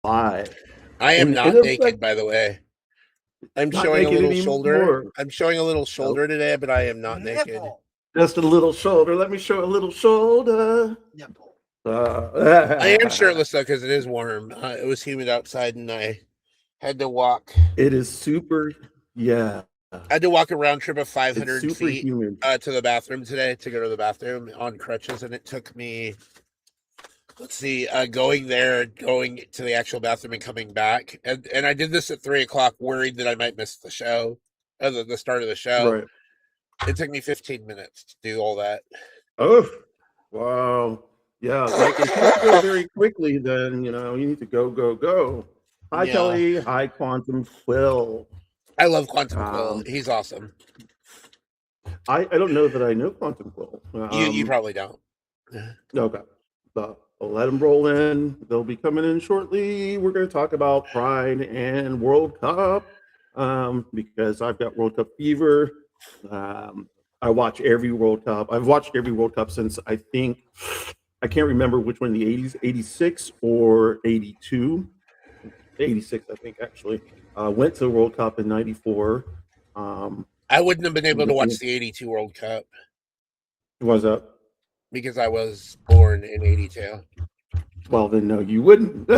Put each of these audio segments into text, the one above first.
live. I am not naked, by the way. I'm Not showing a naked little shoulder. anymore. I'm showing a little shoulder today, but I am not naked. Just a little shoulder. Let me show a little shoulder. Nipple. I am shirtless though because it is warm. It was humid outside, and I had to walk. It is super. Yeah. I had to walk a round trip of It's 500 super feet humid. to the bathroom today to go to the bathroom on crutches, and it took me, let's see, going there, going to the actual bathroom, and coming back, and I did this at 3:00, worried that I might miss the show, the start of the show. Right. It took me 15 minutes to do all that. Oh, wow. Yeah. Like if you go very quickly, then you need to go. Hi, Yeah. Kelly. Hi, Quantum Quill. I love Quantum Quill. He's awesome. I don't know that I know Quantum Quill. You probably don't. Okay. But I'll let them roll in. They'll be coming in shortly. We're going to talk about Pride and World Cup because I've got World Cup fever. I watch every World Cup. I've watched every World Cup since I can't remember which one in the 80s, 86 or 82. 86, I think, actually. Went to the World Cup in 94. I wouldn't have been able to watch the 82 World Cup. Was that? Because I was born in 82. Well, then no, you wouldn't.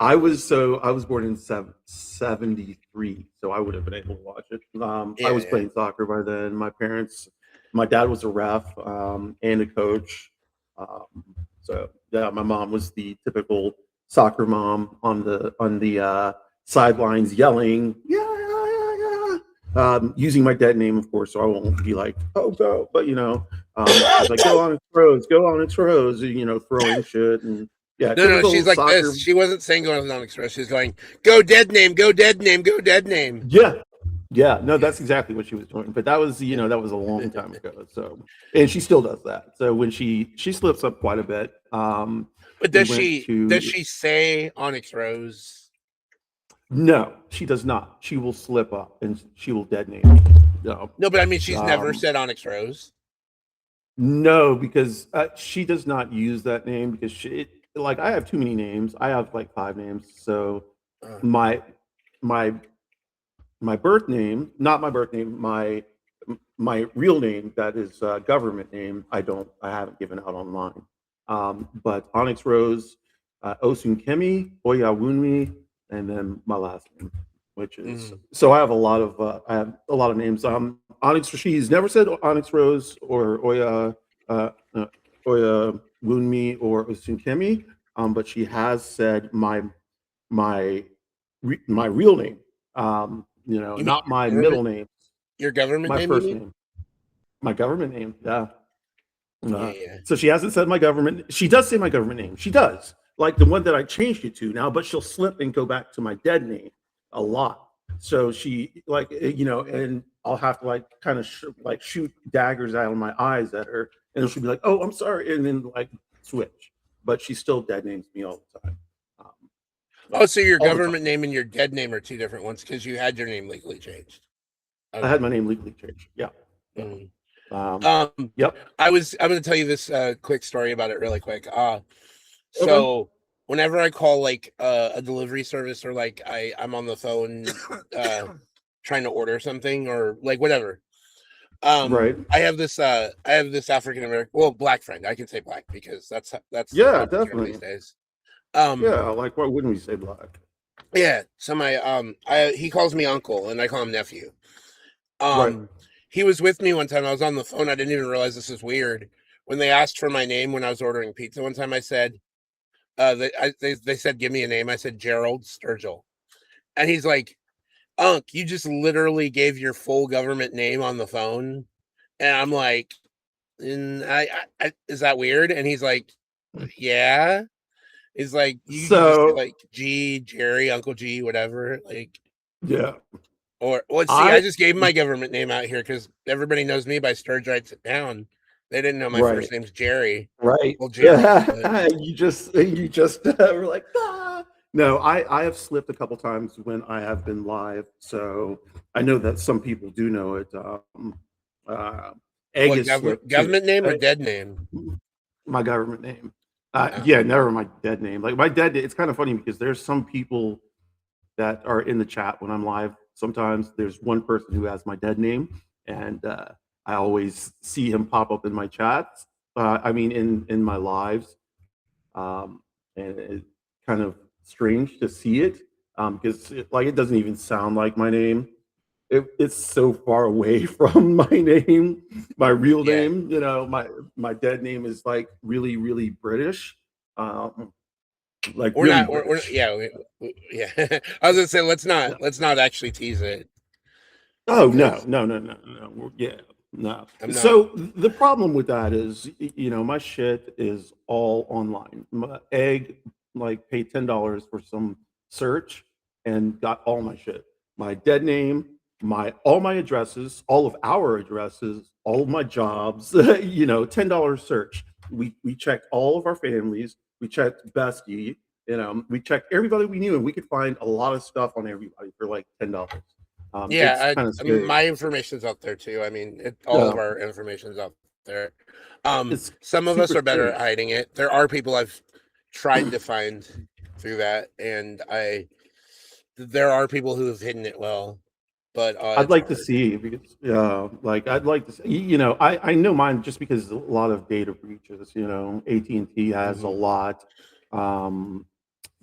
I was born in 73, so I would have been able to watch it. I was playing soccer by then. My dad was a ref and a coach. So yeah, my mom was the typical soccer mom on the sidelines yelling, yeah. Using my dead name, of course, so I won't be like, oh, go. But, I was like, go on its rose, throwing shit. And yeah. No, she's like soccer. This. She wasn't saying go on OnyxRose. She's going, go dead name, go dead name, go dead name. Yeah. Yeah. No, that's exactly what she was doing. But that was, that was a long time ago. So, and she still does that. So when she slips up quite a bit. But does she say OnyxRose? No, she does not. She will slip up and she will dead name. No, but I mean, she's never said OnyxRose. No, because she does not use that name because I have too many names. I have like 5 names. So my birth name, not my birth name, my real name, that is government name, I haven't given out online. But OnyxRose, Osun Kemi, Oya Wunmi, and then my last name, which is so I have a lot of names. Onyx, she's never said OnyxRose or Oya Wunmi or Osun Kemi, but she has said my real name. Not my middle name. Your government name? My first name. My government name. Yeah. So she hasn't said my government. She does say my government name. She does. Like the one that I changed it to now, but she'll slip and go back to my dead name a lot. So she and I'll have to kind of shoot daggers out of my eyes at her, and she'll be like, "Oh, I'm sorry," and then switch. But she still dead names me all the time. So your government name and your dead name are 2 different ones because you had your name legally changed. Okay. I had my name legally changed. Yeah. Mm-hmm. Yep. I'm going to tell you this quick story about it really quick. So whenever I call a delivery service or I'm on the phone trying to order something or whatever, right. I have this African American, black friend. I can say black because that's yeah, definitely these days. Yeah, why wouldn't we say black? Yeah. So he calls me uncle and I call him nephew. Right. He was with me one time. I was on the phone. I didn't even realize this was weird. When they asked for my name when I was ordering pizza one time, I said, they said, give me a name. I said, Gerald Sturgill. And he's like, Unc, you just literally gave your full government name on the phone. And I'm like, is that weird? And he's like, yeah. He's like, you just say G, Jerry, Uncle G, whatever. Yeah. Or I just gave my government name out here because everybody knows me by Sturg writes it down. They didn't know my first name's Jerry. Right. Well, Jerry. Yeah. You just were like, ah. No, I have slipped a couple times when I have been live, so I know that some people do know it. Government name or dead name? My government name. Yeah, never my dead name. Like my dead, it's kind of funny because there's some people that are in the chat when I'm live. Sometimes there's one person who has my dead name, and I always see him pop up in my chats. I mean, in my lives, um, and it's kind of strange to see it because like it doesn't even sound like my name. It's so far away from my name, my real Yeah. name. You know, my dead name is like really, really British, um, like We're really not. We're British. yeah. Yeah. I was gonna say let's not actually tease it Oh no, because no, no, no, no. Yeah, no. I'm not. So the problem with that is, you know, my shit is all online. My egg like paid $10 for some search and got all my shit. My dead name, my all my addresses, all of our addresses, all of my jobs. You know, $10 search. We checked all of our families. We checked Bestie. You know, we checked everybody we knew, and we could find a lot of stuff on everybody for like $10. It's Yeah. kind of scary. My information's out there too. I mean, all of Uh, our information's out there. it's Some of us super are better scary. at hiding it. There are people I've tried to find through that, and there are people who have hidden it well, but I'd it's like to hard. see because, like I'd like to see. You know, I know mine just because a lot of data breaches. You know, AT&T has a Mhm. lot, um,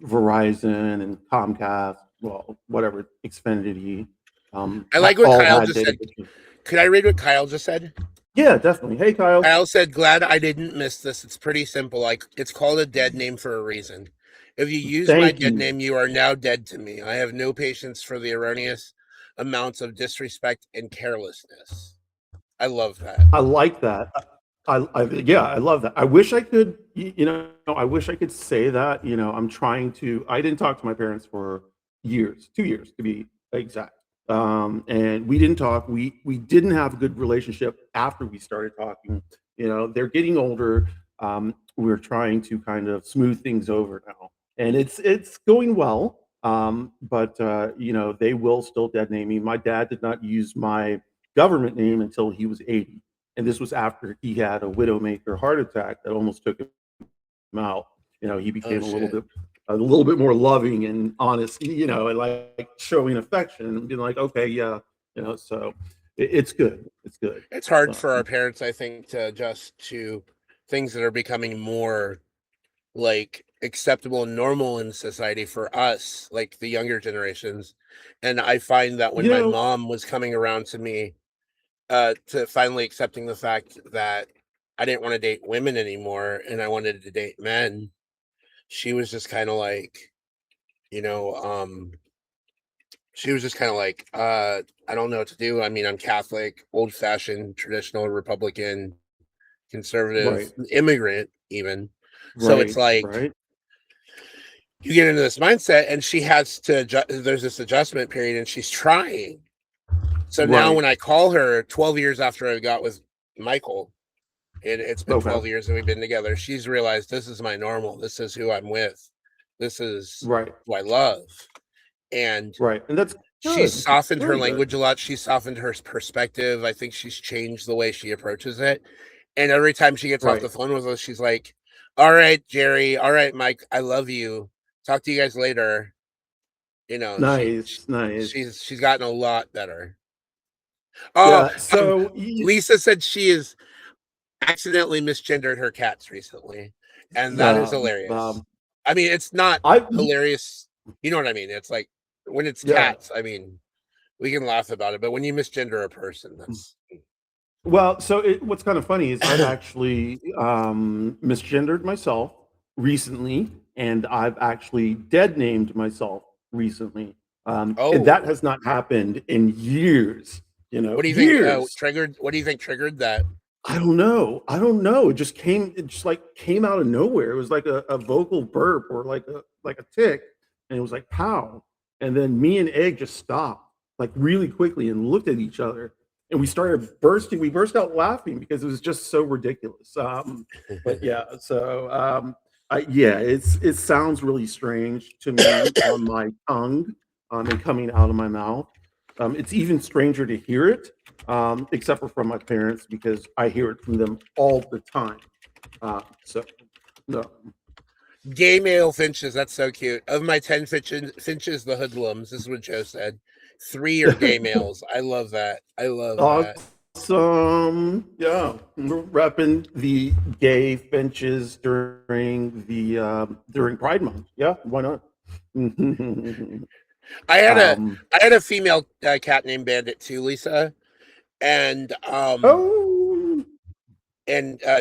Verizon and Comcast. Well, whatever Xfinity, I like what all Kyle had just data said. breaches. Could I read what Kyle just said? Yeah, definitely. Hey, Kyle. Kyle said, "Glad I didn't miss this. It's pretty simple. Like it's called a dead name for a reason. If you use my Thank dead you. name, you are now dead to me. I have no patience for the erroneous amounts of disrespect and carelessness." I love that. I like that. Yeah, I love that. I wish I could, you know, I wish I could say that. You know, I'm trying to. I didn't talk to my parents for years, 2 years to be exact. And we didn't talk. We didn't have a good relationship after we started talking. You know, they're getting older. We're trying to kind of smooth things over now, and it's going well. But you know, they will still dead name me. My dad did not use my government name until he was 80. And this was after he had a widowmaker heart attack that almost took him out. You know, he Oh became shit. a little bit more loving and honest, you know, and like showing affection and being like, okay, yeah, you know, so it's good. It's good. It's hard So, for our parents, I think, to adjust to things that are becoming more like acceptable and normal in society for us, like the younger generations. And I find that when you my know, mom was coming around to me, to finally accepting the fact that I didn't want to date women anymore and I wanted to date men, she was just kind of like, you know, she was just kind of like, I don't know what to do. I mean, I'm Catholic, old fashioned, traditional Republican, right, conservative, immigrant, even. So it's right, like right, you get into this mindset, and she has to adjust. There's this adjustment period, and she's trying. So now, right. when I call her 12 years after I got with Michael, it's been Okay, 12 years that we've been together, she's realized this is my normal. This is who I'm with. This is right, who I love. And right. And that's she's good. softened her Very good. language a lot. She's softened her perspective. I think she's changed the way she approaches it. And every time she gets off Right. the phone with us, she's like, "All right, Jerry. All right, Mike. I love you. Talk to you guys later." You know, Nice, nice. she's gotten a lot better. Oh, Yeah. um, So, Lisa said she has accidentally misgendered her cats recently, and that is hilarious. um, I mean, it's not I, hilarious. You know what I mean? It's like when it's yeah. cats. I mean, we can laugh about it, but when you misgender a person, that's Well, so what's kind of funny is I've actually misgendered myself recently, and I've actually dead named myself recently. And that oh. has not happened in years, you know, What do you think? years. Triggered? What do you think triggered that? I don't know. I don't know. It just like came out of nowhere. It was like a vocal burp or like a tick, and it was like pow. And then me and Egg just stopped like really quickly and looked at each other, and we started bursting. We burst out laughing because it was just so ridiculous. But yeah, so yeah, it sounds really strange to me on my tongue, and coming out of my mouth. It's even stranger to hear it, except for from my parents because I hear it from them all the time. So no. Gay male finches. That's so cute. Of my 10 finches, the hoodlums. This is what Joe said. 3 are gay males. I love that. I love that. Awesome. Yeah, we're repping the gay finches during the during Pride Month. Yeah, why not? I had a female cat named Bandit too, Lisa, and oh,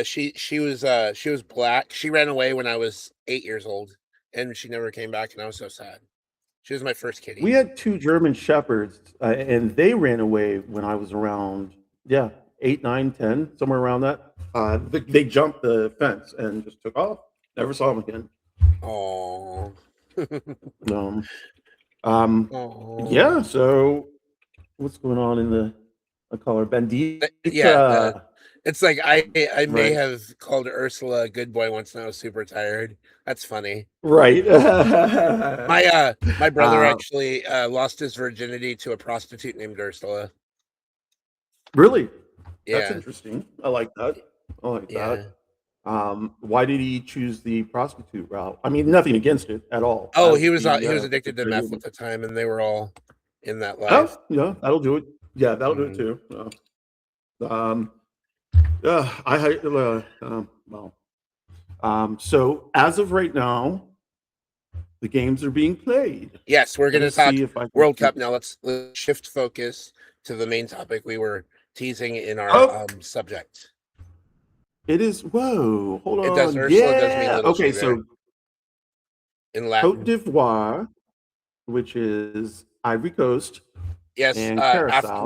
she was black. She ran away when I was 8 years old, and she never came back, and I was so sad. She was my first kitty. we had 2 German shepherds, and they ran away when I was around 8, 9, 10, somewhere around that. They jumped the fence and just took off. Never saw them again. Oh. Yeah. So, what's going on in the? I call her Bandita. Yeah. It's like I may Right. have called Ursula a good boy once, and I was super tired. That's funny. Right. My brother actually lost his virginity to a prostitute named Ursula. Really? Yeah. That's interesting. I like that. Yeah. Why did he choose the prostitute route? I mean, nothing against it at all. Oh, he was addicted to meth at the time, and they were all in that life. Oh, yeah, that'll do it. Yeah, that'll do it too. So as of right now, the games are being played. Yes, we're going to talk World Cup now. Let's shift focus to the main topic we were teasing in our subject. It is. Whoa, hold on. It does. Ursula does mean little okay, sugar so in Latin. Côte d'Ivoire, which is Ivory Coast. Yes, and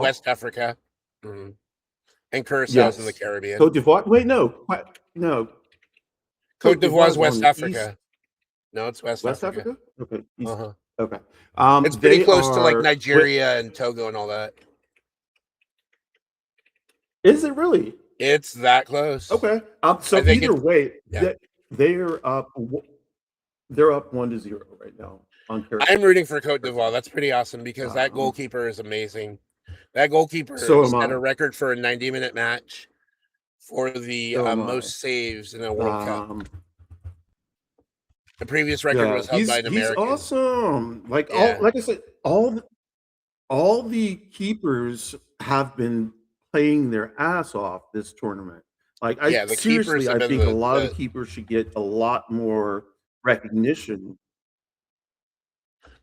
West Africa. Mm-hmm. And Curaçao's in the Caribbean. Côte d'Ivoire. Wait, no. Côte d'Ivoire's West Africa. No, it's West Africa. Okay. Okay. It's pretty close to like Nigeria and Togo and all that. Is it really? It's that close. Okay. So either way, they're up. They're up 1-0 right now on Curaçao. I'm rooting for Côte d'Ivoire. That's pretty awesome because that goalkeeper is amazing. That goalkeeper set a record for a 90-minute match for the most saves in a World Cup. The previous record was held by an American. He's awesome. Like I said, all the keepers have been playing their ass off this tournament. Like I think a lot of the keepers should get a lot more recognition.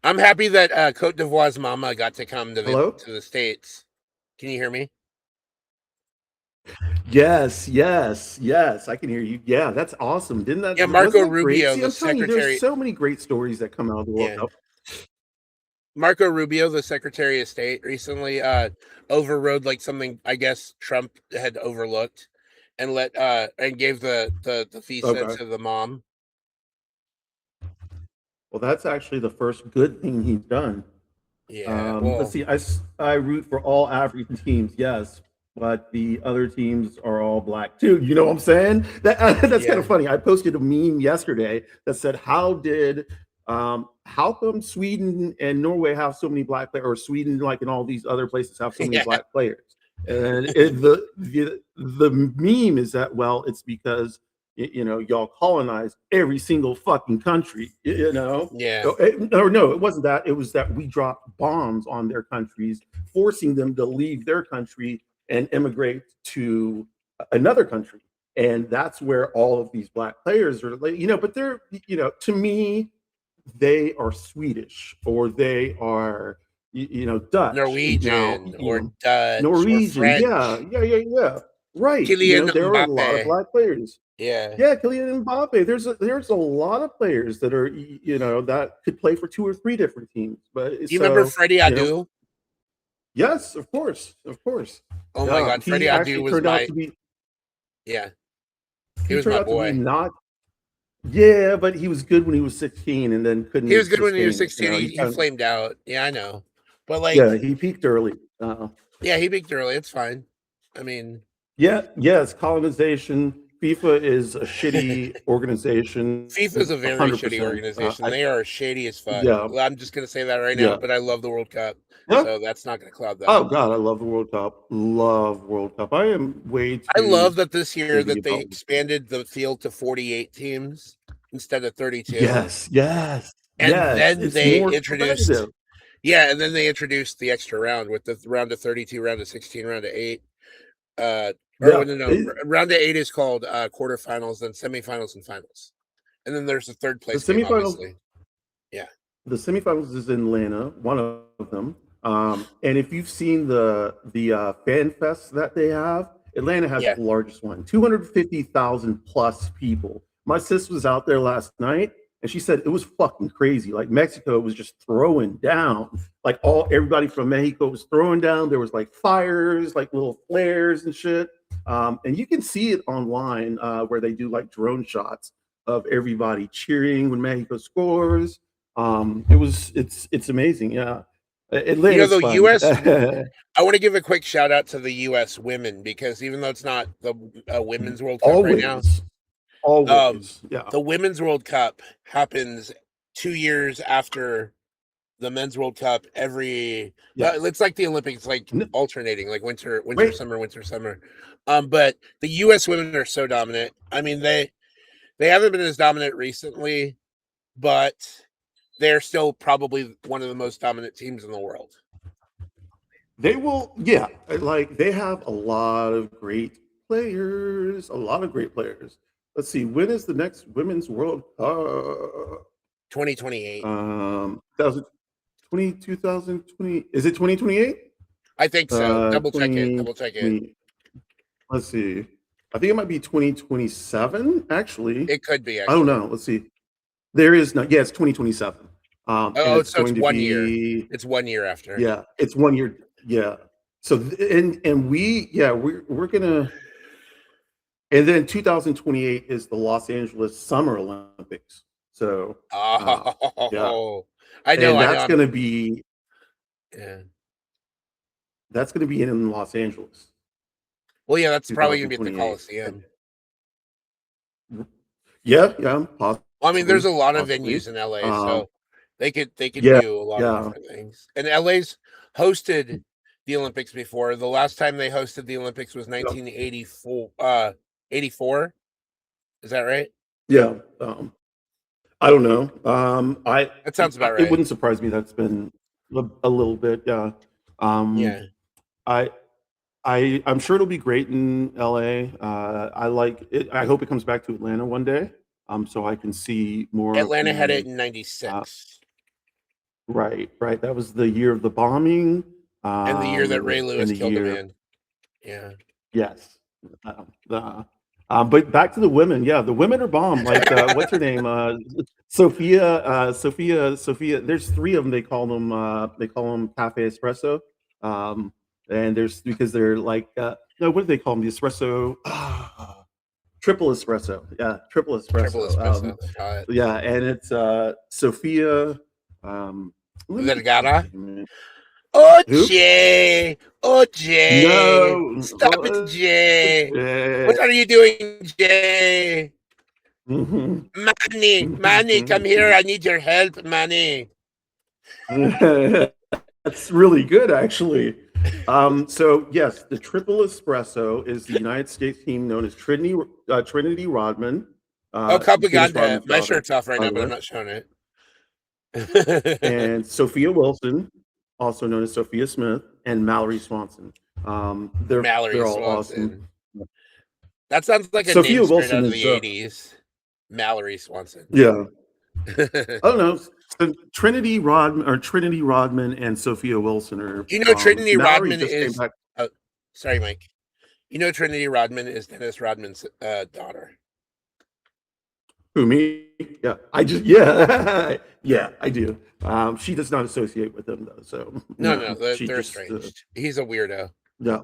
I'm happy that Côte d'Ivoire's mama got to come to the States. Can you hear me? Yes, I can hear you. Yeah, that's awesome. Didn't that? Yeah, Marco Rubio, the secretary. There's so many great stories that come out of the World Cup. Marco Rubio, the Secretary of State, recently overrode like something I guess Trump had overlooked, and gave the visa to the mom. Well, that's actually the first good thing he's done. Yeah. Let's see. I root for all African teams, yes, but the other teams are all black too. You know what I'm saying? That's kind of funny. I posted a meme yesterday that said, "How come Sweden and Norway have so many black players, or Sweden, like in all these other places, have so many black players?" And the meme is that, well, it's because y'all colonized every single fucking country, Yeah. No, it wasn't that. It was that we dropped bombs on their countries, forcing them to leave their country and immigrate to another country. And that's where all of these black players are, but they're, to me, they are Swedish, or they are, Dutch, Norwegian, or Dutch, Norwegian, or yeah. Right. There are a lot of black players. Yeah, Kylian Mbappe. There's a lot of players that are, that could play for 2 or 3 different teams. But do you remember Freddie Adu? Yes, of course. Oh my God, Freddie Adu was he was my boy. But he was good when he was 16, and then couldn't. He was good when he was 16. He flamed out. Yeah, I know. But he peaked early. Yeah, he peaked early. It's fine. I mean, yes, colonization. FIFA is a shitty organization. FIFA is a very 100%. Shitty organization. They are shady as fuck. Yeah. I'm just going to say that right now, but I love the World Cup. Yeah. So that's not going to cloud that. Oh, God, I love the World Cup. Love World Cup. I am way too... I love that this year that they expanded the field to 48 teams. instead of 32. Yes. And Yes. then It's they more introduced, competitive. yeah, and then they introduced the extra round with the round of 32, round of 16, round of 8. Or Yeah. no, round of 8 is called quarterfinals, then semifinals and finals. And then there's a third The place game, semifinals. obviously. Yeah. The semifinals is in Atlanta, one of them. And if you've seen the fan fest that they have, Atlanta has Yeah. the largest one, 250,000 plus people. My sis was out there last night, and she said it was fucking crazy. Like Mexico was just throwing down. Like everybody from Mexico was throwing down. There was like fires, like little flares and shit. And you can see it online where they do like drone shots of everybody cheering when Mexico scores. It's amazing. Yeah, You know, Atlanta's the fun. U.S. I want to give a quick shout out to the U.S. women, because even though it's not the Women's World Cup right now, always, yeah. the Women's World Cup happens 2 years after the Men's World Cup. It's like the Olympics, like alternating, like winter, Wait. summer, winter, summer. But the U.S. women are so dominant. I mean, they haven't been as dominant recently, but they're still probably one of the most dominant teams in the world. They will, yeah. Like they have a lot of great players. A lot of great players. Let's see. When is the next Women's World Cup? 2028. 2020. Is it 2028? I think so. Double check it. Let's see. I think it might be 2027. Actually, It could be. I don't know. Let's see. There is not. Yeah, it's 2027. And it's so going it's to 1 be, year. It's 1 year after. Yeah, it's 1 year. Yeah. So we're gonna. And then 2028 is the Los Angeles Summer Olympics. So yeah, I know. And that's gonna be. Yeah. That's gonna be in Los Angeles. Well, yeah, that's probably gonna be at the Coliseum. Yeah, possibly. I mean, there's a lot of venues in LA, so they could do a lot of different things. And LA's hosted the Olympics before. The last time they hosted the Olympics was 1984. 84. Is that right? Yeah. I don't know. That sounds about right. It wouldn't surprise me. That's been a little bit. Yeah. Yeah. I'm sure it'll be great in LA. I like it. I hope it comes back to Atlanta one day. So I can see more. Atlanta had it in 96. Right. That was the year of the bombing. And the year that Ray Lewis killed a man. Yeah. Yes. But back to the women. Yeah, the women are bomb. Like what's her name? Sophia. There's 3 of them. They call them Cafe Espresso. And there's because they're like no, what do they call them? The espresso. Triple espresso. Yeah, triple espresso. Yeah, and it's Sophia. Vergara. Oh, Jay. No. Stop it, Jay. What are you doing, Jay? Manny, come here. I need your help, Manny. That's really good, actually. So yes, the triple espresso is the United States team known as Trinity Rodman. Capaganda. My shirt's off right now, but I'm not showing it. And Sophia Wilson, also known as Sophia Smith, and Mallory Swanson. They're all awesome. That sounds like a Sophia name straight out of the 80s. Mallory Swanson. Yeah. I don't know. So Trinity Rodman and Sophia Wilson are. You know, Trinity Rodman is. Sorry, Mike. You know, Trinity Rodman is Dennis Rodman's daughter. Who, me? Yeah, I do. She does not associate with him though. So no, they're estranged. He's a weirdo. Yeah.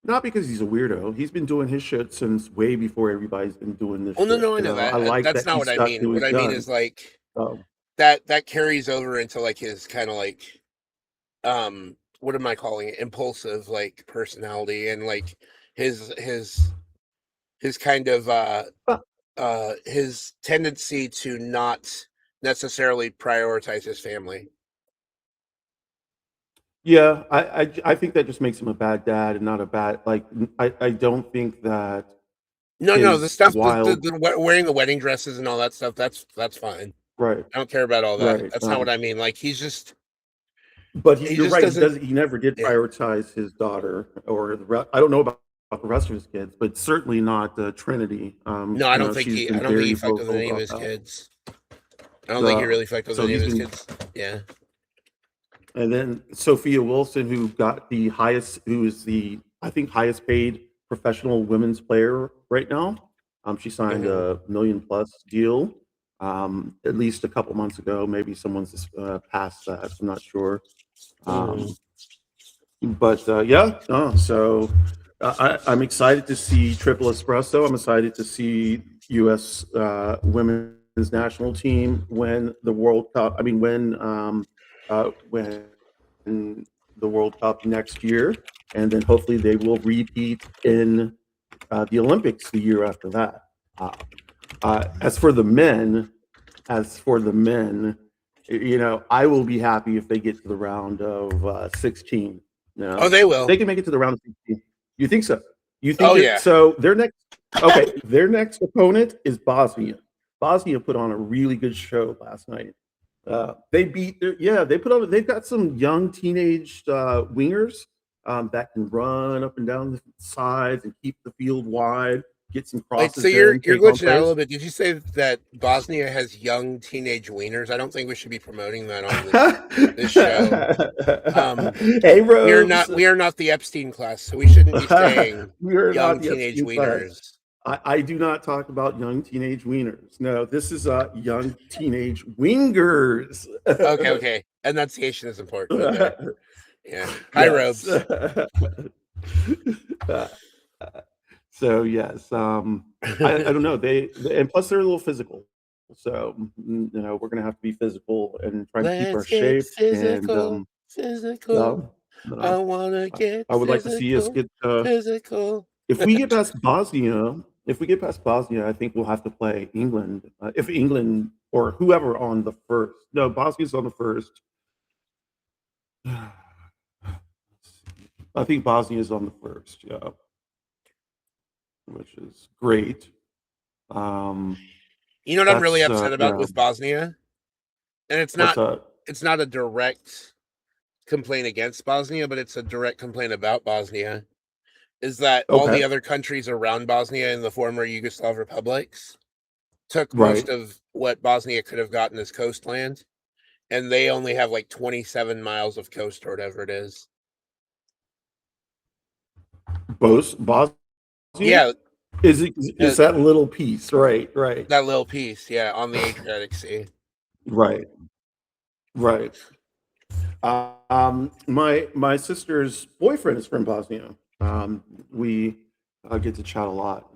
Not because he's a weirdo. He's been doing his shit since way before everybody's been doing this. Oh no, I know that. That's not what I mean. What I mean is like that carries over into like his kind of like what am I calling it? Impulsive like personality, and like his kind of his tendency to not necessarily prioritize his family. Yeah, I think that just makes him a bad dad and not a bad, like, I don't think that No, the his stuff, wild, wearing the wedding dresses and all that stuff. That's fine. right, I don't care about all that. right. That's not what I mean. Like he But you're just right. doesn't. He never did Yeah. prioritize his daughter or I don't know about the rest of his kids, but certainly not Trinity. No, I don't think She's he. I been don't think he very fucked with vocal any of about his that. kids. I don't think he really fucked with So any of he's his been, kids. Yeah. and then Sophia Wilson, who got the highest, who is the I think highest paid professional women's player right now. She signed a $1 million+ deal. At least a couple months ago. Maybe someone's passed that. I'm not sure. But yeah, so I'm excited to see Triple Espresso. I'm excited to see U.S. Women's National Team win the World Cup. I mean, when the World Cup next year, and then hopefully they will repeat in the Olympics the year after that. As for the men, I will be happy if they get to the round of 16. Oh, they will. They can make it to the round of 16. You think so? You think? Oh, yeah. So their next opponent is Bosnia. Bosnia put on a really good show last night. They've got some young teenage wingers that can run up and down the sides and keep the field wide, get some Wait, crosses so you're in, take on glitching out a players. little bit. Did you say that Bosnia has young teenage wieners? I don't think we should be promoting that on this show. Hey, Rose. We are not the Epstein class, so we shouldn't be saying We are young not the teenage Epstein class. wieners. I do not talk about young teenage wieners. No, this is young teenage wingers. Okay. Enunciation is important. Okay. Yeah. Hi, Robes. So yes, I don't know. They and plus they're a little physical. So we're gonna have to be physical and try to keep our shape. Physical. I wanna get. I would like to see us get physical. If we get past Bosnia, I think we'll have to play England. If England or whoever on the first. No, Bosnia's on the first. I think Bosnia is on the first, yeah, which is great. You know what I'm really upset about with Bosnia, and it's not a direct complaint against Bosnia, but it's a direct complaint about Bosnia. Is that all the other countries around Bosnia in the former Yugoslav republics took most of what Bosnia could have gotten as coastland, and they only have like 27 miles of coast or whatever it is. Bosnia? Yeah. Is that little piece, right? That little piece, yeah, on the Adriatic Sea. Right. My sister's boyfriend is from Bosnia. We get to chat a lot.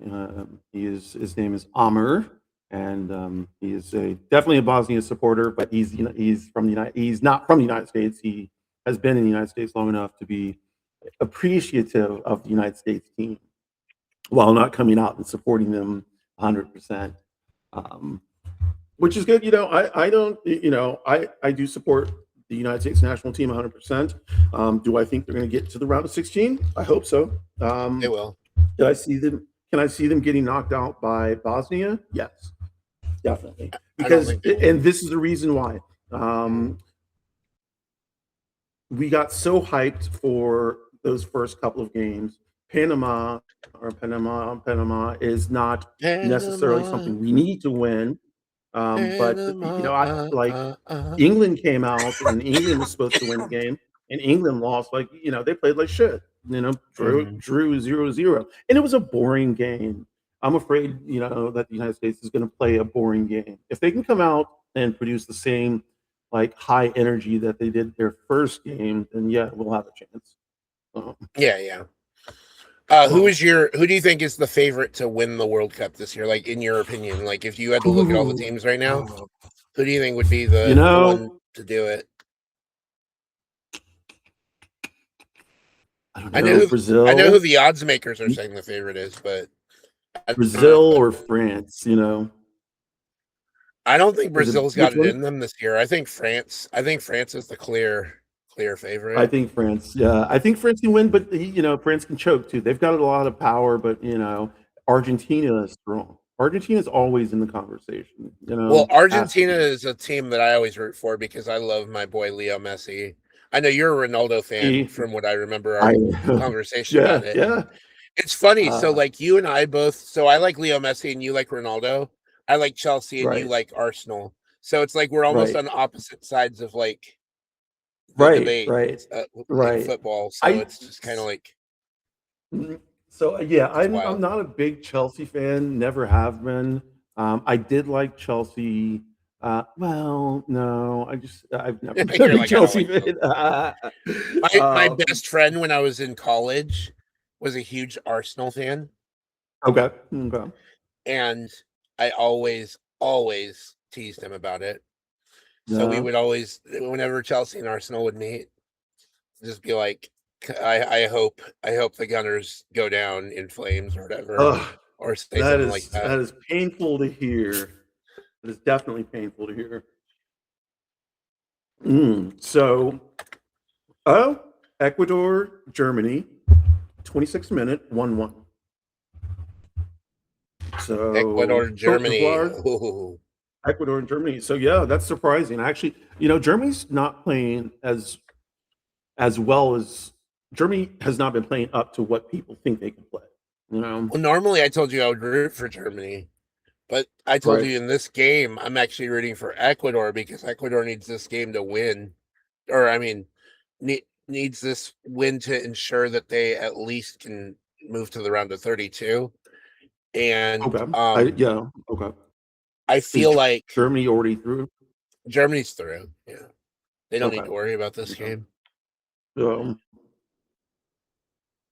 His name is Amr, and he is definitely a Bosnia supporter, but he's from the he's not from the United States. He has been in the United States long enough to be appreciative of the United States team, while not coming out and supporting them 100%, which is good. I don't. I do support the United States national team 100%. Do I think they're going to get to the round of 16? I hope so. They will. Can I see them getting knocked out by Bosnia? Yes, definitely. Because and this is the reason why. We got so hyped for those first couple of games. Panama is not necessarily something we need to win. But England came out and England was supposed to win the game, and England lost. They played like shit. Drew 0-0, and it was a boring game. I'm afraid that the United States is going to play a boring game. If they can come out and produce the same high energy that they did their first game, then yeah, we'll have a chance. Yeah. Who do you think is the favorite to win the World Cup this year? Like, in your opinion, like if you had to look at all the teams right now, who do you think would be the one to do it? I know Brazil. I know who the odds makers are saying the favorite is, but Brazil or France. I don't think Brazil's got it in them this year. I think France is the clear favorite. I think France. Yeah, I think France can win, but France can choke too. They've got a lot of power, but Argentina is strong. Argentina is always in the conversation. Well, Has to Argentina be. is a team that I always root for because I love my boy Leo Messi. I know you're a Ronaldo fan See, from what I remember I our conversation yeah, about it. yeah. It's funny. So, Uh, like, you and I both, so I like Leo Messi and you like Ronaldo. I like Chelsea and you right, like Arsenal. So it's like we're almost right, on opposite sides of like the right, debate right, in right. football. So I it's just kind of like, so yeah, it's I'm wild. not a big Chelsea fan. Never have been. I did like Chelsea. Well, no, I've never been a You're big like, I don't Chelsea like fan. Chelsea. My best friend when I was in college was a huge Arsenal fan. Okay, okay, And I always teased him about it. So we yeah. would always, whenever Chelsea and Arsenal would meet, just be like, I hope the Gunners go down in flames or whatever, Ugh, or say something like that. that is painful to hear. It is definitely painful to hear. So, oh, Ecuador, Germany, 26-minute, 1-1. So, Ecuador, Cote Germany. d'Ivoire, Ooh. Ecuador, and Germany. So, yeah, that's surprising. Actually, Germany's not playing as well as Germany has not been playing up to what people think they can play. Well, normally I told you I would root for Germany, but I told Right? you in this game I'm actually rooting for Ecuador because Ecuador needs this game to win, or I mean, needs this win to ensure that they at least can move to the round of 32. And Okay. Yeah. Okay. I Is feel like Germany already through? Germany's through. Yeah, they don't need Okay. to worry about this Okay. game. Um,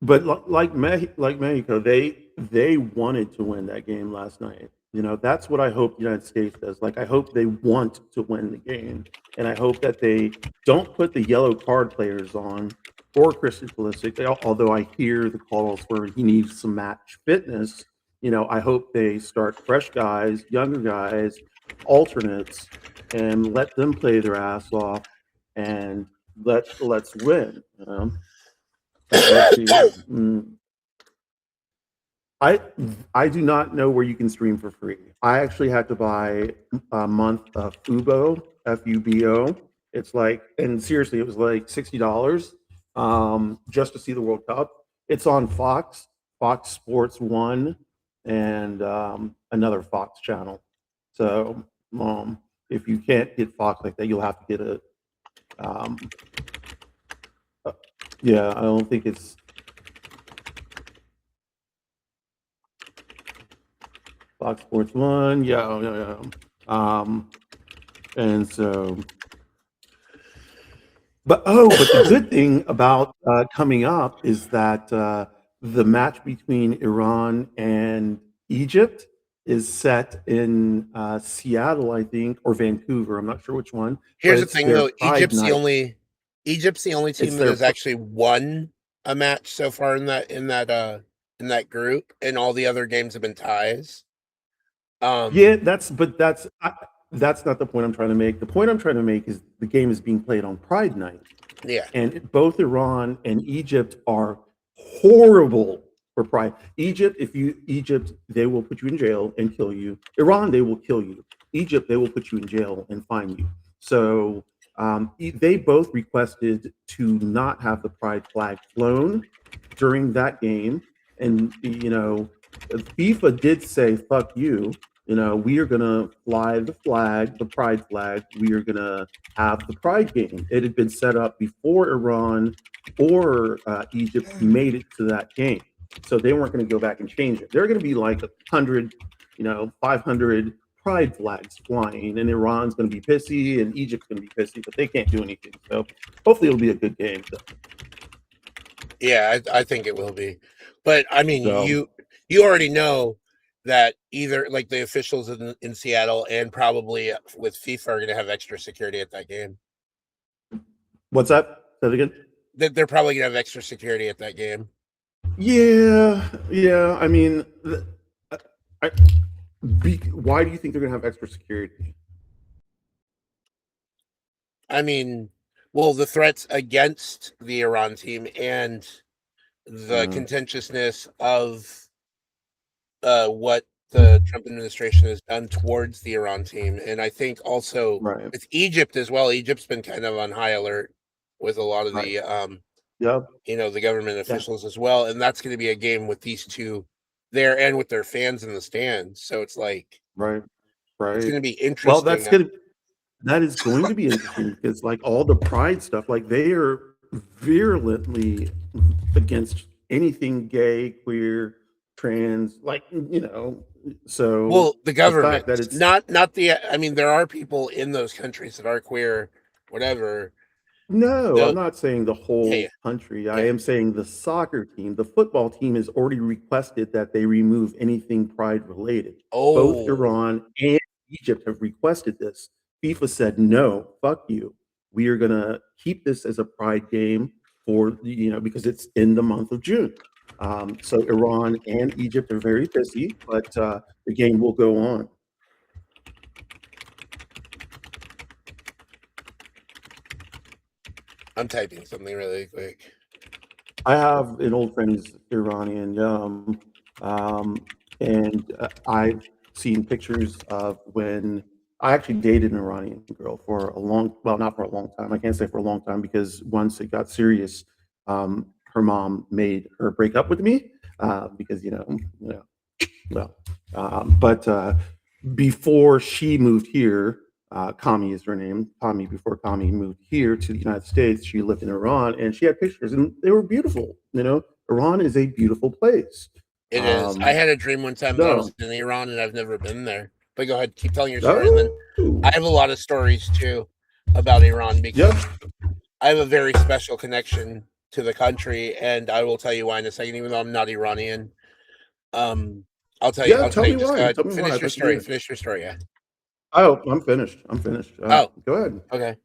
but like Mexico, they wanted to win that game last night. That's what I hope the United States does. Like, I hope they want to win the game, and I hope that they don't put the yellow card players on for Christian Pulisic. Although I hear the calls where he needs some match fitness, I hope they start fresh guys, younger guys, alternates, and let them play their ass off, and let's win. Let's see. I I do not know where you can stream for free. I actually had to buy a month of Fubo, Fubo. It's like, and seriously, it was like $60 just to see the World Cup. It's on Fox, Fox Sports One, and another Fox channel. So if you can't get Fox like that, you'll have to get a. Um, yeah, I don't think it's Fox Sports One. Yeah, yeah, yeah. And so, but the good thing about coming up is that the match between Iran and Egypt is set in Seattle, I think, or Vancouver. I'm not sure which one, but Here's the it's thing, their though. Pride night. Egypt's the only It's team that their has actually won a match so far in that group, and all the other games have been ties. Yeah, that's not the point I'm trying to make. The point I'm trying to make is the game is being played on Pride night. Yeah. And both Iran and Egypt are horrible for pride. Egypt, they will put you in jail and kill you. Iran, they will kill you. Egypt, they will put you in jail and fine you. So they both requested to not have the pride flag flown during that game, and FIFA did say, "Fuck you." We are gonna fly the flag, the pride flag. We are gonna have the pride game. It had been set up before Iran or Egypt made it to that game, so they weren't going to go back and change it. They're going to be like 100, 500 pride flags flying, and Iran's going to be pissy, and Egypt's going to be pissy, but they can't do anything. So hopefully it'll be a good game. Yeah, I think it will be. But I mean, So you already know that either like the officials in Seattle and probably with FIFA are going to have extra security at that game. what's that? Say that again. That they're probably going to have extra security at that game. Yeah, yeah. I mean, I, why do you think they're going to have extra security? I mean, well, the threats against the Iran team and the Uh, contentiousness of what the Trump administration has done towards the Iran team, and I think also Right. with Egypt as well. Egypt's been kind of on high alert with a lot of Right. the Yep. the government Yeah. officials as well, and that's going to be a game with these two there and with their fans in the stands. So it's like Right. it's going Right. to be Well, interesting. that is going to be interesting because like all the pride stuff, like they are virulently against anything gay, queer, trans, like so Well, the the fact government, that it's not the. I mean, there are people in those countries that are queer, whatever. no, I'm Though, not saying the yeah, yeah, whole country. I yeah. am saying the soccer team, the football team has already requested that they remove anything pride related. Both Oh, Iran and Egypt have requested this. FIFA said, no, fuck you. We are going to keep this as a pride game because it's in the month of June. So Iran and Egypt are very busy, but the game will go on. I'm typing something really quick. I have an old friend who's Iranian, and I've seen pictures of when I actually dated an Iranian girl for not for a long time. I can't say for a long time because once it got serious, her mom made her break up with me because well, but before she moved here, Kami is her name. Kami, before Kami moved here to the United States, she lived in Iran, and she had pictures, and they were beautiful. Iran is a beautiful place. It is. I had a dream one time that I was No, in Iran and I've never been there. But go ahead, keep telling your story, and then no, I have a lot of stories too about Iran because yep, I have a very special connection to the country, and I will tell you why in a second, even though I'm not Iranian. Um, I'll tell you. yeah. I'll tell Tell you. me Just why. Tell me why. finish I'd your like to story. hear. Finish your story. Yeah. Oh, I'm finished. I'm finished. Oh, Go ahead. okay.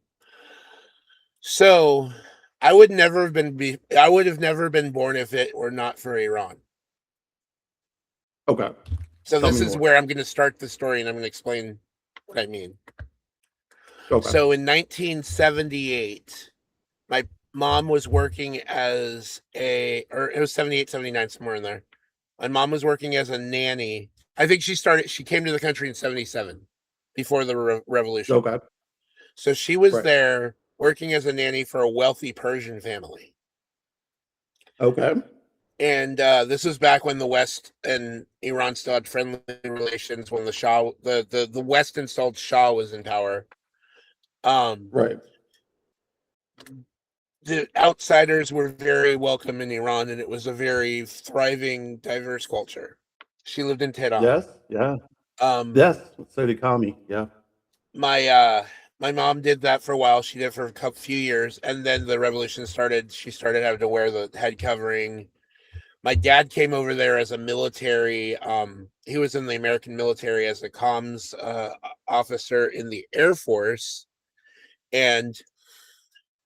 So, I would never have I would have never been born if it were not for Iran. Okay, So tell this me is more. where I'm going to start the story, and I'm going to explain what I mean. Okay, So in 1978, my mom was working or it was 78, 79, somewhere in there. My mom was working as a nanny. I think she came to the country in 77 before the revolution. okay, So she was right, there working as a nanny for a wealthy Persian family. okay, And this was back when the West and Iran still had friendly relations, when the West installed Shah was in power. Um, right. the outsiders were very welcome in Iran, and it was a very thriving, diverse culture. She lived in Tehran. Yes, yeah, Um, yes. So did Kami. Yeah. my mom did that for a while. She did it for a few years, and then the revolution started. She started having to wear the head covering. My dad came over there as a military. He was in the American military as a comms officer in the Air Force, and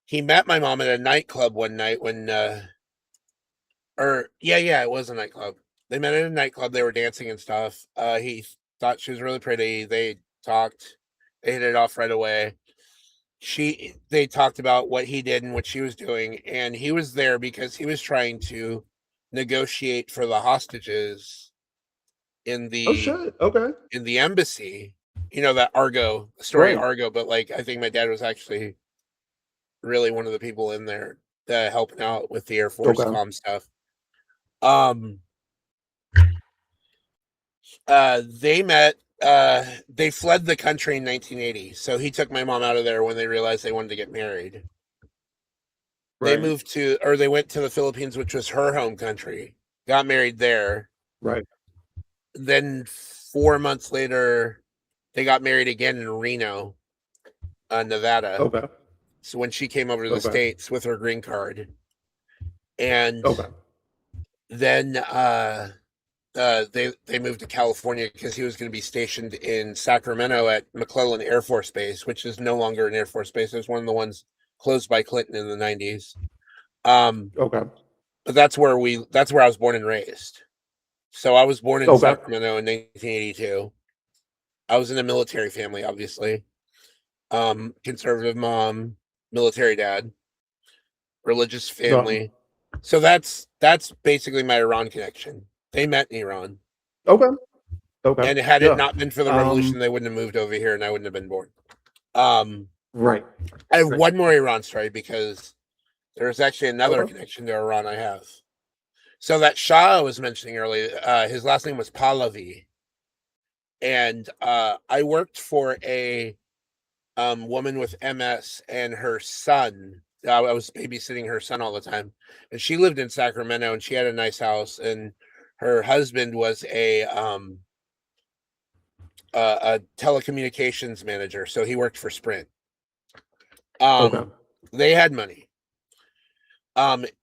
he met my mom at a nightclub one night it was a nightclub. They met at a nightclub. They were dancing and stuff. He thought she was really pretty. They talked. They hit it off right away. They talked about what he did and what she was doing, and he was there because he was trying to negotiate for the hostages in Oh the shit. Okay. embassy. You know that Argo story, Right. Argo, but like I think my dad was actually really one of the people in there that helping out with the Air Force Okay. comm stuff. Um, they met. They fled the country in 1980, so he took my mom out of there when they realized they wanted to get married. They Right. moved to, or they went to the Philippines, which was her home country. Got married there. Right. Then 4 months later, they got married again in Reno, Nevada. Okay. So when she came over to the Okay. States with her green card, and Okay. then they moved to California because he was going to be stationed in Sacramento at McClellan Air Force Base, which is no longer an Air Force base. It was one of the ones closed by Clinton in the 90s. Okay. But that's where I was born and raised. So I was born in Okay. Sacramento in 1982. I was in a military family, obviously. Conservative mom, military dad, religious No. family. So that's basically my Iran connection. They met in Iran. Okay. Okay. And had it Yeah. not been for the revolution, they wouldn't have moved over here, and I wouldn't have been born. Right. I have Right. one more Iran story because there's actually another Okay. connection to Iran I have. So that Shah I was mentioning earlier, his last name was Pahlavi, and I worked for a woman with MS and her son. I was babysitting her son all the time, and she lived in Sacramento, and she had a nice house, and her husband was a telecommunications manager, so he worked for Sprint. Okay. They had money.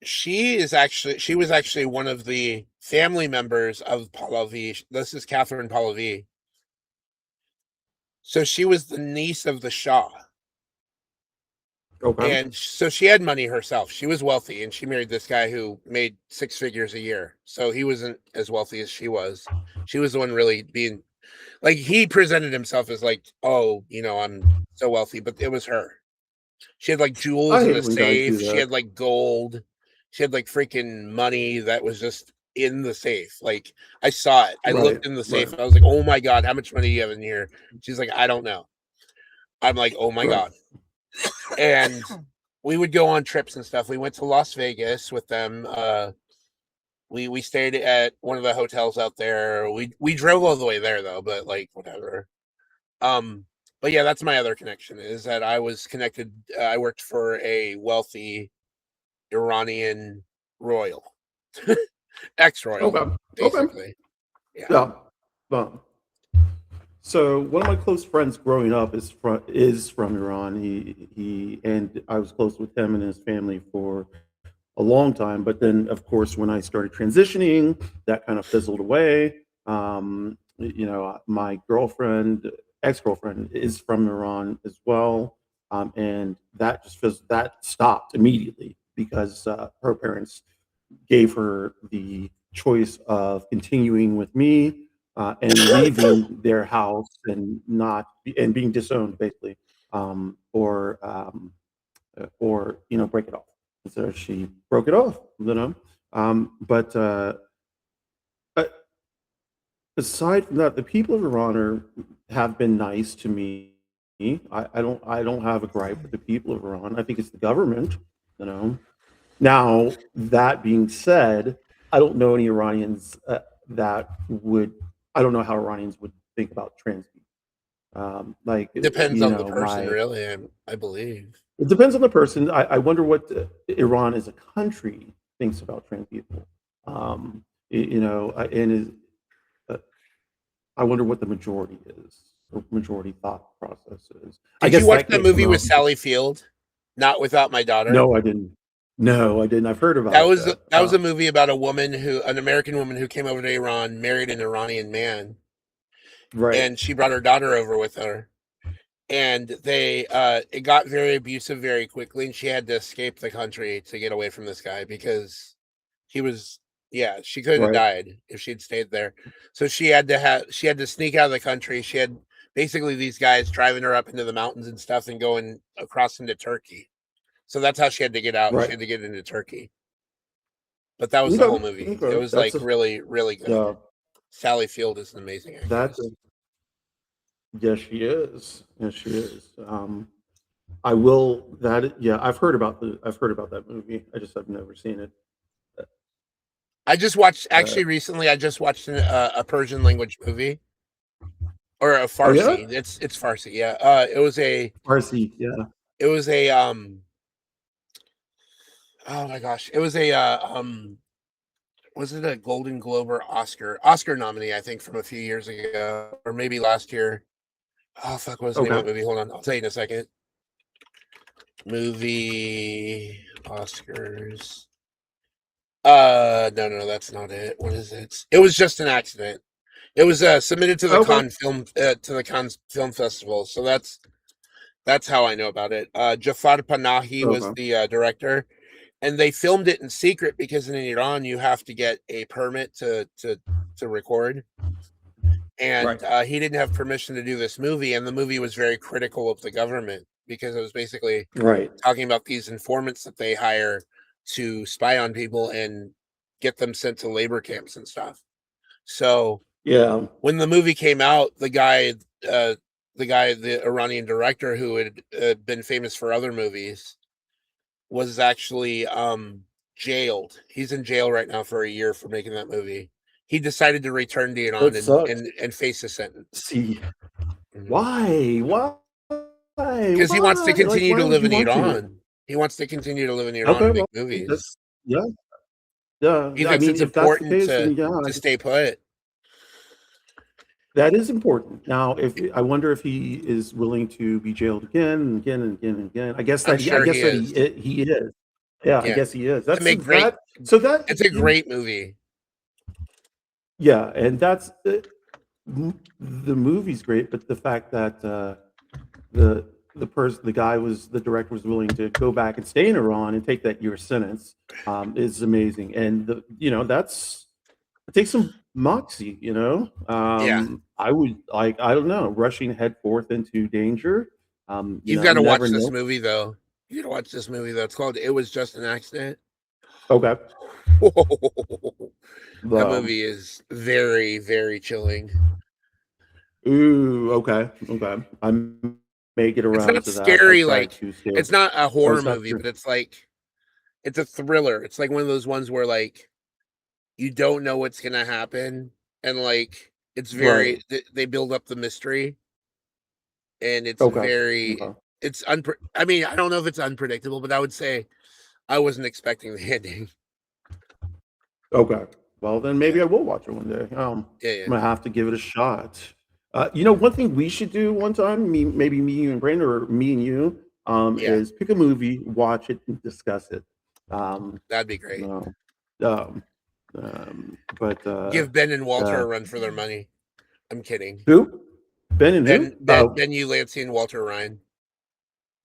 She was actually one of the family members of Pahlavi. This is Catherine Pahlavi. So she was the niece of the Shah. Okay. And so she had money herself. She was wealthy, and she married this guy who made 6 figures a year. So he wasn't as wealthy as she was. She was the one really being like, he presented himself as like, oh, I'm so wealthy, but it was her. She had like jewels I in hate the when guys do safe. She that. had like gold. She had like freaking money that was just in the safe. Like, I saw it. I Right. looked in the Right. safe. I was like, oh my God, how much money do you have in here? She's like, I don't know. I'm like, oh my Right. God. And we would go on trips and stuff. We went to Las Vegas with them. We stayed at one of the hotels out there. We drove all the way there though, but like whatever. But yeah, that's my other connection, is that I was connected. I worked for a wealthy Iranian royal, ex-royal, Okay. Okay. basically. Yeah. Yeah. Um, so one of my close friends growing up is from Iran. He and I was close with him and his family for a long time. But then, of course, when I started transitioning, that kind of fizzled away. My ex-girlfriend, is from Iran as well, and that stopped immediately because her parents gave her the choice of continuing with me and leaving their house and being disowned basically, or break it off. So she broke it off. But a- aside from that, the people of Iran have been nice to me. I don't have a gripe with the people of Iran. I think it's the government. You know. Now that being said, I don't know any Iranians that would. I don't know how Iranians would think about trans people. Depends on the person, My really, I believe. It depends on the person. I wonder what Iran as a country thinks about trans people. And uh, I wonder what the majority is, or majority thought process is. I Did you guess watch that that can't come movie with out because Sally Field? Not Without My Daughter. no, I didn't. No, I didn't. I've heard about That it was though. that was a movie about an American woman who came over to Iran, married an Iranian man, Right, and she brought her daughter over with her. And it got very abusive very quickly, and she had to escape the country to get away from this guy because he was, yeah, she could have right, died if she'd stayed there. So she had to sneak out of the country. She had basically these guys driving her up into the mountains and stuff and going across into Turkey. So that's how she had to get out. She right. had to get into Turkey. But that was the Okay, whole movie. It okay. was like really, really good. Yeah. Sally Field is an amazing That's actress. Yes, she is. Yes, she is. I will. Yeah. I've heard about that movie. I just have never seen it. I just watched Uh, actually recently. I just watched a Persian language movie, or a oh yeah, Farsi. It's Farsi. Yeah. Farsi. Yeah. It was a Oh my gosh! It was a was it a Golden Globe or Oscar nominee? I think from a few years ago, or maybe last year. Oh fuck! What was the name of Okay. that movie? Hold on, I'll tell you in a second. Movie Oscars. No, that's not it. What is it? It was Just an Accident. It was submitted to the Okay. Cannes Film Festival. So that's how I know about it. Jafar Panahi was Okay. the director, and they filmed it in secret because in Iran you have to get a permit to record. Right. And he didn't have permission to do this movie, and the movie was very critical of the government because it was basically Right. talking about these informants that they hire to spy on people and get them sent to labor camps and stuff. So Yeah. When the movie came out, the Iranian director who had been famous for other movies was actually jailed. He's in jail right now for a year for making that movie. He decided to return to Iran That sucks. and face a sentence. See, Mhm. why? Why? Because he wants to Why? Like, continue why to would live you in want to? Iran. He wants to continue to live in Iran Okay, and make well, movies. that's yeah, yeah. He I thinks mean, it's if that's the important case, then yeah, to stay put. that is important. Now, if I wonder if he is willing to be jailed again and again and again and again. I guess I'm that sure he is. he is. Yeah, I Yeah, guess he is. to make great. So that It's a great movie. yeah, and that's the movie's great, but the fact that the the director was willing to go back and stay in Iran and take that year sentence is amazing. And it takes some moxie, you know. Yeah, I would like, I don't know, rushing headforth into danger. you've got to Never watch this know. movie though. You got to watch this movie though. It's called "It Was Just an Accident." Okay. That Um, movie is very, very chilling. ooh, okay. I may get It's around not to that. I scary, try like to stay. it's not a Oh, horror it's not movie, true. but it's a thriller. It's like one of those ones where like you don't know what's gonna happen, and like it's Right. very they build up the mystery, and it's Okay. very Okay. I mean, I don't know if it's unpredictable, but I would say I wasn't expecting the ending. Okay. Well, then Yeah, maybe I will watch it one day. yeah, yeah, I'm gonna have to give it a shot. One thing we should do one time, maybe me, you, and Brandon, or me and you, yeah. is pick a movie, watch it, and discuss it. Um, That'd be great. no, um, but Give Ben and Walter uh, a run for their money. I'm kidding. who? Ben and who? Ben Ulansey and Walter Ryan.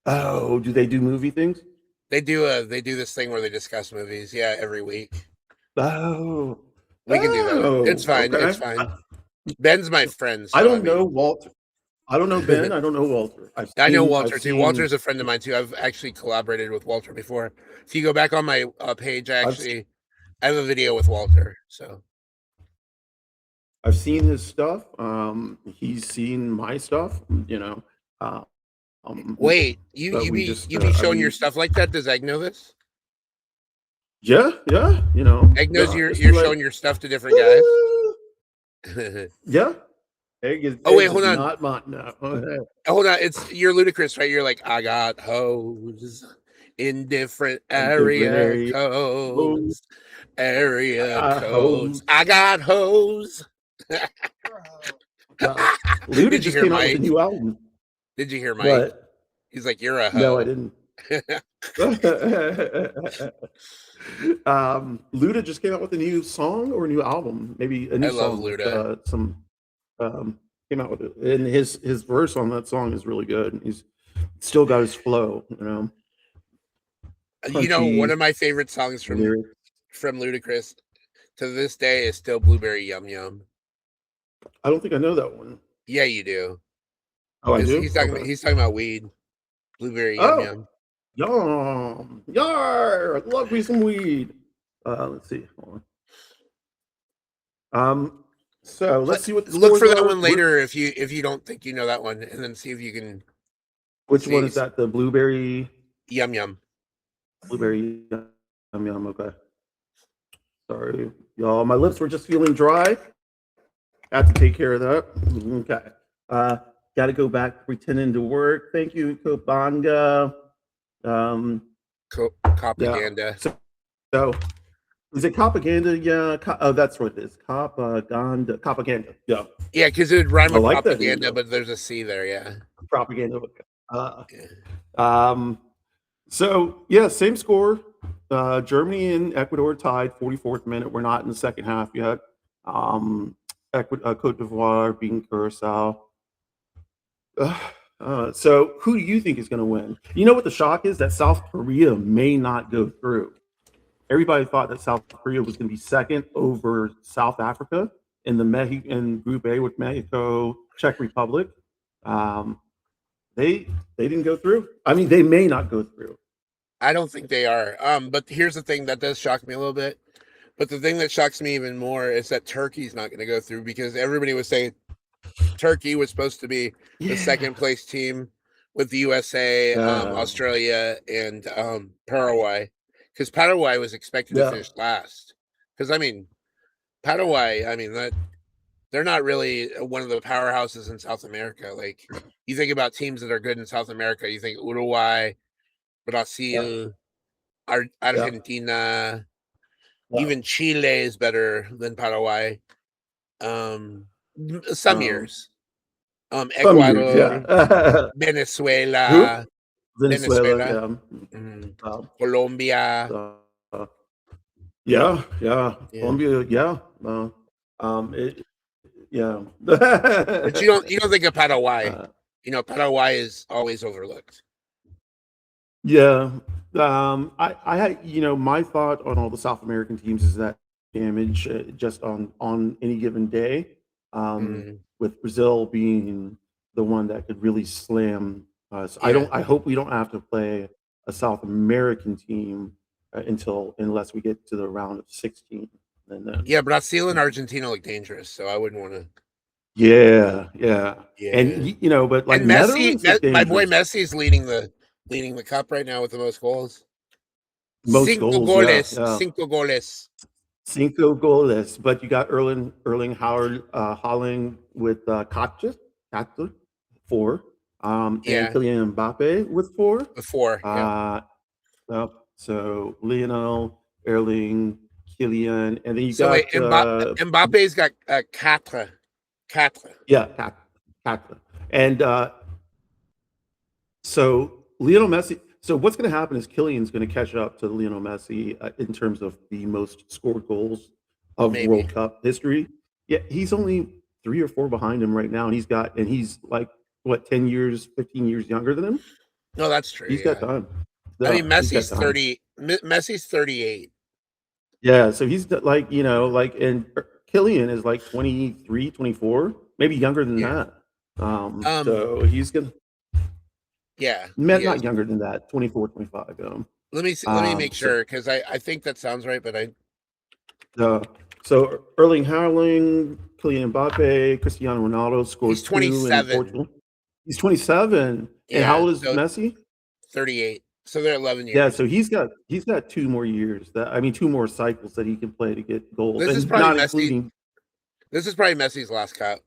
Oh, do they do movie things? They do this thing where they discuss movies. Yeah, every week. Oh, We can do that. It's fine. It's okay. fine. Ben's my friend, I so I don't know mean, Walter. I don't know Ben. I don't know Walter. I know I've Walter too. seen, Walter's a friend of mine too. I've actually collaborated with Walter before. If you go back on my page, I've I have a video with Walter. So I've seen his stuff. He's seen my stuff. Uh, um, wait, but we just, you be I showing your mean, stuff like that? Does Egg know this? yeah, yeah. Egg knows Yeah. Just be you're like, showing your stuff to different guys. yeah. Oh wait, Egg is hold on. not mine. No. Hold on. You're ludicrous, right? You're like, I got hoes in different In different area areas. Oh, codes. Area I codes. hope. I got hoes. Luda Did you just hear came out with a Mike? new album. Did you hear Mike? What? He's like, you're a No, I hoe. didn't. Luda just came out with a new song or a new album, maybe a new I love song. Luda. Came out with it, and his verse on that song is really good. He's still got his flow, You know, one of punchy my favorite songs lyrics. from Ludacris to this day is still Blueberry Yum Yum. I don't think I know that one. Yeah, you do. Oh, I do. He's Okay. talking about weed. Blueberry Yum Oh, Yum. yum, yar! Love me some weed. Let's see. Hold on. So let's see what the Look scores for that are. one later if you don't think you know that one, and then see if you can Which one see is that? The blueberry Yum Yum. yum yum. Okay. Sorry, y'all. My lips were just feeling dry. Had to take care of that. Okay. Got to go back pretending to work. Thank you, Kobanga. Yeah. Propaganda. So is it propaganda? Yeah. Oh, that's what it is. Propaganda. Yeah. Yeah, because it would rhyme I with like that. propaganda, but there's a C there. Yeah. Propaganda. Yeah. So yeah, same score. Germany and Ecuador tied 44th minute. We're not in the second half yet. Cote d'Ivoire beating Curacao. So who do you think is going to win? You know what the shock is? That South Korea may not go through. Everybody thought that South Korea was going to be second over South Africa in in Group A with Mexico, Czech Republic. They didn't go through. I mean, they may not go through. I don't think they are. But here's the thing that does shock me a little bit. But the thing that shocks me even more is that Turkey's not going to go through, because everybody was saying Turkey was supposed to be the second place team with the USA, Australia, and Paraguay, because Paraguay was expected to finish last. Because I mean, Paraguay, I mean that they're not really one of the powerhouses in South America. Like, you think about teams that are good in South America, you think Uruguay, Brazil, Argentina, even Chile is better than Paraguay. Some years. Ecuador, Venezuela, Venezuela, Colombia. Yeah. Colombia, But you don't think of Paraguay. Paraguay is always overlooked. Yeah. I had, my thought on all the South American teams is that damage just on any given day, with Brazil being the one that could really slam us. I hope we don't have to play a South American team unless we get to the round of 16. And then, Brazil and Argentina look dangerous, so I wouldn't want to. Yeah. And but like and Messi, my boy dangerous. Messi is leading the cup right now with the most goals. Most goals, Cinco goles. Cinco goles, but you got Erling Haaland with Katja, 4, and Kylian Mbappe with 4. With 4, so Lionel, Erling, Kylian, and then you got Mbappe's got quatre. Yeah, Katja, and so Lionel Messi. So what's going to happen is Kylian's going to catch up to Lionel Messi in terms of the most scored goals of World Cup history. Yeah, he's only 3 or 4 behind him right now, and he's like what 10 years, 15 years younger than him. No, that's true. He's got time. I mean, Messi's 30. Messi's 38. Yeah, so he's like and Kylian is like 23, 24, maybe younger than that. So he's gonna. Yeah. Not younger than that, 24, 25. Let me make sure, because I think that sounds right, but so Erling Haaland, Kylian Mbappe, Cristiano Ronaldo scored. He's 27. He's 27. Yeah, and how old is Messi? 38. So they're 11 years. Yeah, so he's got 2 more years. 2 more cycles that he can play to get goals. This is probably Messi's last cup.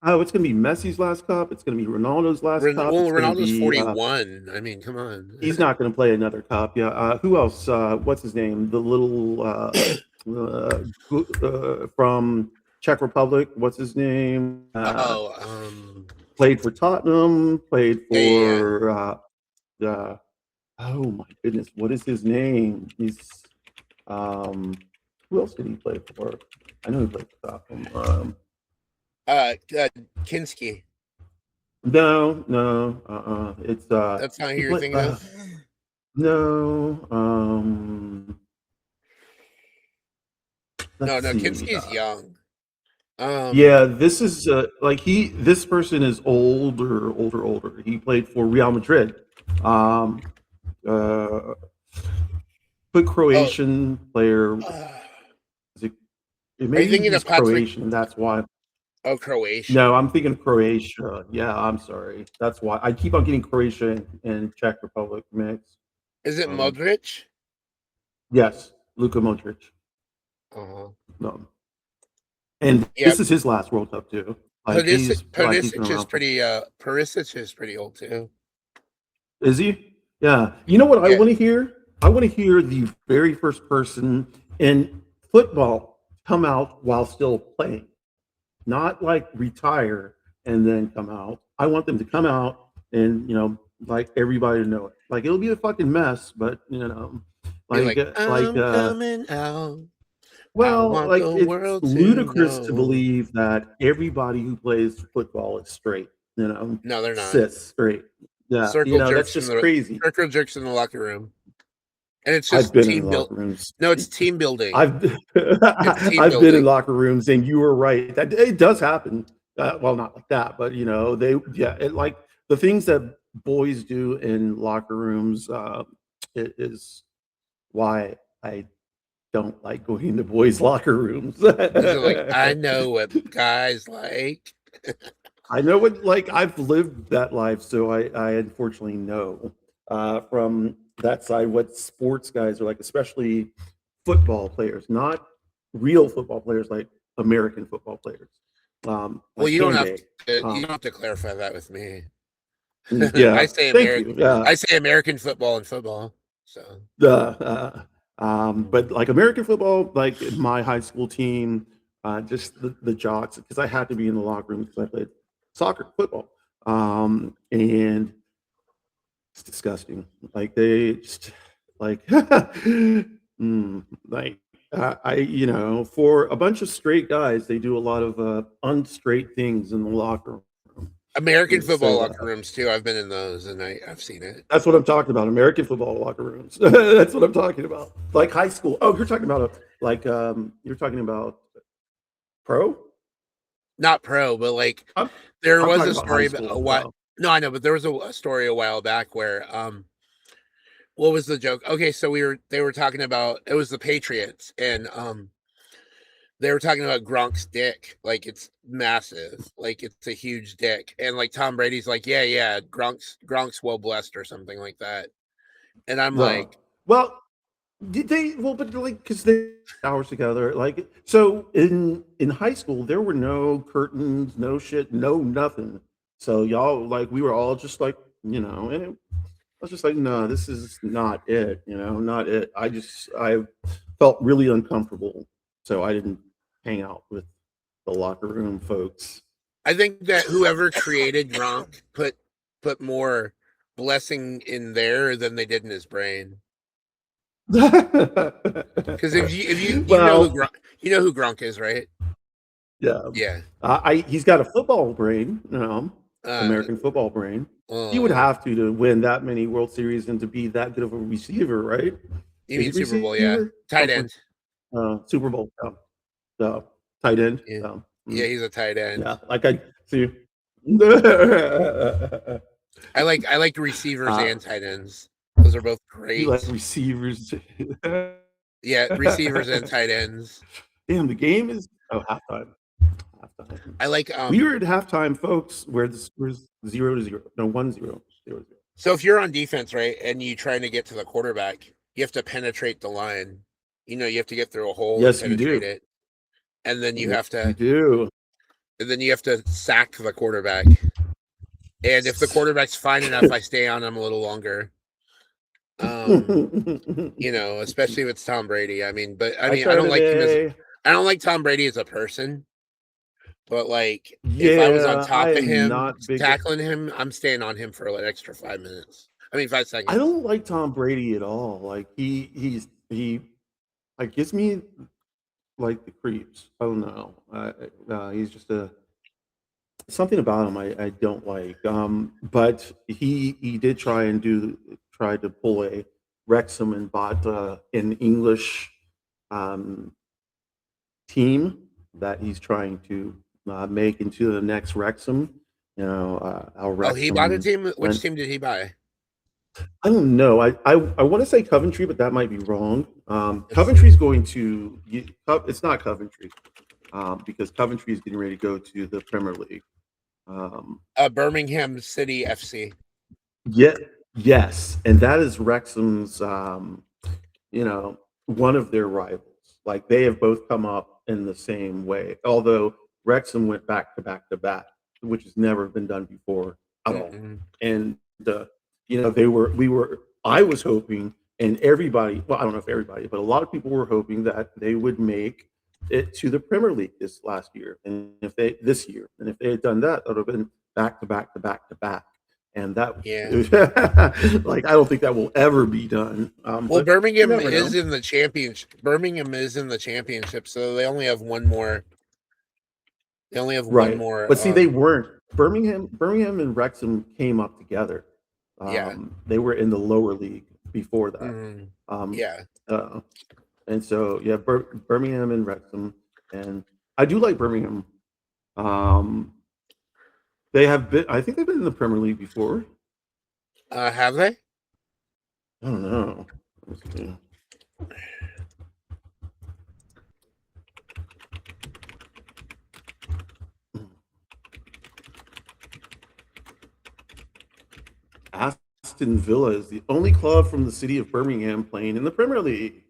Oh, it's going to be Messi's last cup. It's going to be Ronaldo's last cup. Well, Ronaldo's 41. I mean, come on. He's not going to play another cup. Yeah. Who else? What's his name? The little from Czech Republic. What's his name? Played for Tottenham. Played for. Oh my goodness! What is his name? He's. Who else did he play for? I know he played for Tottenham. Kinski. No. It's that's not who you're thinking of. No. No. Kinski's young. Yeah, this is this person is older. He played for Real Madrid. But Croatian player. Maybe you thinking he's of Croatian, and that's why. Oh, Croatia. No, I'm thinking Croatia. Yeah, I'm sorry. That's why I keep on getting Croatia and Czech Republic mixed. Is it Modric? Yes, Luka Modric. Uh-huh. And this is his last World Cup too. Perisic is pretty old too. Is he? Yeah. You know what I want to hear? I want to hear the very first person in football come out while still playing. Not like retire and then come out. I want them to come out and like everybody to know it. Like it'll be a fucking mess, but coming out. Well, like it's ludicrous to believe that everybody who plays football is straight. No, they're not. Sits straight. Yeah, that's just crazy. Circle jerks in the locker room. And it's just team building. No, it's team building. I've been in locker rooms, and you were right. That it does happen. Well, not like that, but like the things that boys do in locker rooms. It is why I don't like going to boys' locker rooms. These are like, I know what guys like. I know what, like, I've lived that life, so I unfortunately know from that side what sports guys are like, especially football players, not real football players, like American football players, Well, like you don't game have day. to. You don't have to clarify that with me. Yeah, I say thank American. you. Yeah, I say American football and football. So but like American football, like my high school team, just the jocks, because I had to be in the locker room because I played soccer, football, and it's disgusting. Like they just like, like you know, for a bunch of straight guys, they do a lot of unstraight things in the locker room. American Let me say football that. locker rooms too. I've been in those, and I've seen it. That's what I'm talking about. American football locker rooms. That's what I'm talking about. Like high school. Oh, you're talking about you're talking about pro? Not pro, but like I'm, there I'm was talking a about high story about school. a what? No, I know, but there was a story a while back where what was the joke? Okay, so they were talking about, it was the Patriots, and they were talking about Gronk's dick, like it's massive, like it's a huge dick, and like Tom Brady's like, yeah, Gronk's well blessed or something like that, and I'm No. like, Well, did they? Well, but like because they hours together. Like so in high school, there were no curtains, no shit, no nothing. So y'all like we were all just like and I was just like, no, this is not it. Not it. I felt really uncomfortable, so I didn't hang out with the locker room folks. I think that whoever created Gronk put more blessing in there than they did in his brain. Because if you know who Well, Gronk, you know who Gronk is, right? yeah, Yeah. I he's got a football brain, Uh, American football brain. He would uh, have to win that many World Series and to be that good of a receiver, right? you Is mean he Super Bowl? Yeah. receiver? Tight end. Super Bowl, tight end. Yeah. Yeah, he's a tight end. Yeah, like I see. I like receivers uh, and tight ends. Those are both you like great. receivers? Yeah, receivers and tight ends. Damn, the game is halftime. Halftime. I like We were at halftime, folks, where this was 0-0. No, 1-0. 0-0. so if you're on defense, right, and you trying to get to the quarterback, you have to penetrate the line. You have to get through a hole and Yes, you penetrate do. it. And then you Yes, have you to do. sack the quarterback. And if the quarterback's fine enough, I stay on him a little longer. Especially if it's Tom Brady. I mean, I don't like him as I don't like Tom Brady as a person. But like, if I was on Yeah, I top of am him, not big. tackling him, I'm staying on him for an extra 5 minutes. I mean, 5 seconds. I don't like Tom Brady at all. Like he like gives me like the creeps. I don't know. He's just something about him I don't like. But he did try to pull a Wrexham and bought an English um, team that he's trying to make into the next Wrexham. How Oh, he bought a Wrexham team. Which went. team did he buy? I don't know. I want to say Coventry, but that might be wrong. Let's Coventry's see. going to. It's not Coventry because Coventry is getting ready to go to the Premier League. Birmingham City FC. Yeah, yes, and that is Wrexham's. One of their rivals. Like they have both come up in the same way. Although Wrexham went back to back to back, which has never been done before at all. And I was hoping, and everybody. Well, I don't know if everybody, but a lot of people were hoping that they would make it to the Premier League this year, and if they had done that, that would have been back to back to back to back. And that, like, I don't think that will ever be done. Well, Birmingham is in the championship. Birmingham is in the championship, so they only have one more. They only have one more. But see, they weren't. Birmingham and Wrexham came up together. They were in the lower league before that. And so Birmingham and Wrexham, and I do like Birmingham. They have been. I think they've been in the Premier League before. Have they? I don't know. Aston Villa is the only club from the city of Birmingham playing in the Premier League.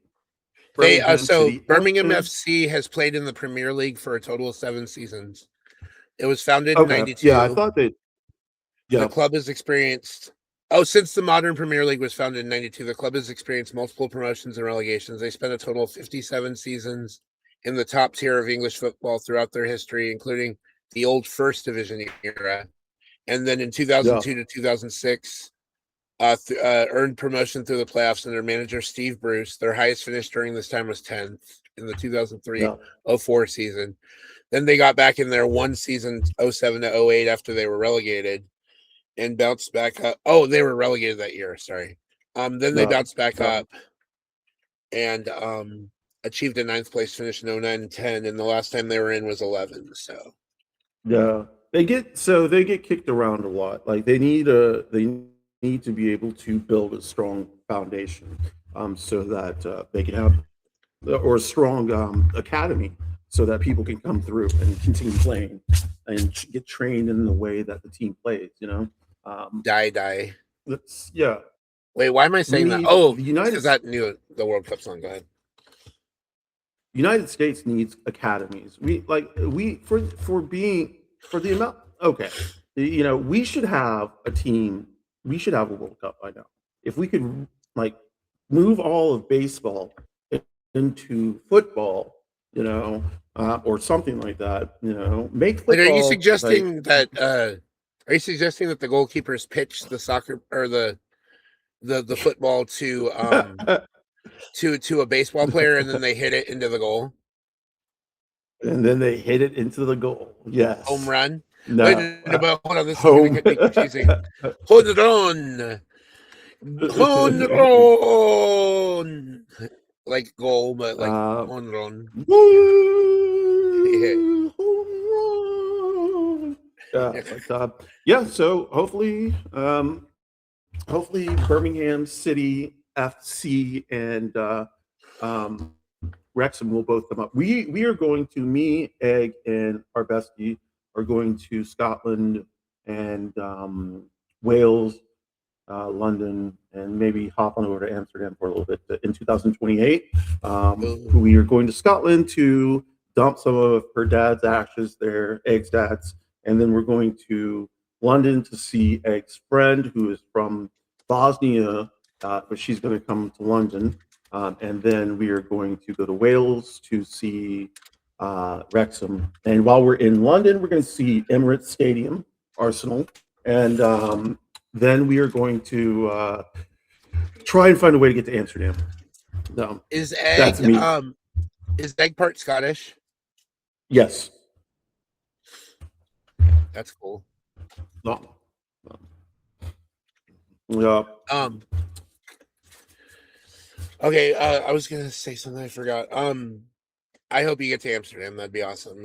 They Birmingham so City Birmingham FC. FC has played in the Premier League for a total of 7 seasons. It was founded in Okay, yeah, I 92. thought they. The Yeah, club has experienced since the modern Premier League was founded in 92, the club has experienced multiple promotions and relegations. They spent a total of 57 seasons in the top tier of English football throughout their history, including the old First Division era. And then in 2002 to 2006, earned promotion through the playoffs under manager Steve Bruce. Their highest finish during this time was 10th in the 2003-04 season. Then they got back in there one season, 07 to 08, after they were relegated, and bounced back up. Oh, they were relegated that year. Sorry. Then they bounced back up and achieved a 9th place finish in 09 and 10. And the last time they were in was 11. So yeah, they get kicked around a lot. Like they need to be able to build a strong foundation, so that they can have or a strong academy, so that people can come through and continue playing and get trained in the way that the team plays. die. Yeah. Wait, why am I saying that? Oh, because that knew the World Cup song. Go ahead. United States needs academies. For the amount. Okay, we should have a team. We should have a World Cup by now. If we could move all of baseball into football, or something like that. Make football. Wait, are you suggesting that? Are you suggesting that the goalkeepers pitch the soccer or the football to to a baseball player and then they hit it into the goal? And then they hit it into the goal. Yes. Home run. No. Wait, hold on. This is going to get confusing. Hold on. Home run. Like goal, but like home run. Yeah. So hopefully Birmingham City FC and Wrexham will both come up. We are going to, me, Egg, and our bestie are going to Scotland and Wales, London, and maybe hop on over to Amsterdam for a little bit in 2028. We are going to Scotland to dump some of her dad's ashes there, Egg's dad's, and then we're going to London to see Egg's friend who is from Bosnia, but she's going to come to London. And then we are going to go to Wales to see Wrexham. And while we're in London, we're going to see Emirates Stadium, Arsenal. And then we are going to try and find a way to get to Amsterdam. Is Egg part Scottish? Yes. That's cool. No. Yeah. Okay, I was gonna say something I forgot. I hope you get to Amsterdam. That'd be awesome.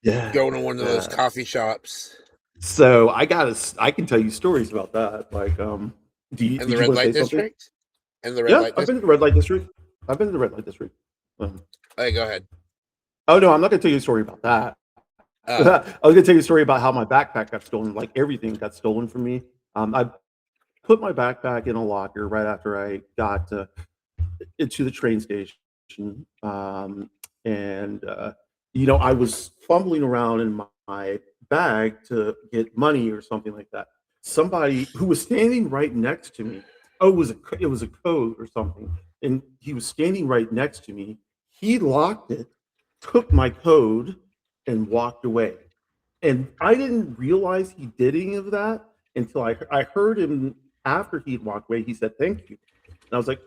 Yeah. Going to one of those coffee shops. So I can tell you stories about that. Like, the red light district? And the red light district? I've been to the red light district. Hey, go ahead. Oh no, I'm not gonna tell you a story about that. I was gonna tell you a story about how my backpack got stolen. Like everything got stolen from me. I put my backpack in a locker right after I got into the train station, and I was fumbling around in my bag to get money or something like that. Somebody who was standing right next to me. Oh, it was a code or something, and he was standing right next to me. He locked it, took my code, and walked away. And I didn't realize he did any of that until I heard him after he'd walked away. He said, "Thank you." And I was like,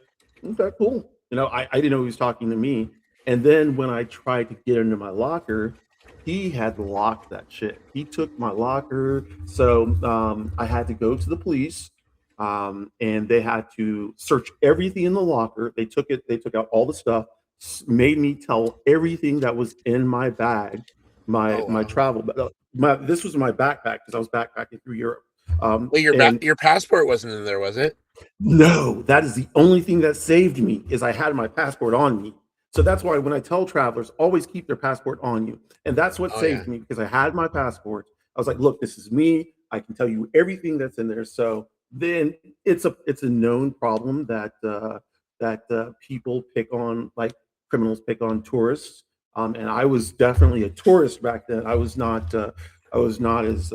"Okay, cool." I didn't know he was talking to me. And then when I tried to get into my locker, he had locked that shit. He took my locker. So I had to go to the police, and they had to search everything in the locker. They took out all the stuff, made me tell everything that was in my bag, my travel. This was my backpack because I was backpacking through Europe. Well, your passport wasn't in there, was it? No, that is the only thing that saved me, is I had my passport on me. So that's why when I tell travelers, always keep their passport on you. And that's what saved me, because I had my passport. I was like, look, this is me. I can tell you everything that's in there. So then it's a known problem that people pick on, like criminals pick on tourists. And I was definitely a tourist back then. I was not as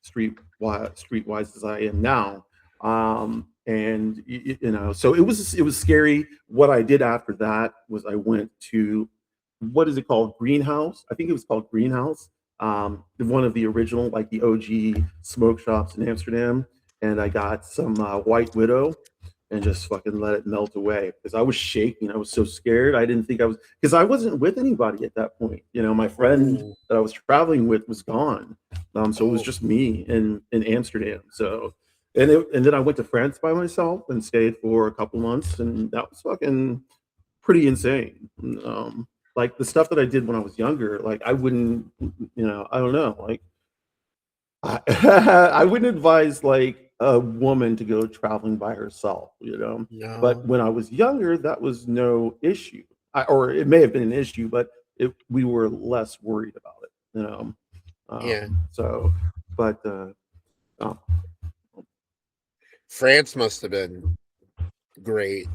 streetwise as I am now. And you know, so it was scary. What I did after that was I went to, what is it called, Greenhouse? I think it was called Greenhouse. One of the original, like the OG smoke shops in Amsterdam, and I got some White Widow and just fucking let it melt away because I was shaking. I was so scared. I didn't think I was, because I wasn't with anybody at that point. You know, my friend Ooh. that I was traveling with was gone, so it was Oh, just me in Amsterdam. So, and then I went to France by myself and stayed for a couple months, and that was fucking pretty insane. Like the stuff that I did when I was younger, like I wouldn't, you know, I don't know, like I, I wouldn't advise like a woman to go traveling by herself, you know. But no. when I was younger, that was no issue. Or it may have been an issue, but we were less worried about it, you know. Yeah. So, but oh, France must have been great.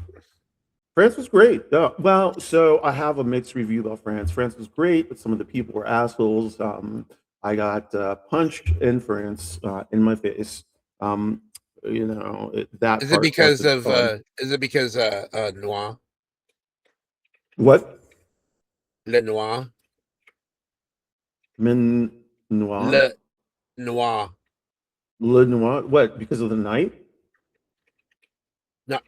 France was great. Well, so I have a mixed review about France. France was great, but some of the people were assholes. I got punched in France in my face. Um, you know, that Is it part because wasn't of fun. Noir? What? Le Noir? Men Noir? Le Noir. Le Noir? What? Because of the night? No,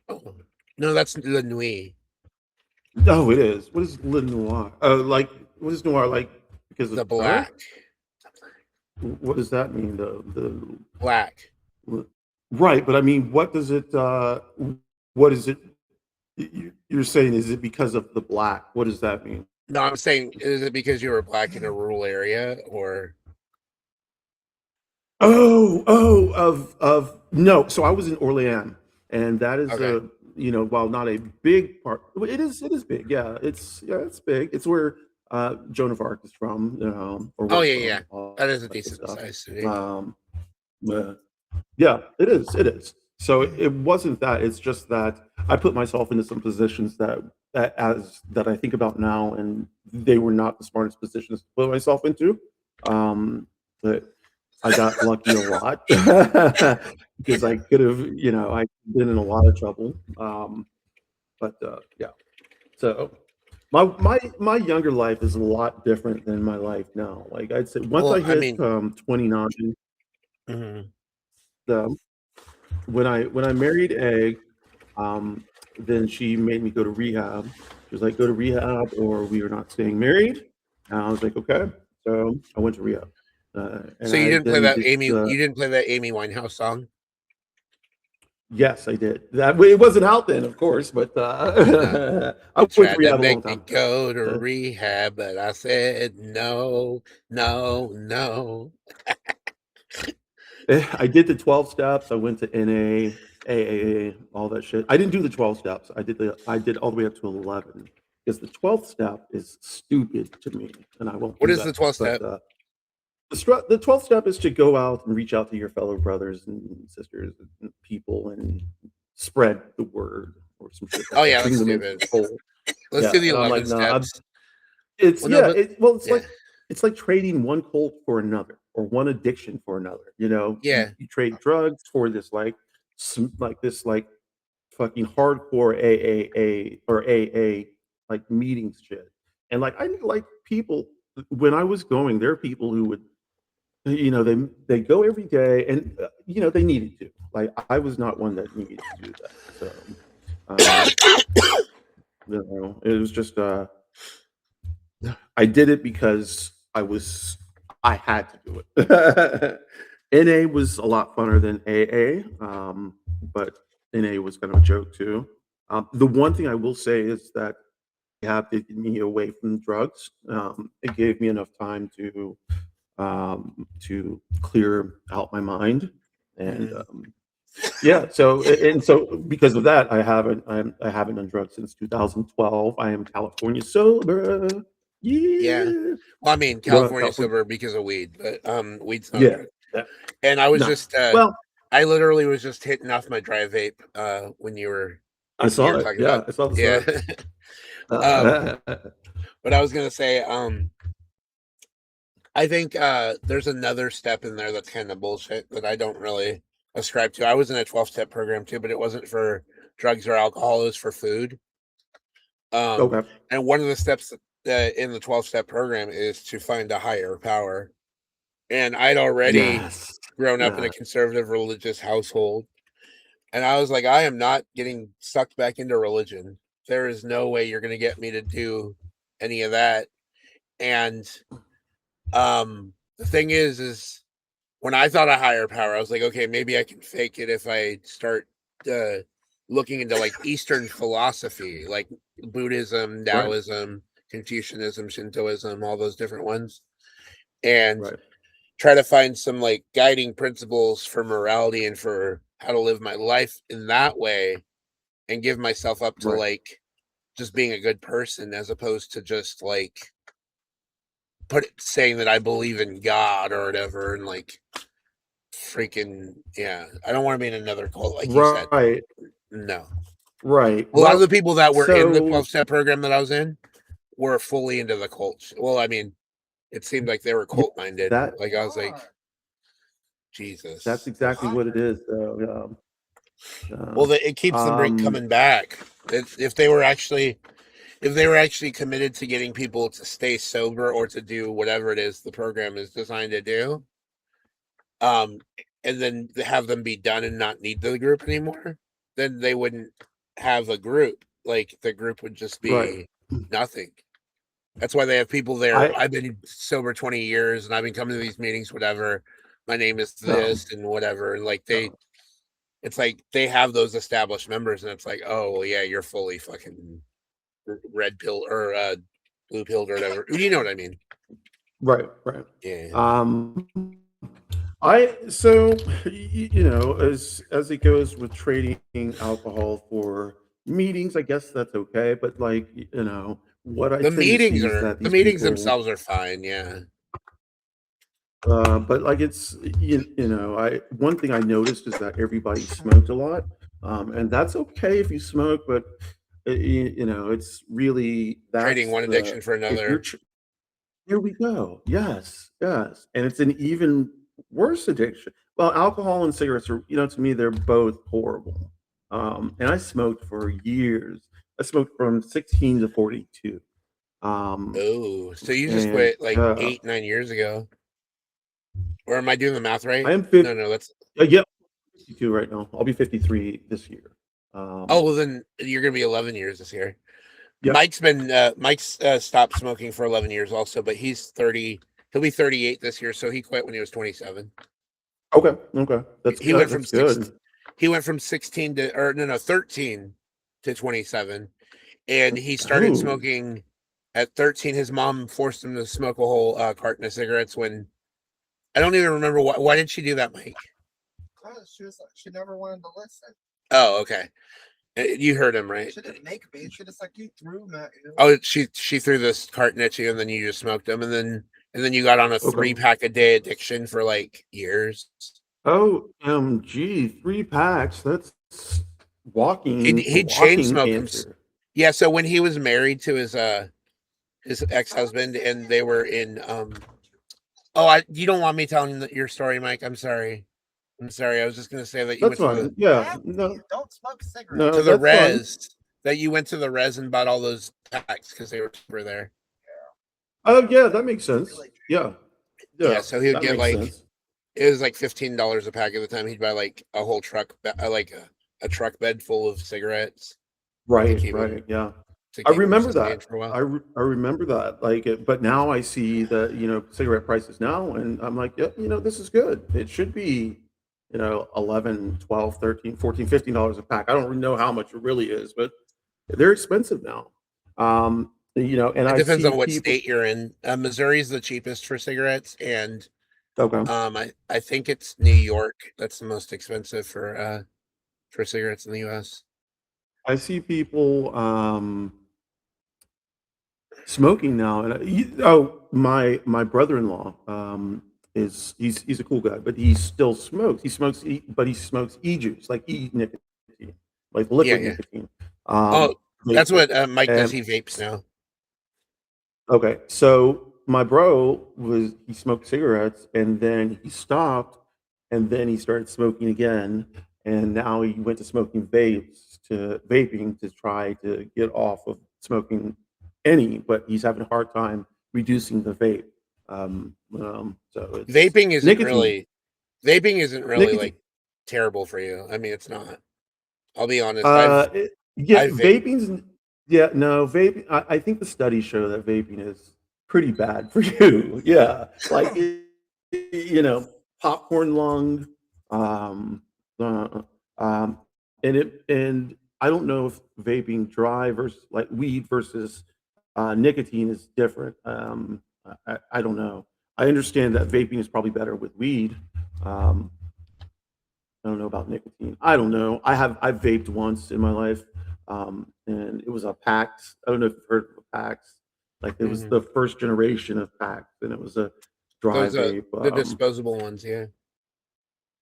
no, that's Le Nuit. Oh, it is. What is Le Noir? Like, what is Noir like? Because The of dark? black. What does that mean? Black. Right, but I mean, what is it? You're saying, is it because of the black? What does that mean? No, I'm saying, is it because you were black in a rural area or? Of no. So I was in Orléans, and that is Okay. you know, while not a big part, well, it is big. Yeah, it's big. It's where Joan of Arc is from, you know, or Oh was yeah, yeah. from, all That is a that good decent stuff. sized city. Um, uh, yeah, it is. It is. So it wasn't that. It's just that I put myself into some positions that I think about now, and they were not the smartest positions to put myself into. But I got lucky a lot because I could have, you know, I been in a lot of trouble. But yeah, so my younger life is a lot different than my life now. Like I'd say, once Well, I I hit mean, 29, mhm. um, when I married Egg, then she made me go to rehab. She was like, "Go to rehab, or we are not staying married." And I was like, "Okay." So I went to rehab, and So you I didn't play then that did. Amy. You didn't play that Amy Winehouse song. Yes, I did. That it wasn't out then, of course, but No. I You went to tried to rehab a long make me time go to ago. rehab, but I said no, no, no. I did the 12 steps. I went to NA, AAA, all that shit. I didn't do the 12 steps. I did all the way up to 11 because the 12th step is stupid to me, and I won't What do is the that. 12th But step? the 12th step is to go out and reach out to your fellow brothers and sisters and people and spread the word or some shit like Oh that. yeah, Bring that's them into the stupid. fold. Let's Yeah, do the and I'm like, 11 no, steps. it's Well, no, yeah, but yeah, it's like trading one cult for another or one addiction for another. You know, yeah, you trade drugs for this like like this like fucking hardcore AAA or AA like meetings shit. And like I like people when I was going, there are people who would, you know, they go every day, and you know, they needed to. Like I was not one that needed to do that. So um you know, it was just I did it because I had to do it. NA was a lot funner than AA, but NA was kind of a joke too. The one thing I will say is that it have taken me away from drugs. It gave me enough time to clear out my mind, and mhm. yeah. So and so because of that, I haven't done drugs since 2012. I am California sober. Yeah. Yeah. Well, I mean, What about California California? sober because of weed, but weed's not a Yeah. drug. That, And I was no. just Well. I literally was just hitting off my dry vape when you were I saw it. talking Yeah, about I saw the yeah. sign. But I was gonna say, I think there's another step in there that's kind of bullshit that I don't really ascribe to. I was in a 12-step program too, but it wasn't for drugs or alcohol, it was for food. Okay. And one of the steps in the 12-step program is to find a higher power. And I'd already Yes. grown up in a Yeah. conservative religious household. And I was like, I am not getting sucked back into religion. There is no way you're going to get me to do any of that. And the thing is when I thought of higher power, I was like, okay, maybe I can fake it if I start uh, looking into like Eastern philosophy, like Buddhism, Right. Taoism, Confucianism, Shintoism, all those different ones, and Right. try to find some like guiding principles for morality and for how to live my life in that way, and give myself up to Right. like just being a good person as opposed to just like saying that I believe in God or whatever, and like freaking yeah. I don't want to be in another cult like you said. Right. No. Right. A lot of the Well, people that were in the so 12-step program that I was in were fully into the cult. Well, I mean, it seemed like they were yeah, cult minded. that Like I was like, that's Jesus. exactly what it is. So, Well, it keeps them um, coming back. If they were actually committed to getting people to stay sober or to do whatever it is the program is designed to do, um, and then have them be done and not need the group anymore, then they wouldn't have a group. Like the group would just right. be nothing. That's why they have people there. I I've been sober 20 years and I've been coming to these meetings, whatever. My name is no, this and whatever. And like no. it's like they have those established members, and it's like, oh well, yeah, you're fully fucking red pill or blue pilled or whatever. You know what I mean? Right. Right. Yeah. Um, I so you know, as it goes with trading alcohol for meetings, I guess that's okay. But like, you know, what I tend to see is that The these meetings people, themselves are fine. Yeah. but like it's you know, I one thing I noticed is that everybody smoked a lot, and that's okay if you smoke, but you know, it's really Trading that's one the addiction for if you're another. here we go. Yes, yes, and it's an even worse addiction. Well, alcohol and cigarettes are, you know, to me, they're both horrible. And I smoked for years. I smoked from 16 to 42. Um, Oh, so you just and quit like 8, 9 years ago. Or am I doing the math I right? am 50, No, that's yeah, 52 right now. I'll be 53 this year. oh Um, well then you're gonna be 11 years this year. yeah. Mike's stopped smoking for 11 years also, but he's 30. He'll be 38 this year, so he quit when he was 27. Okay. Okay. That's He good. went from That's six. good. He went from 16 to or no 13 to 27, and he started Oh, smoking at 13. His mom forced him to smoke a whole carton of cigarettes. When I don't even remember why did she do that, Mike? She never wanted to listen. Oh, okay. You heard him right. She didn't make me. She just like you threw them at you. Oh, she threw this carton at you, and then you just smoked them, and then you got on a okay. 3-pack a day addiction for like years. OMG, 3 packs. That's He chain walking smoked them. cancer. Yeah, so when he was married to his ex-husband and they were in oh, you don't want me telling your story, Mike. I'm sorry. I was just gonna say that you That's went to fine. Yeah, no, Don't smoke cigarettes. no, the that's fine. res that you went to the res and bought all those packs because they were there. Oh, yeah, that makes sense. Yeah, Yeah, yeah, so he would that get makes like sense. it was like $15 a pack at the time. He'd buy like a whole truck, like a truck bed full of cigarettes to Right, keep him right. Yeah, to I keep him remember sustained that. for a while. I remember that. Like, but now I see the, you know, cigarette prices now, and I'm like, yeah, you know, this is good. It should be, you know, 11, 12, 13, 14, $15 a pack. I don't really know how much it really is, but they're expensive now. You know, and It I depends see on what people. state you're in. Missouri is the cheapest for cigarettes, and Okay. I think it's New York that's the most expensive for cigarettes in the U.S. I see people smoking now, and oh, my brother-in-law, he's a cool guy, but he still smokes. But he smokes e-juice, like nicotine, like liquid yeah. nicotine. Oh, that's Vapor. what Mike does. And He vapes now. okay, so my bro he smoked cigarettes and then he stopped and then he started smoking again and now he went to vaping to try to get off of smoking but he's having a hard time reducing the vape. So it's Vaping isn't nicotine. really vaping isn't really Nicotine. like terrible for you. I mean, it's not. I'll be honest. Yeah, I've vaped. vaping's yeah, no, vaping. I think the studies show that vaping is pretty bad for you. Yeah, like popcorn lung, um, uh, um, and I don't know if vaping dry versus like weed versus nicotine is different. I don't know. I understand that vaping is probably better with weed. Um, I don't know about nicotine. I don't know. I've vaped once in my life, and it was a PAX. I don't know if you've heard of a PAX. Like it was Mhm. the first generation of PAX, and it was a dry Those are vape. the disposable ones. Yeah.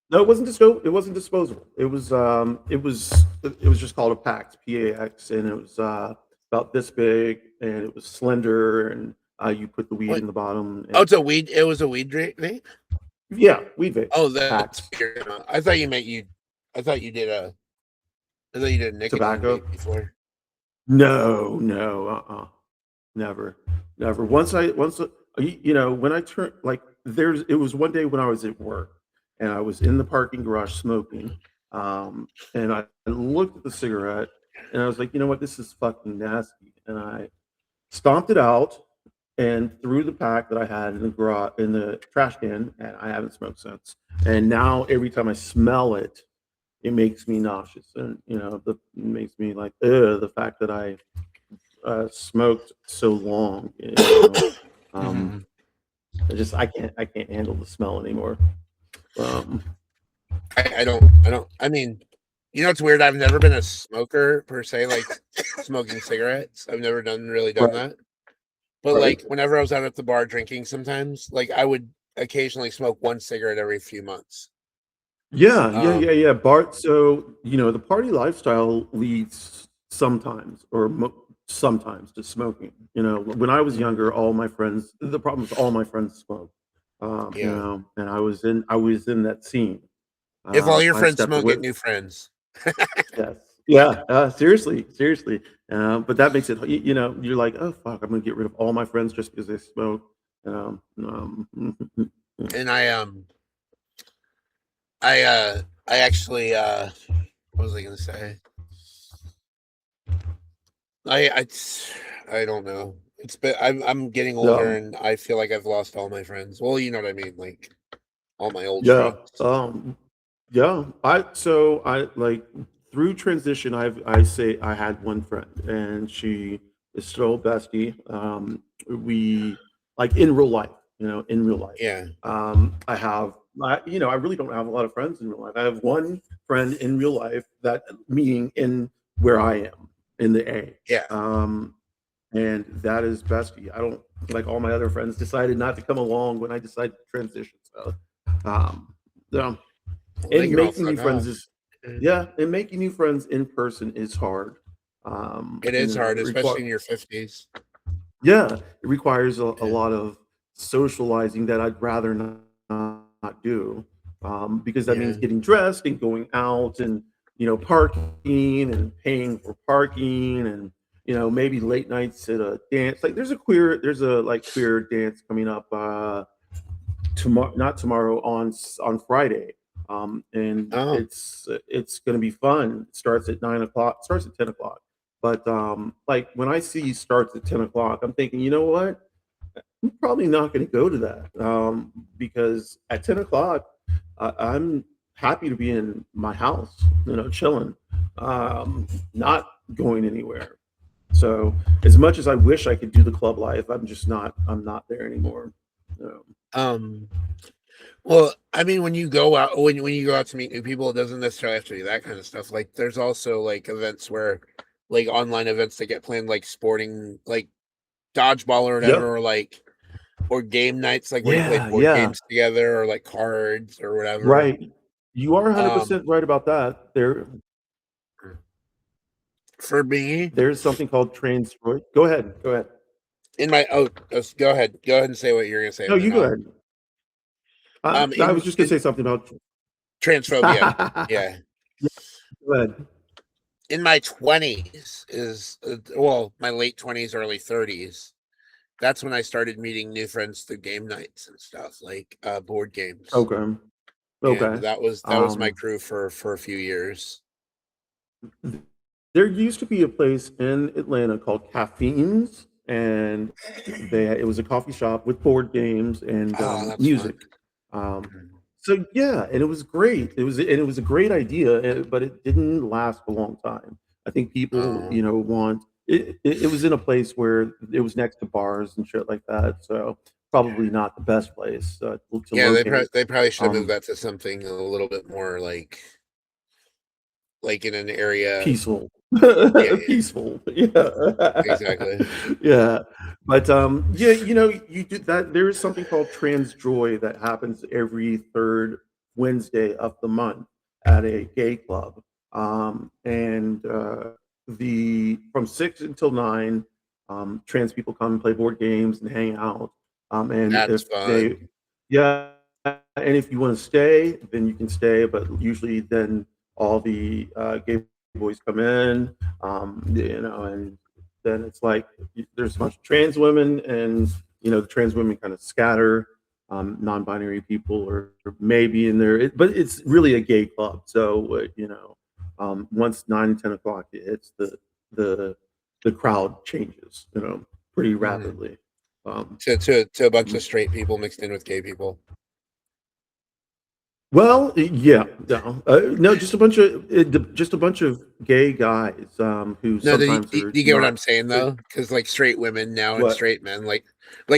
No, it wasn't It wasn't disposable. It was just called a PAX, PAX, and it was about this big, and it was slender, and you put the weed What? in the bottom. Oh, And it's a weed. It was a weed vape. yeah, weed vape, Oh, that's PAX, weird. I thought you meant you. I thought you did a. I thought you did a nicotine tobacco. vape before. No, no, never, never. When I turned like it was one day when I was at work and I was in the parking garage smoking, and I looked at the cigarette and I was like, you know what, this is fucking nasty, and I stomped it out and threw the pack that I had in the garage in the trash can, and I haven't smoked since. And now every time I smell it, it makes me nauseous, and it makes me like, the fact that I smoked so long. Mhm. I can't handle the smell anymore. Um, I don't. I don't. I mean, it's weird. I've never been a smoker per se, like smoking cigarettes. I've never really done right, that. But right. like whenever I was out at the bar drinking, sometimes like I would occasionally smoke one cigarette every few months. Yeah, yeah, yeah, Um, yeah. Bart, so the party lifestyle leads sometimes to smoking. When I was mhm, younger, the problem is all my friends smoked. yeah. And I was in that scene. If all your I friends stepped smoke, away. get new friends. Yes. Yeah. Seriously, seriously. But that makes it. You're like, oh fuck, I'm gonna get rid of all my friends just because they smoke. And I actually what was I gonna say? I I don't know. It's been I'm getting older um, and I feel like I've lost all my friends. Well, you know what I mean, like all my old yeah. friends. Yeah. I like through transition. I say I had one friend, and she is still bestie. We like in real life. In real life. Yeah, I really don't have a lot of friends in real life. I have one friend in real life, that meaning in where I am in the A. yeah. And that is bestie. I don't like all my other friends decided not to come along when I decided to transition. So, yeah, Well, they and can all making new fuck friends off. is yeah, and making new friends in person is hard. It is hard, It requires especially in your 50s. yeah, it requires a Yeah, lot of socializing that I'd rather not do, because that means yeah. getting dressed and going out and parking and paying for parking and maybe late nights at a dance. Like there's a like queer dance coming up tomorrow, not tomorrow, on Friday, and Oh, it's going to be fun. It starts at 9 o'clock. Starts at 10 o'clock. But like when I see starts at 10 o'clock, I'm thinking, you know what? I'm probably not going to go to that, because at 10 o'clock, I'm happy to be in my house, chilling, not going anywhere. So as much as I wish I could do the club life, I'm just not. I'm not there anymore. So, um, well, I mean, when you go out, when you go out to meet new people, it doesn't necessarily have to be that kind of stuff. Like, there's also like events where, like online events that get planned, like sporting, like dodgeball or yeah, whatever, or game nights, like where you play Yeah, board yeah, games together or like cards or whatever. right. You are Um, 100% right about that. for me, There's something called Transdroid. Go ahead. Go ahead. in my go ahead and say what you're gonna say, No, and you then go I'll ahead. I was in just gonna say something about. transphobia. Yeah, Yeah, go ahead. in my 20s is well, my late 20s, early 30s. That's when I started meeting new friends through game nights and stuff, like board games. Okay. And Okay. that was my Um, crew for a few years. there used to be a place in Atlanta called Caffeines, and it was a coffee shop with board games and Oh, that's fun. music. So yeah, and it was great. It was a great idea, but it didn't last a long time. I think people, Oh, want it was in a place where it was next to bars and shit like that. So probably not the best place to yeah, locate. they probably should have moved Um, that to something a little bit more like in an area. Peaceful. Yeah, Peaceful. Yeah. exactly. Yeah. But yeah, you do that. There is something called Trans Joy that happens every third Wednesday of the month at a gay club. And the from 6 until 9, trans people come and play board games and hang out. And That's if they fun. yeah, and if you want to stay, then you can stay, but usually then all the gay boys come in, and then it's like there's a bunch of trans women, and the trans women kind of scatter. Non-binary people are maybe in there, but it's really a gay club. So once 9 and 10 o'clock hits, the the crowd changes, pretty Mhm. rapidly. Um, To a bunch of straight people mixed in with gay people. Well, yeah, no, just a bunch of gay guys who No, sometimes do are you get what not. I'm saying though? Because like straight women now and What? straight men, like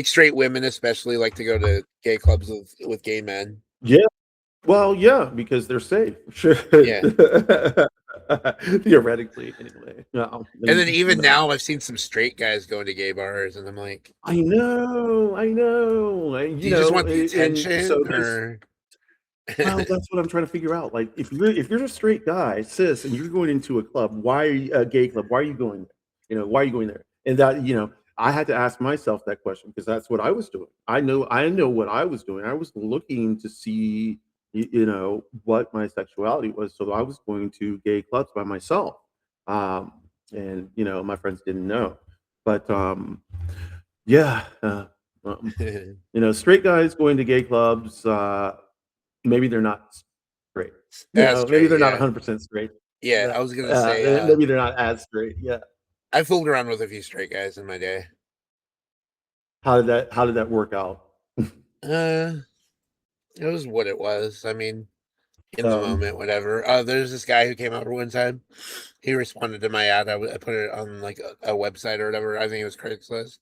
straight women especially, like to go to gay clubs with gay men. Yeah, well, yeah, because they're safe. Sure, Yeah. theoretically, anyway. No, And then even now I've seen some straight guys going to gay bars and I'm like, I know, do you just want the and so attention there's. or Well, that's what I'm trying to figure out. Like, if you're a straight guy, cis, and you're going into a club, why are you, a gay club? Why are you going there? Why are you going there? And that, I had to ask myself that question because that's what I was doing. I know what I was doing. I was looking to see, what my sexuality was. So I was going to gay clubs by myself, um, and my friends didn't know. But yeah, um, straight guys going to gay clubs. Maybe they're not straight. Maybe straight, they're not yeah. 100% straight. Yeah, Yeah. I was gonna say Maybe they're not as straight. Yeah. I fooled around with a few straight guys in my day. How did that work out? Uh it was what it was. I mean, in the Um, moment, whatever. There's this guy who came over one time. He responded to my ad. I put it on like a website or whatever. I think it was Craigslist.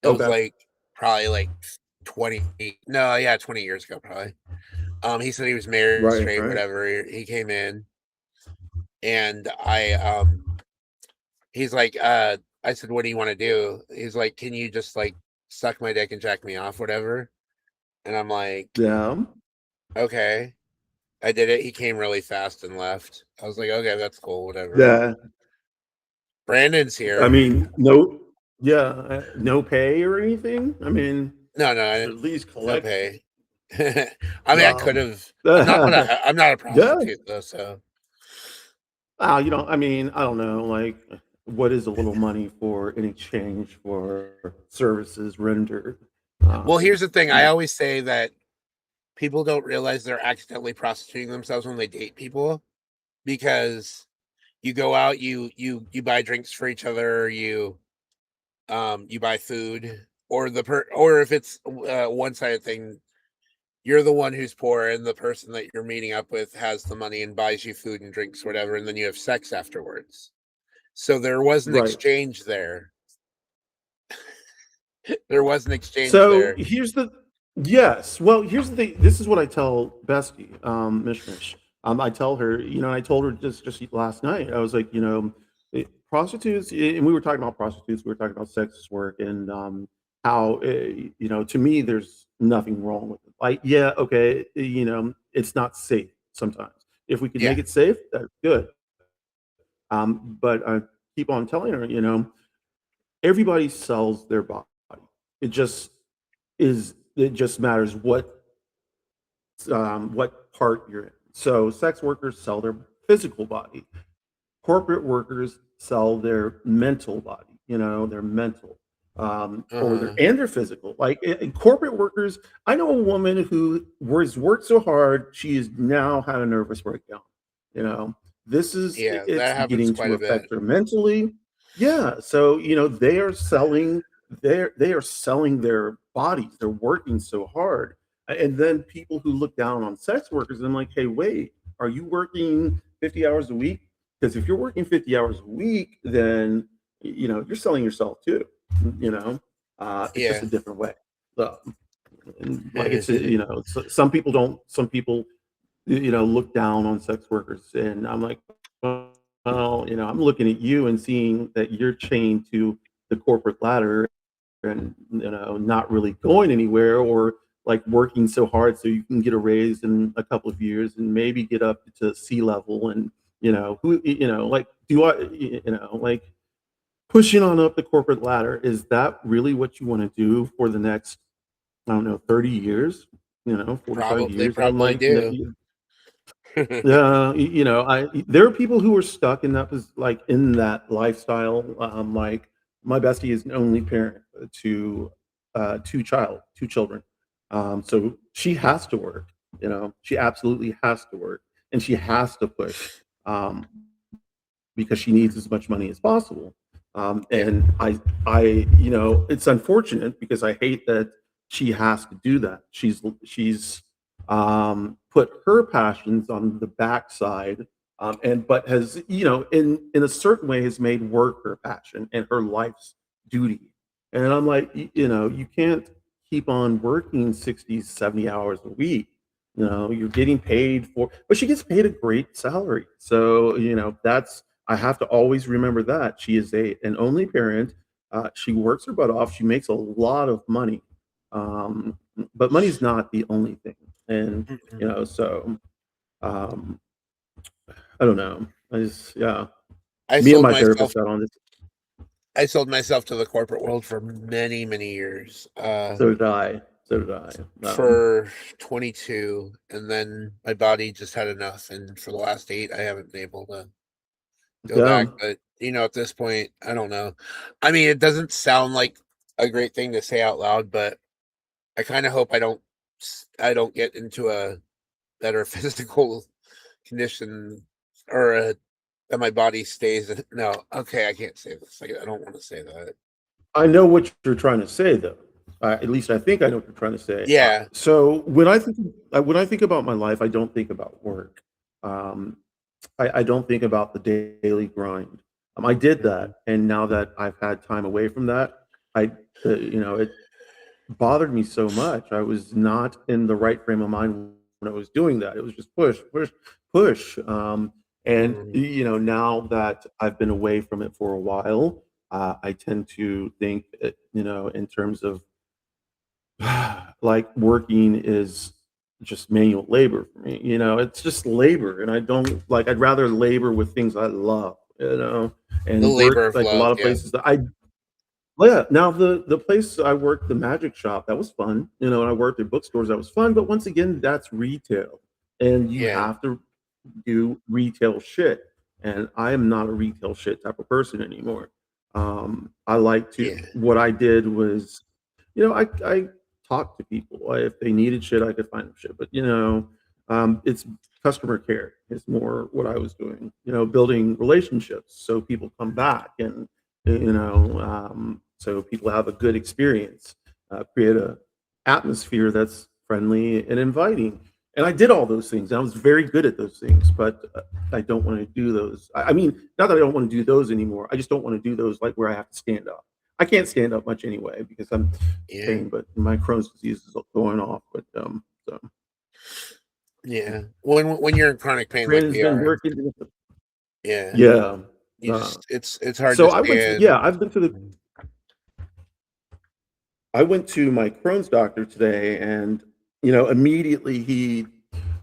It was okay. like probably like 20 no, yeah, 20 years ago probably. He said he was married, Right, straight, right. whatever. He came in and he's like, I said, what do you want to do? He's like, can you just like suck my dick and jack me off, whatever? And I'm like, Yeah. okay. I did it. He came really fast and left. I was like, okay, that's cool, whatever. Yeah. Brandon's I here. mean, no pay or anything. I mean, No, at least no collect. pay. I mean, I could Um, have. I'm not a yeah. prostitute though, so. I mean, I don't know, like, what is a little money for in exchange for services rendered? Well, here's the thing. You I know, always say that people don't realize they're accidentally prostituting themselves when they date people because you go out, you buy drinks for each other, you buy food, or if it's a one-sided thing, you're the one who's poor and the person that you're meeting up with has the money and buys you food and drinks, whatever, and then you have sex afterwards. So there was an right. exchange there. There was an exchange So there. yes. Well, here's the thing. This is what I tell Bestie, Mishmish. I tell her, I told her just last night. I was like, prostitutes, and we were talking about prostitutes. We were talking about sex work, and how to me there's nothing wrong with it. Like, yeah, okay, it's not safe sometimes. If we could Yeah. make it safe, that's good. But I keep on telling her, everybody sells their body. It just it just matters what part you're in. So sex workers sell their physical body. Corporate workers sell their mental body, their mental, or Uh-huh. their physical. Like in corporate workers, I know a woman who has worked so hard, she has now had a nervous breakdown. You know, Yeah, it's that happens beginning quite to a bit. affect her mentally. Yeah, so they are selling their bodies. They're working so hard, and then people who look down on sex workers, I'm like, hey, wait, are you working 50 hours a week? Because if you're working 50 hours a week, then you're selling yourself too. You know, it's just Yeah. a different way. So, and like it's some people don't. Some people look down on sex workers, and I'm like, well, I'm looking at you and seeing that you're chained to the corporate ladder and not really going anywhere, or like working so hard so you can get a raise in a couple of years and maybe get up to sea level. And like, do I like pushing on up the corporate ladder, is that really what you want to do for the next, I don't know, 30 years, 45 They years? I'm probably like, do. yeah, I there are people who are stuck in that like in that lifestyle. Like my bestie is an only parent to two children. So she has to work. She absolutely has to work, and she has to push because she needs as much money as possible. Yeah. And it's unfortunate because I hate that she has to do that. She's put her passions on the backside, and but has in a certain way has made work her passion and her life's duty. And I'm like, you can't keep on working 60, 70 hours a week. You're getting paid for, but she gets paid a great salary. So that's, I have to always remember that she is an only parent. She works her butt off. She makes a lot of money, but money's not the only thing. And Mm-mm. so um, I don't know. Yeah. I Me and sold my myself therapist got on this. I sold myself to the corporate world for many, many years. So did I. So did I. For 22, and then my body just had enough, and for the last 8 I haven't been able to go Yeah. back. But at this point, I don't know. I mean, it doesn't sound like a great thing to say out loud, but I kind of hope I don't get into a better physical condition, or that my body stays. No, okay, I can't say this. I don't want to say that. I know what you're trying to say, though. At least I think I know what you're trying to say. Yeah. So when I think about my life, I don't think about work. Um, I don't think about the daily grind. I did Mhm. that, and now that I've had time away from that, it bothered me so much. I was not in the right frame of mind when I was doing that. It was just push, push, push. And Mhm. now that I've been away from it for a while, I tend to think, in terms of like working is just manual labor for me. It's just labor, and I don't like. I'd rather labor with things I love, The and labor work of like a love, lot of yeah. places that I well, yeah. Now the place I worked, the magic shop, that was fun. And I worked at bookstores, that was fun. But once again, that's retail, and you Yeah. have to do retail shit. And I am not a retail shit type of person anymore. I like to. Yeah. What I did was, I talked to people. If they needed shit, I could find them shit. But it's customer care is more what I was doing. Building relationships so people come back, and so people have a good experience, create a atmosphere that's friendly and inviting. And I did all those things. I was very good at those things, but I don't want to do those. I mean, not that I don't want to do those anymore. I just don't want to do those like where I have to stand up. I can't stand up much anyway because I'm Yeah. pain, but my Crohn's disease is going off. But so Yeah. When you're in chronic pain like Brandon's we been are, working. yeah, Yeah. you just it's hard So to I went to stand. yeah, I've been to the I went to my Crohn's doctor today, and immediately he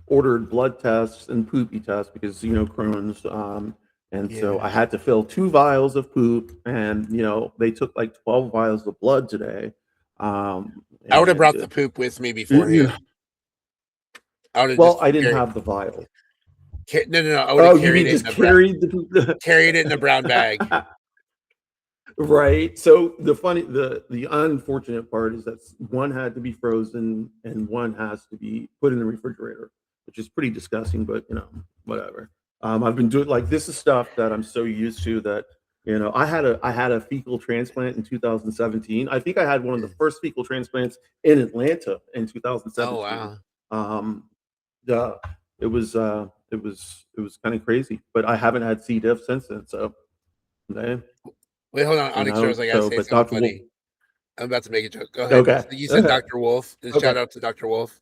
ordered blood tests and poopy tests because Crohn's. And so I Yeah. had to fill 2 vials of poop, and they took like 12 vials of blood today. I would have brought And the poop with me you know, beforehand. I would have well, just I didn't have the vial. no. I would have Oh, you carried mean it just in a carried the carried it in a brown bag. Right. So the unfortunate part is that one had to be frozen and one has to be put in the refrigerator, which is pretty disgusting, but whatever. I've been doing like this is stuff that I'm so used to that I had a fecal transplant in 2017. I think I had one of the first fecal transplants in Atlanta in 2017. Oh wow. Yeah, it was kind of crazy, but I haven't had C. diff since then. So, man, Wait, hold on. OnyxRose, I gotta say but something Dr. Wolf, funny. I'm about to make a joke. Go ahead. okay. You said Dr. Wolf. Just Okay. shout out to Dr. Wolf.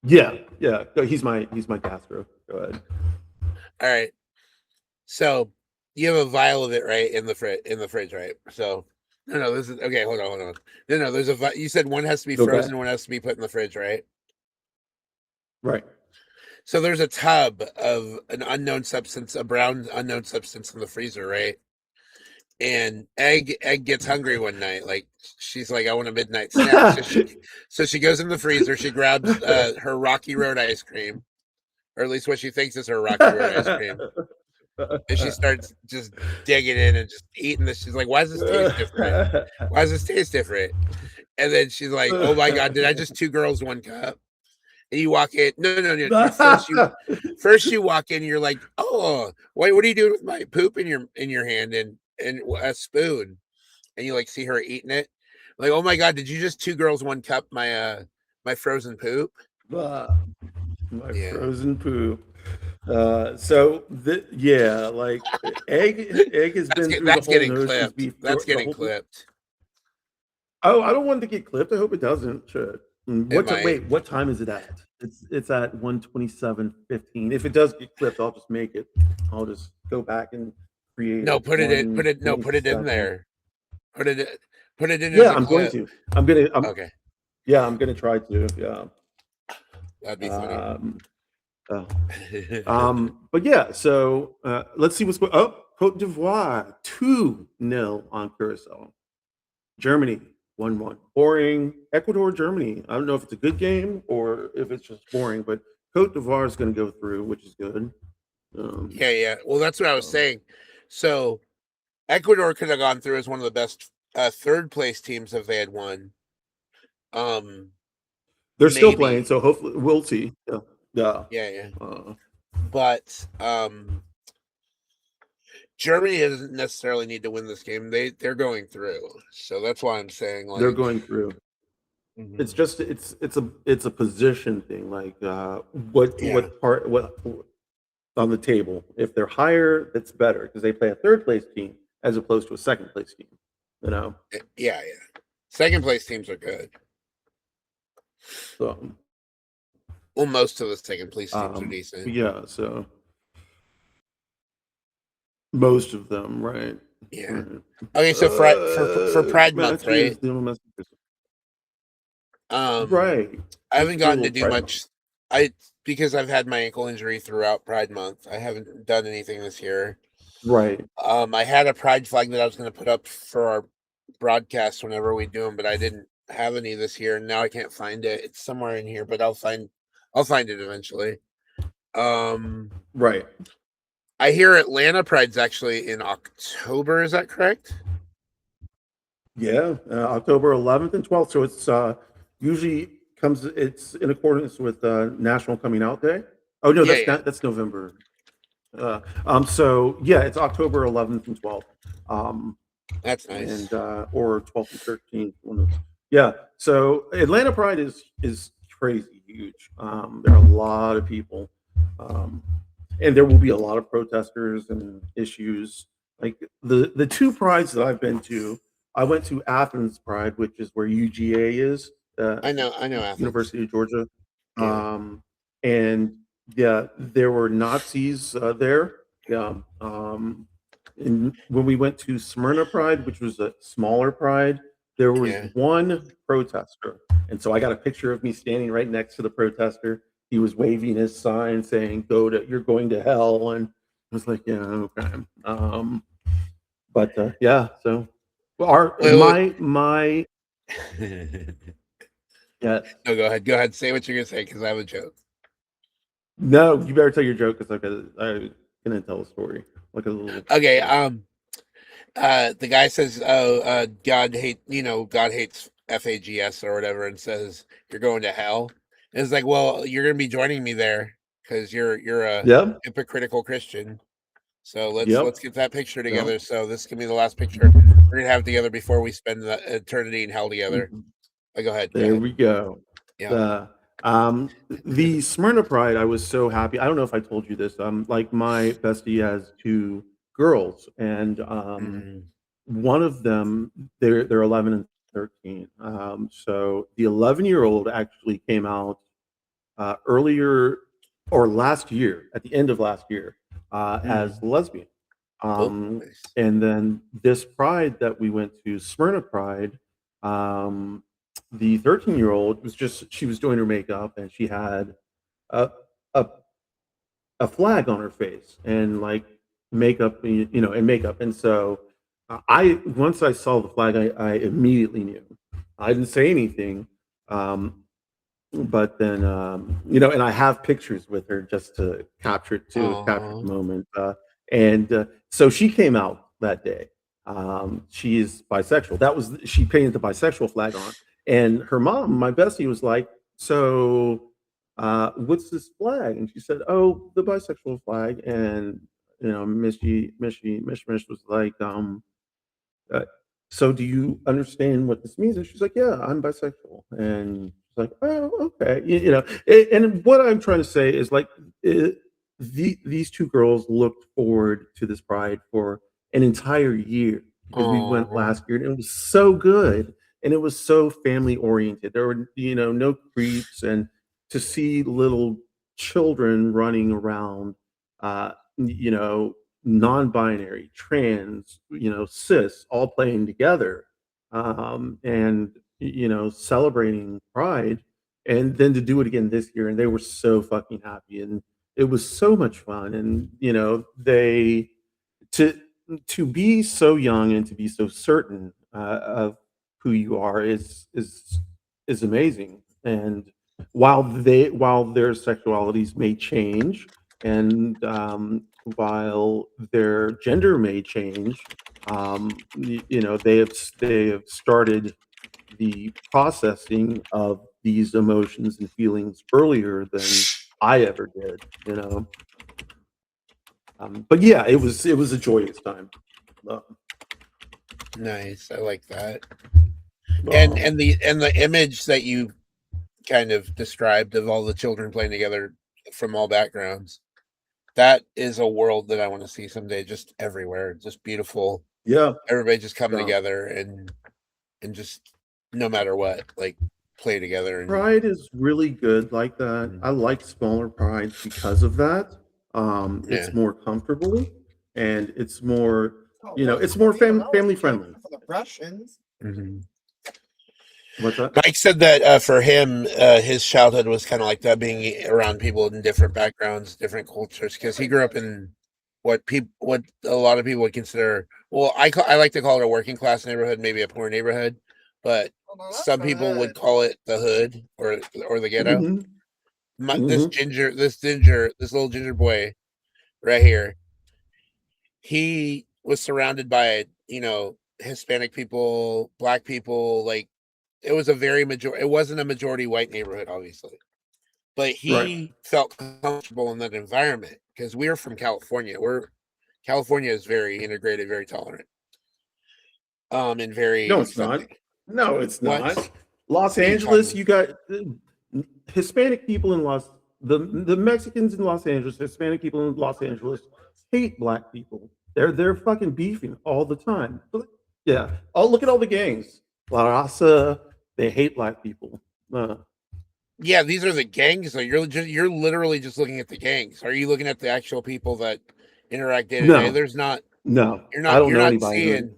Yeah. He's my gastro. Go ahead. All right. So you have a vial of it, right, in the fridge, right? So no, this is okay. Hold on. No, there's you said one has to be frozen, Okay. one has to be put in the fridge, right? Right. So there's a tub of an unknown substance, a brown unknown substance in the freezer, right? And egg gets hungry one night. Like she's like, I want a midnight snack. So she goes in the freezer. She grabs her Rocky Road ice cream, or at least what she thinks is her Rocky Road ice cream. And she starts just digging in and just eating this. She's like, why does this taste different? Why does this taste different? And then she's like, oh my God, did I just 2 girls, 1 cup? And you walk in. No. First you walk in, you're like, oh, what are you doing with my poop in your hand and a spoon? And you like see her eating it. Like, oh my God, did you just 2 girls, 1 cup my frozen poop? My Yeah. frozen poop. Like egg has been through the That's whole getting nurse's clipped. beef. That's getting clipped. Oh, I don't want it to get clipped. I hope it doesn't. Should. might. What time is it at? It's at 1:27:15. If it does get clipped, I'll just make it. I'll just go back and create. No, put it in. Put it in 1:27. there. Put it in. Yeah, as a I'm going clip. to. Okay, Yeah, I'm gonna try to. Yeah. that'd be funny. But yeah, so let's see what's going. Oh, Cote d'Ivoire 2-0 on Curacao. Germany 1-1. Boring. Ecuador, Germany. I don't know if it's a good game or if it's just boring, but Cote d'Ivoire is going to go through, which is good. Yeah. Well, that's what I was saying. So Ecuador could have gone through as one of the best 3rd place teams if they had won. They're still playing, so hopefully we'll see. Yeah. But Germany doesn't necessarily need to win this game. They're going through, so that's why I'm saying like they're going through. Mhm. It's just it's a position thing. Like what on the table. If they're higher, it's better because they play a 3rd place team as opposed to a 2nd place team. Yeah. 2nd place teams are good. So Well, most of the 2nd place teams are decent. yeah, so most of them, right? Yeah. Right. Okay, so for Pride Month, right? Right. I haven't gotten to do much. Because I've had my ankle injury throughout Pride Month. I haven't done anything this year. Right. I had a pride flag that I was going to put up for our broadcast whenever we do them, but I didn't have any this year, and now I can't find it. It's somewhere in here, but I'll find it eventually. Right. I hear Atlanta Pride's actually in October. Is that correct? Yeah, October 11th and 12th. So it's usually it's in accordance with National Coming Out Day. Oh no, that's November. So yeah, it's October 11th and 12th. That's nice. And or 12th and 13th. Yeah. So Atlanta Pride is crazy huge. There are a lot of people, and there will be a lot of protesters and issues. Like the 2 prides that I've been to, I went to Athens Pride, which is where UGA is. I know Athens. University of Georgia. Yeah. And yeah, there were Nazis there. Yeah. And when we went to Smyrna Pride, which was a smaller pride, there was Yeah. one protester, and so I got a picture of me standing right next to the protester. He was waving his sign saying, you're going to hell," and I was like, "Yeah, okay." But yeah, so our Wait. my yes. No, go ahead. Go ahead. Say what you're gonna say because I have a joke. No, you better tell your joke because I'm gonna tell a story like a little. Okay. The guy says, "Oh, God hates FAGS or whatever," and says, "You're going to hell." And it's like, well, you're gonna be joining me there because you're a Yep. hypocritical Christian. So let's Yep. get that picture Yep. together. So this can be the last picture we're gonna have together before we spend the eternity in hell together. Go ahead. There we go. Yeah. The Smyrna Pride, I was so happy. I don't know if I told you this. Like my bestie has two girls, and one of them, they're 11 and 13. So the 11-year-old actually came out earlier or last year, at the end of last year, as lesbian. Nice. And then this Pride that we went to, Smyrna Pride, the 13-year-old she was doing her makeup and she had a, a a flag on her face and like makeup, and makeup. And so I once I saw the flag, I immediately knew. I didn't say anything, but then and I have pictures with her just to capture the moment. And so she came out that day. She is bisexual. She painted the bisexual flag on, and her mom, my bestie, was like, "So, what's this flag?" And she said, "Oh, the bisexual flag." And Mish was like, uh, "So do you understand what this means?" And she's like, "Yeah, I'm bisexual." And she's like, "Oh, okay." And what I'm trying to say is like, these two girls looked forward to this Pride for an entire year because we went last year and it was so good and it was so family oriented. There were no creeps, and to see little children running around, uh, you know non-binary, trans, cis, all playing together, and celebrating Pride, and then to do it again this year, and they were so fucking happy, and it was so much fun, and they to to be so young and to be so certain of who you are is amazing, and while their sexualities may change, and while their gender may change, they have started the processing of these emotions and feelings earlier than I ever did. But yeah, it was a joyous time. Nice. I like that. And the image that you kind of described of all the children playing together from all backgrounds, that is a world that I want to see someday, just everywhere. Just beautiful. Yeah. Everybody just come together and just no matter what, like play together. And Pride is really good like that. I like smaller prides because of that. It's more comfortable and it's more, it's more family friendly. For the Russians. What's that? Mike said that for him, his childhood was kind of like that, being around people in different backgrounds, different cultures, because he grew up in what a lot of people would consider. Well, I like to call it a working class neighborhood, maybe a poor neighborhood, but some people would call it the hood or the ghetto. This little ginger boy right here, he was surrounded by Hispanic people, Black people, like. It was it wasn't a majority white neighborhood, obviously, but he felt comfortable in that environment because we're from California. California is very integrated, very tolerant, and very No, it's accepting. not. No, it's not. Los Angeles, you got Hispanic people in the Mexicans in Los Angeles, Hispanic people in Los Angeles hate Black people. They're fucking beefing all the time. Yeah. Oh, look at all the gangs. La Raza, they hate Black people. Yeah, these are the gangs. So you're literally just looking at the gangs. Are you looking at the actual people that interact day to day? There's not. No, You're not. I don't You're know not anybody. seeing.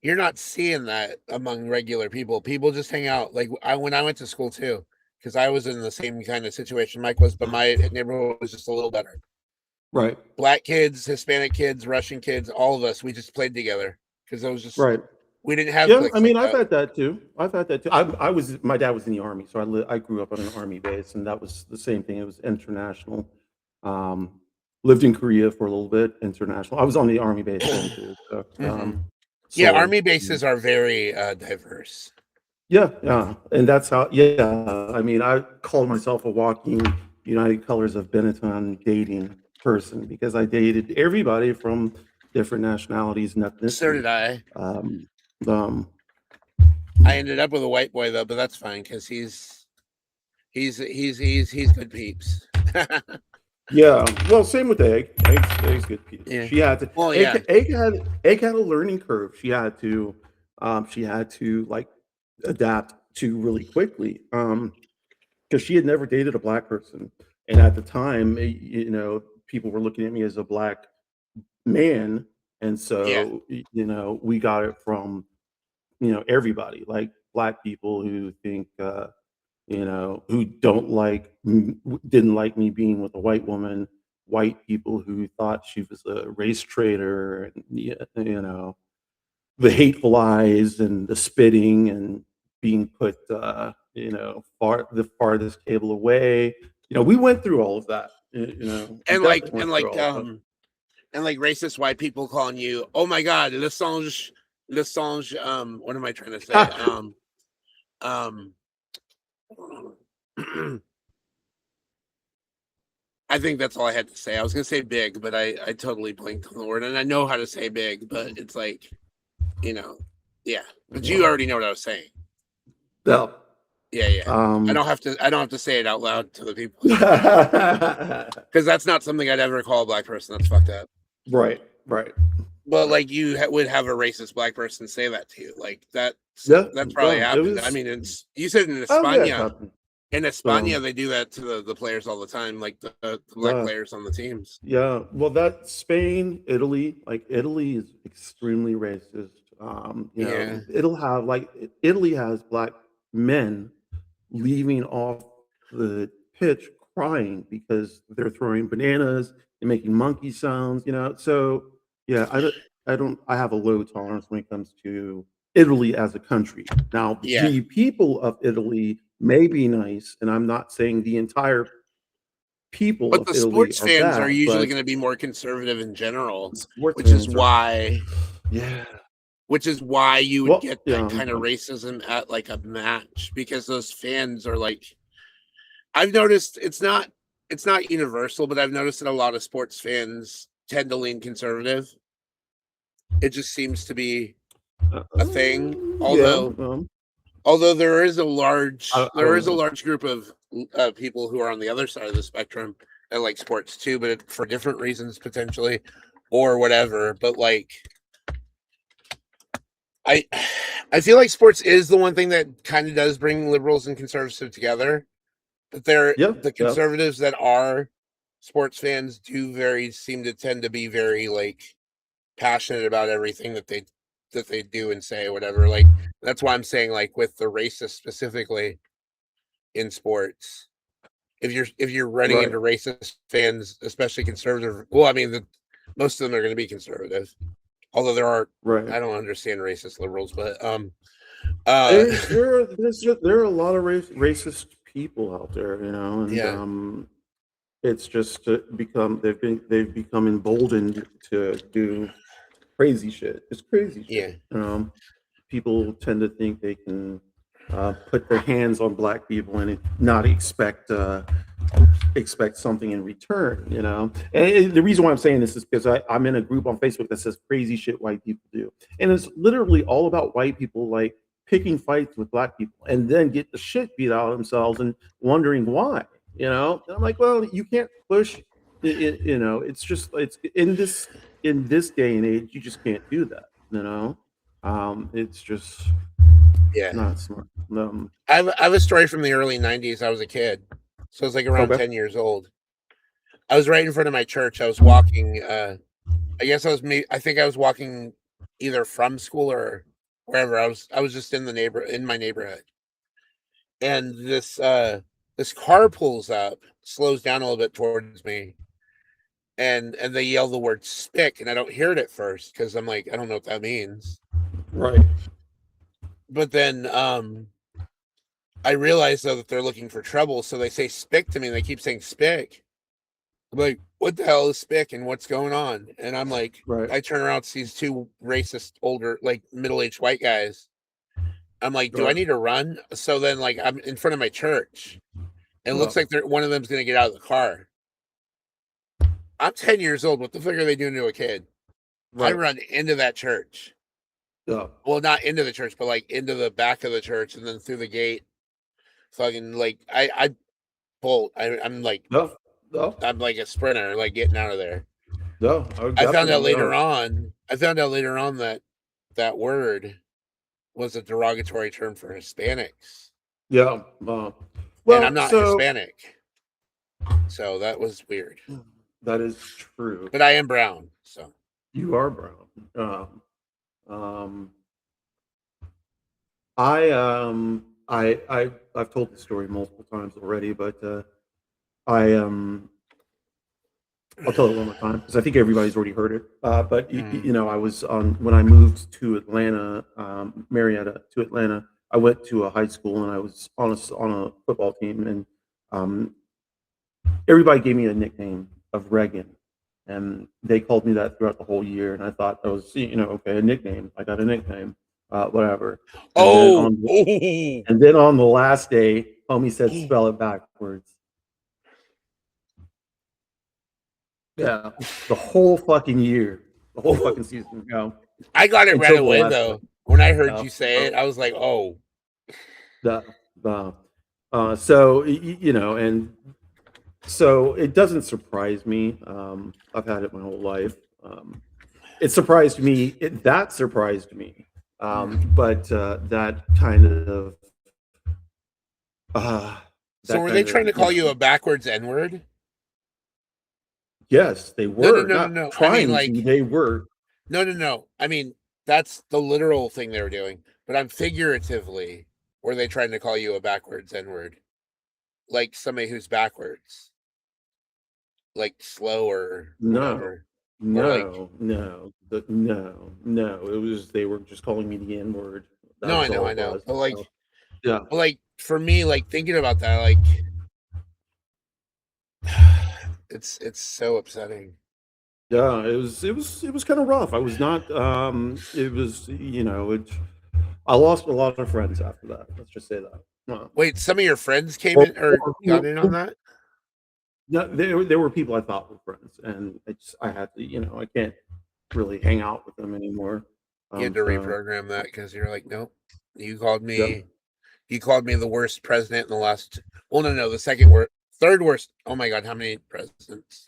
you're not seeing that among regular people. People just hang out. Like when I went to school too, because I was in the same kind of situation Mike was, but my neighborhood was just a little better. Right. Black kids, Hispanic kids, Russian kids, all of us, we just played together because it was just Right. we didn't have Yeah, cliques I mean, like I've that. had that too. My dad was in the army, so I grew up on an army base, and that was the same thing. It was international. Um, lived in Korea for a little bit, international. I was on the army base then too. So, Yeah, so army bases are very diverse. yeah, and that's how. Yeah, I mean, I called myself a walking United Colors of Benetton dating person because I dated everybody from different nationalities and So did ethnicities. I. Um, um, I ended up with a white boy though, but that's fine because he's good peeps. Yeah, well, same with Egg. Egg's good people. Yeah. She had to. Well, yeah. Egg had a learning curve. She had to like adapt to really quickly. Because she had never dated a black person, and at the time, people were looking at me as a black man, and Yeah. so we got it from everybody, like black people who think. Who didn't like me being with a white woman, white people who thought she was a race traitor, and the hateful eyes and the spitting and being put, the farthest cable away. We went through all of that. We And definitely went through all of that. and like racist white people calling you, oh my god, Lessange, what am I trying to say? I think that's all I had to say. I was gonna say big, but I totally blanked on the word, and I know how to say big, but it's like, yeah. But you already know what I was saying. Yeah. Yeah. I don't have to say it out loud to the people because that's not something I'd ever call a black person. That's fucked up. Right. But like you would have a racist black person say that to you, like that. Yeah, That's probably yeah, it happened. was- I mean, you said in Oh, yeah, it España. happened. In España, they do that to the players all the time, like the black Yeah. players on the teams. Yeah, well, that Spain, Italy, like Italy is extremely racist. Yeah. Italy has black men leaving off the pitch crying because they're throwing bananas and making monkey sounds. So yeah, I have a low tolerance when it comes to Italy as a country. Now, Yeah. the people of Italy may be nice, and I'm not saying the entire people But of the Italy sports are fans are bad, usually but going to be more conservative in general, sports which is fans are- why yeah, you would Well, get yeah, that kind of racism at like a match because those fans are like, I've noticed it's not universal, but I've noticed that a lot of sports fans tend to lean conservative. It just seems to be a thing. Although there is a large group of people who are on the other side of the spectrum that like sports too, but for different reasons potentially, or whatever. But like, I feel like sports is the one thing that kind of does bring liberals and conservatives together. But the conservatives that are sports fans do seem to tend to be very like passionate about everything that they do and say or whatever. Like that's why I'm saying like with the racist specifically in sports, if you're running into racist fans, especially conservative, well, I mean most of them are going to be conservative. Although there are, I don't understand racist liberals, but there are a lot of racist people out there, and it's just they've become emboldened to do crazy shit. It's crazy shit. Yeah. People tend to think they can put their hands on black people and not expect something in return, And the reason why I'm saying this is because I'm in a group on Facebook that says crazy shit white people do, and it's literally all about white people like picking fights with black people and then get the shit beat out of themselves and wondering why, And I'm like, well, you can't push, it's just it's in this day and age, you just can't do that, It's just not smart. I have a story from the early 90s. I was a kid, so I was like around 10 years old. I was right in front of my church. I was walking. I think I was walking either from school or wherever I was just in my neighborhood, and this car pulls up, slows down a little bit towards me, and they yell the word "spick," and I don't hear it at first because I'm like, I don't know what that means. Right. But then I realize though that they're looking for trouble, so they say "spick" to me. And they keep saying "spick." I'm like, what the hell is spick and what's going on? And I'm like, Right. I turn around, see these two racist, older, like middle-aged white guys. I'm like, do I Right. need to run? So then, like, I'm in front of my church. And it looks Yeah. like one of them's going to get out of the car. I'm 10 years old. What the fuck are they doing to a kid? I Right. run into that church. Yeah. Well, not into the church, but like into the back of the church and then through the gate. Fucking like I bolt. I'm like No. No. I'm like a sprinter, like getting out of there. No. I found out definitely later not. on. I found out later on that that word was a derogatory term for Hispanics, Yeah. and Well, I'm not so Hispanic, so that was weird. that is true. But I am brown, so You are brown. Um, I've told the story multiple times already, but I I'll tell it one more time because I think everybody's already heard it. But you know, I was on when I moved to Atlanta, Marietta to Atlanta. I went to a high school and I was on a football team, and everybody gave me a nickname of Reagan, and they called me that throughout the whole year. And I thought that was, you know, okay, a nickname. I got a nickname, whatever. oh, And then on the last day, homie said, spell it backwards. Yeah, the whole fucking year, the whole fucking season. You know, I got it right until the away last though. one. When I heard Yeah. you say it, I was like, oh, So you know, and so it doesn't surprise me. I've had it my whole life. It surprised me. That surprised me. But that kind of so were they trying to call you a backwards N-word? Yes, they were. No. Not I mean, trying like, to. They were. no. I mean, that's the literal thing they were doing. But I'm figuratively, were they trying to call you a backwards N-word? Like somebody who's backwards, like slow or whatever. No. It was they were just calling me the N word. No, I know. But like, yeah. but like for me, like thinking about that, like it's so upsetting. Yeah, it was kind of rough. I was not it was, you know, I lost a lot of friends after that. Let's just say that. Wait, some of your friends came in or got in on that? No, there were people I thought were friends, and I had to, you know, I can't really hang out with them anymore. You had to So, reprogram that because you're like, nope. You called me. Yep. You called me the worst president in the last. Well, no, the second worst, third worst. Oh my god, how many presidents?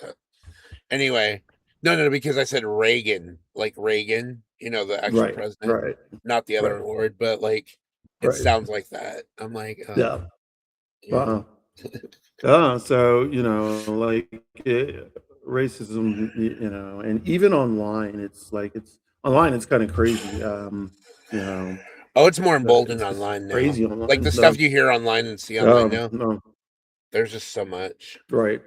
Anyway, no, because I said Reagan, like Reagan, you know, the actual right, president, right, not the other right, word, but like it right. sounds like that. I'm like, Yeah. yeah. So you know, like racism, you know, and even online, it's like online. It's kind of crazy. You know, Oh, it's more emboldened it's just online now. crazy online. Like the stuff you hear online and see online now. No, There's just so much. right.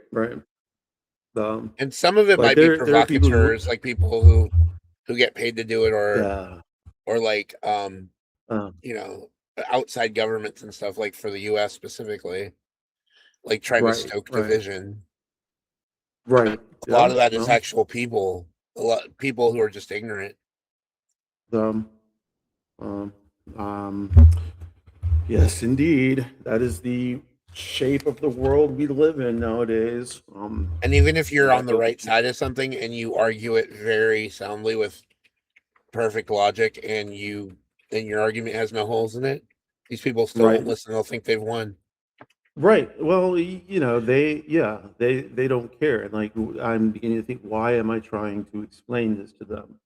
And some of it like might be there are people who, provocateurs, like people who get paid to do it, or like you know, outside governments and stuff, like for the US specifically, like trying to stoke division. Right. A lot of that is actual people, people who are just ignorant. Yes, indeed. That is the shape of the world we live in nowadays. And even if you're on the right side of something and you argue it very soundly with perfect logic, and your argument has no holes in it, these people still won't listen. They'll think they've won. Right. Well, you know, they don't care. And like, I'm beginning to think, why am I trying to explain this to them?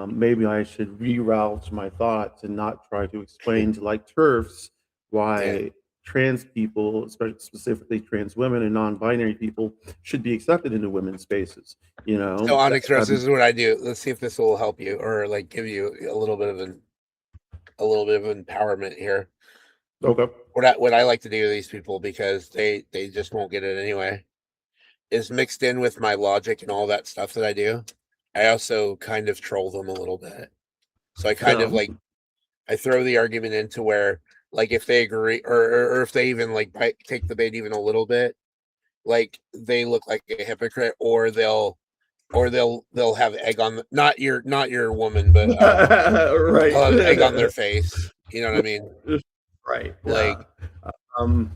Maybe I should reroute my thoughts and not try to explain to like TERFs why trans people, especially specifically trans women and non-binary people, should be accepted into women's spaces. You know. So OnyxRose, this is what I do. Let's see if this will help you or like give you a little bit of an a little bit of empowerment here. Okay. What I like to do to these people, because they just won't get it anyway, is mixed in with my logic and all that stuff that I do. I also kind of troll them a little bit. So I kind of Yeah. like, I throw the argument into where, like, if they agree, or if they even like take the bait even a little bit, like they look like a hypocrite, or they'll have egg on not your woman, but Right. they'll have egg on their face. You know what I mean? Right. Like, Um,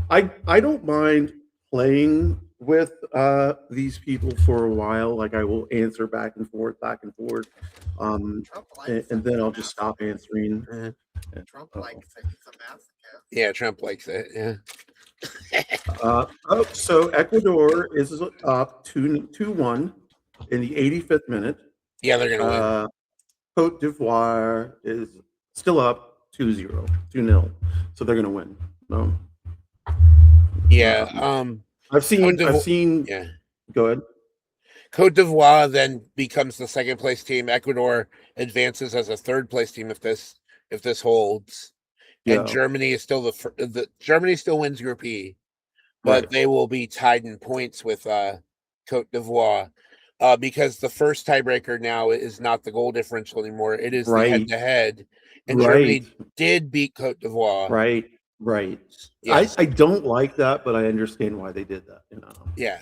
I don't mind playing with these people for a while. Like I will answer back and forth, Trump likes and it. then I'll just stop answering. Trump Uh-oh. likes it. He's a masochist. yeah, Trump likes it. Yeah. So Ecuador is up 2-1 in the 85th minute. Yeah, they're gonna win. Cote d'Ivoire is still up 2-0, 2-0. So they're gonna win. No. Yeah. I've seen. Yeah. Go ahead. Cote d'Ivoire then becomes the second place team. Ecuador advances as a third place team if this holds. Yeah. And Germany is still Germany still wins Group E, but Right. they will be tied in points with Cote d'Ivoire. Because the first tiebreaker now is not the goal differential anymore. It is the head-to-head. And Germany did beat Cote d'Ivoire. Right. Yes. I don't like that, but I understand why they did that. Yeah.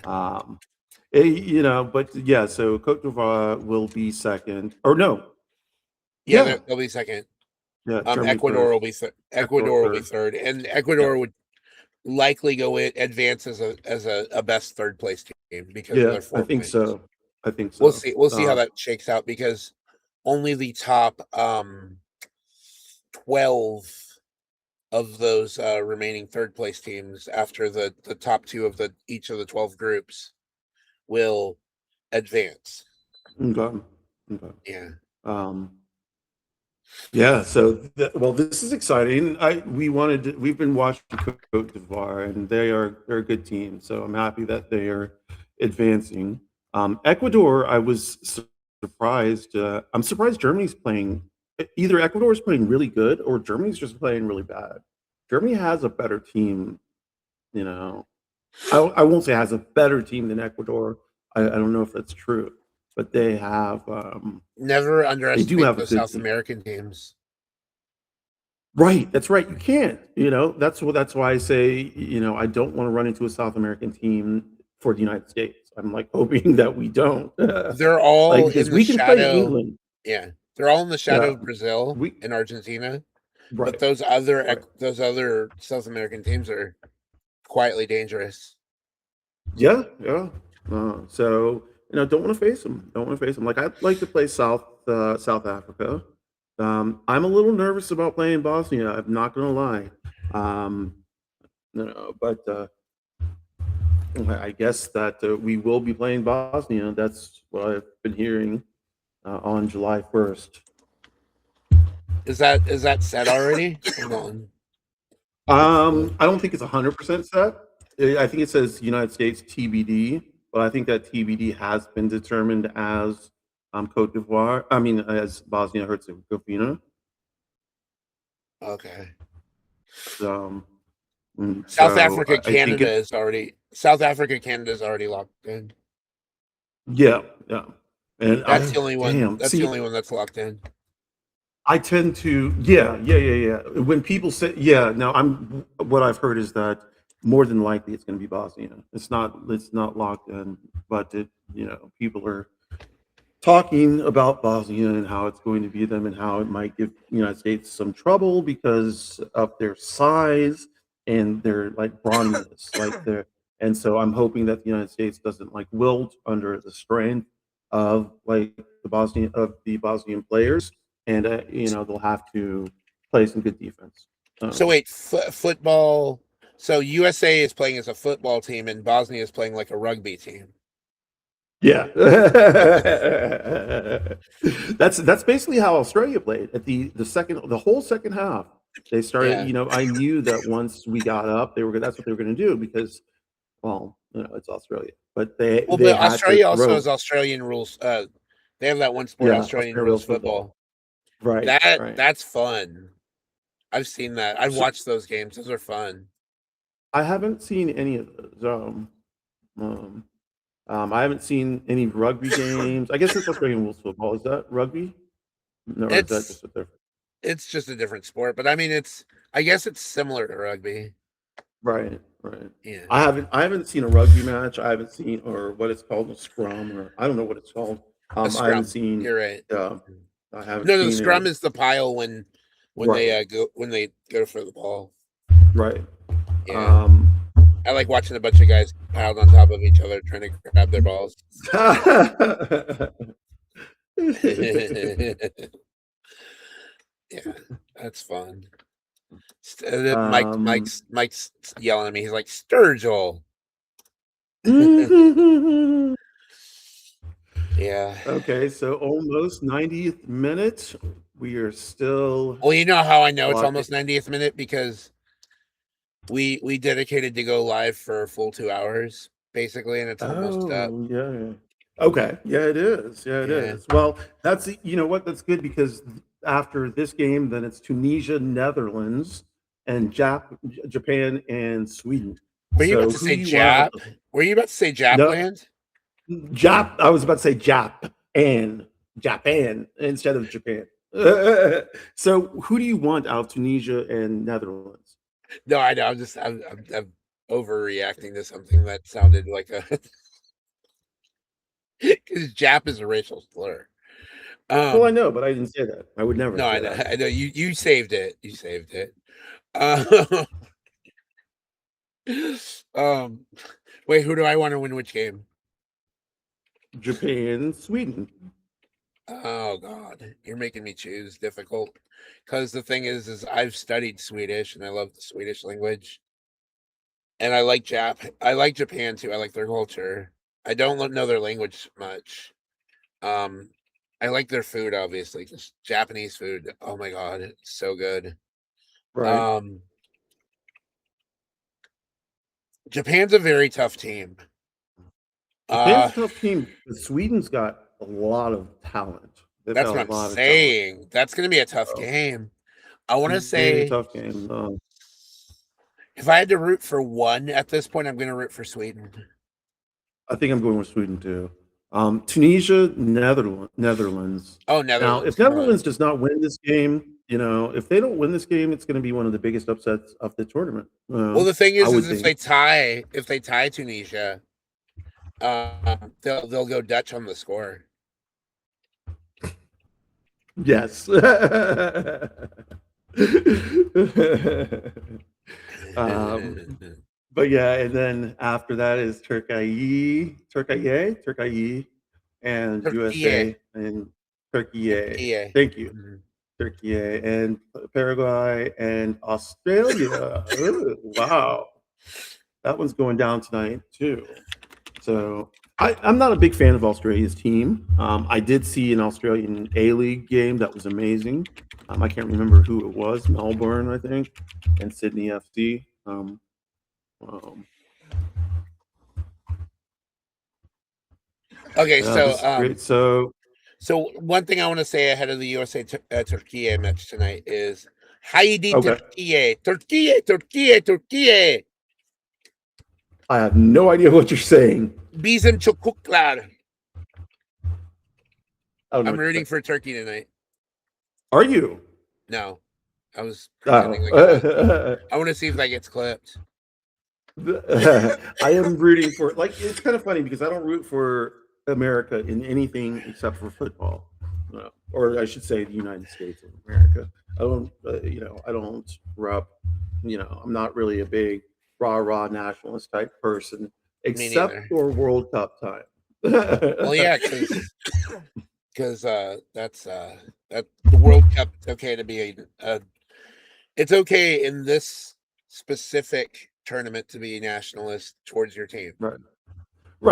But yeah. So Cote d'Ivoire will be second, or no? Yeah, they'll be second. Yeah. Ecuador will be third, and Ecuador would likely go in advance as a best third place team because of their 4 points. I think so. We'll see how that shakes out, because only the top 12 of those remaining third place teams after the top 2 of each of the 12 groups will advance. Okay. Yeah. Yeah. So this is exciting. We've been watching Cote d'Ivoire, and they're a good team. So I'm happy that they are advancing. Ecuador, I was surprised. I'm surprised Germany's playing. Either Ecuador is playing really good, or Germany's just playing really bad. Germany has a better team. I won't say has a better team than Ecuador. I don't know if that's true, but they have. Never underestimate have those South American teams. Right, that's right. You can't. That's why I say, I don't want to run into a South American team for the United States. I'm like hoping that we don't. They're all because we can play England. Yeah, they're all in the shadow of Brazil and Argentina. Right. But those other South American teams are quietly dangerous. Yeah. So don't want to face them. Like I'd like to play South Africa. I'm a little nervous about playing Bosnia. I'm not gonna lie. But I guess that we will be playing Bosnia. That's what I've been hearing on July 1st. Is that set already? I don't think it's 100% set. I think it says United States TBD, but I think that TBD has been determined as Cote d'Ivoire. I mean, as Bosnia Herzegovina. Okay. South Africa, Canada is already locked in. Yeah, and that's the only one. That's the only one that's locked in. I tend to, yeah. When people say, now what I've heard is that more than likely it's going to be Bosnia. It's not locked in, but people are talking about Bosnia and how it's going to be them and how it might give the United States some trouble because of their size and their brawniness, and so I'm hoping that the United States doesn't wilt under the strength of the Bosnian players, and they'll have to play some good defense. So wait, football. So USA is playing as a football team, and Bosnia is playing like a rugby team. Yeah, that's basically how Australia played at the whole second half. They started. Yeah. I knew that once we got up, that's what they were going to do because, it's Australia. But but Australia also has Australian rules. They have that one sport, Australian rules football. Right. That's fun. I've seen that. I've watched those games. Those are fun. I haven't seen any of those. I haven't seen any rugby games. I guess it's Australian rules football. Is that rugby? No, or is that just a different? It's just a different sport, but I mean, I guess it's similar to rugby. Right. Yeah. I haven't seen a rugby match. I haven't seen, or what it's called, a scrum, or I don't know what it's called. A I scrum. haven't seen. You're right. I haven't. No, seen the scrum is the pile when Right. they go for the ball. Right. Yeah. I like watching a bunch of guys piled on top of each other trying to grab their balls. Yeah, that's fun. Mike's yelling at me. He's like, Sturgill. Yeah. Okay, so almost 90th minute. We are still. Well, you know how I know it's almost 90th minute? Because we dedicated to go live for a full 2 hours, basically, and it's almost up. Yeah. Okay. Yeah, it is. Yeah, it is. Well, that's that's good, because after this game, then it's Tunisia, Netherlands, and Japan and Sweden. Were you about to say Jap? Were you about to say Japland? No, I was about to say Japan instead of Japan. So who do you want out of Tunisia and Netherlands? No, I know. I'm overreacting to something that sounded like a because Jap is a racial slur. Well, I know, but I didn't say that. I would never. No, I know. I know. You saved it. You saved it. Wait, who do I want to win which game? Japan, Sweden. Oh God, you're making me choose difficult. Because the thing is I've studied Swedish and I love the Swedish language, and I like I like Japan too. I like their culture. I don't know their language much. I like their food, obviously. Just Japanese food. Oh my God, it's so good. Right. Japan's a very tough team. Japan's a tough team. Sweden's got a lot of talent. That's what I'm saying. That's going to be a tough game. I want to say a tough game. If I had to root for one at this point, I'm going to root for Sweden. I think I'm going with Sweden too. Tunisia, Netherlands. Oh, Netherlands. Now, if Netherlands does not win this game, if they don't win this game, it's going to be one of the biggest upsets of the tournament. Well, the thing is if they tie Tunisia, they'll go Dutch on the score. Yes. But yeah, and then after that is Turkey, and USA and Turkey. Thank you. Mm-hmm. Turkey and Paraguay and Australia. Ooh, wow. That one's going down tonight too. So I'm not a big fan of Australia's team. I did see an Australian A-League game that was amazing. I can't remember who it was. Melbourne, I think, and Sydney FC. Okay, so one thing I want to say ahead of the USA Turkey match tonight is Haydi Turkey. I have no idea what you're saying. Bizim çocuklar. I'm rooting for Turkey tonight. Are you? No, I was pretending like I want to see if that gets clipped. I am rooting for, it's kind of funny because I don't root for America in anything except for football, or I should say the United States of America. I don't, I don't rep, I'm not really a big rah nationalist type person, except for World Cup time. Well, yeah, because that's that the World Cup. It's okay to be it's okay in this specific tournament to be nationalist towards your team, right.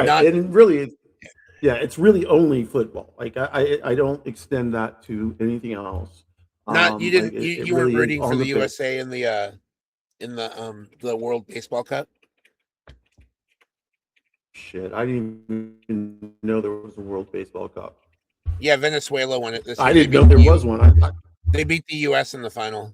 And really, it's really only football. I don't extend that to anything else. You didn't. You were rooting for the USA in the World Baseball Cup. Shit, I didn't even know there was a World Baseball Cup. Yeah, Venezuela won it this year. I They didn't know beat there the was U- one. They beat the U.S. in the final.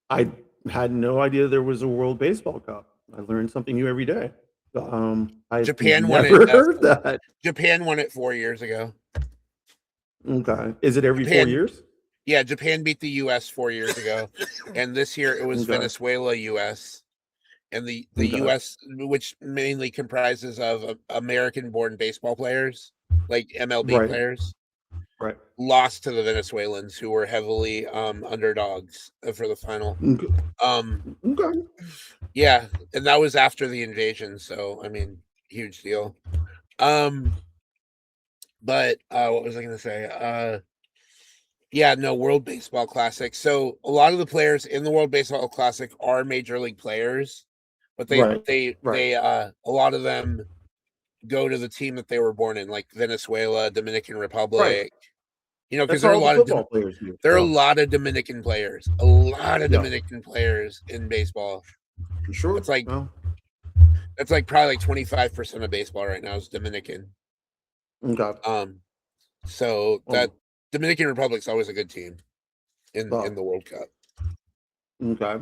I had no idea there was a World Baseball Cup. I learned something new every day. I've Japan won never it. heard that. Japan won it 4 years ago. Okay, is it every 4 Japan- years? Yeah, Japan beat the U.S. 4 years ago, and this year it was Okay. Venezuela, U.S. And the Okay. U.S., which mainly comprises of American-born baseball players, like MLB Right. players, Right. lost to the Venezuelans, who were heavily underdogs for the final. Okay. Yeah, and that was after the invasion, so I mean, huge deal. But what was I going to say? Yeah, no, World Baseball Classic. So a lot of the players in the World Baseball Classic are major league players, but they a lot of them go to the team that they were born in, like Venezuela, Dominican Republic. Right. You know, because That's there are a all lot the of football players do. there are a Yeah. lot of Dominican players, a lot of Yeah. Dominican players in baseball. Sure. It's like Yeah. that's like probably like 25% of baseball right now is Dominican. Okay. So that Dominican Republic's always a good team in the World Cup. Okay.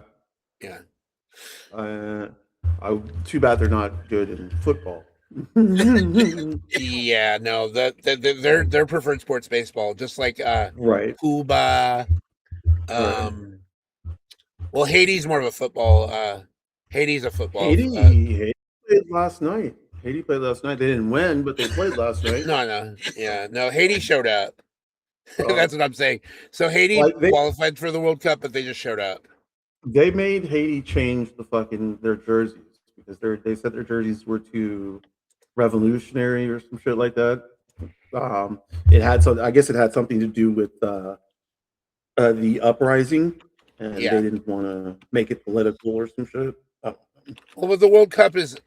Yeah. Too bad they're not good in football. Yeah, no, their preferred sports baseball, just like Right. Cuba. Well, Haiti's more of a football. Haiti's a football. Haiti played last night. They didn't win, but they played last night. No, Haiti showed up. That's what I'm saying. So Haiti qualified for the World Cup, but they just showed up. They made Haiti change their jerseys because they said their jerseys were too revolutionary or some shit like that. I guess it had something to do with the uprising, and they didn't want to make it political or some shit. Well, but the World Cup is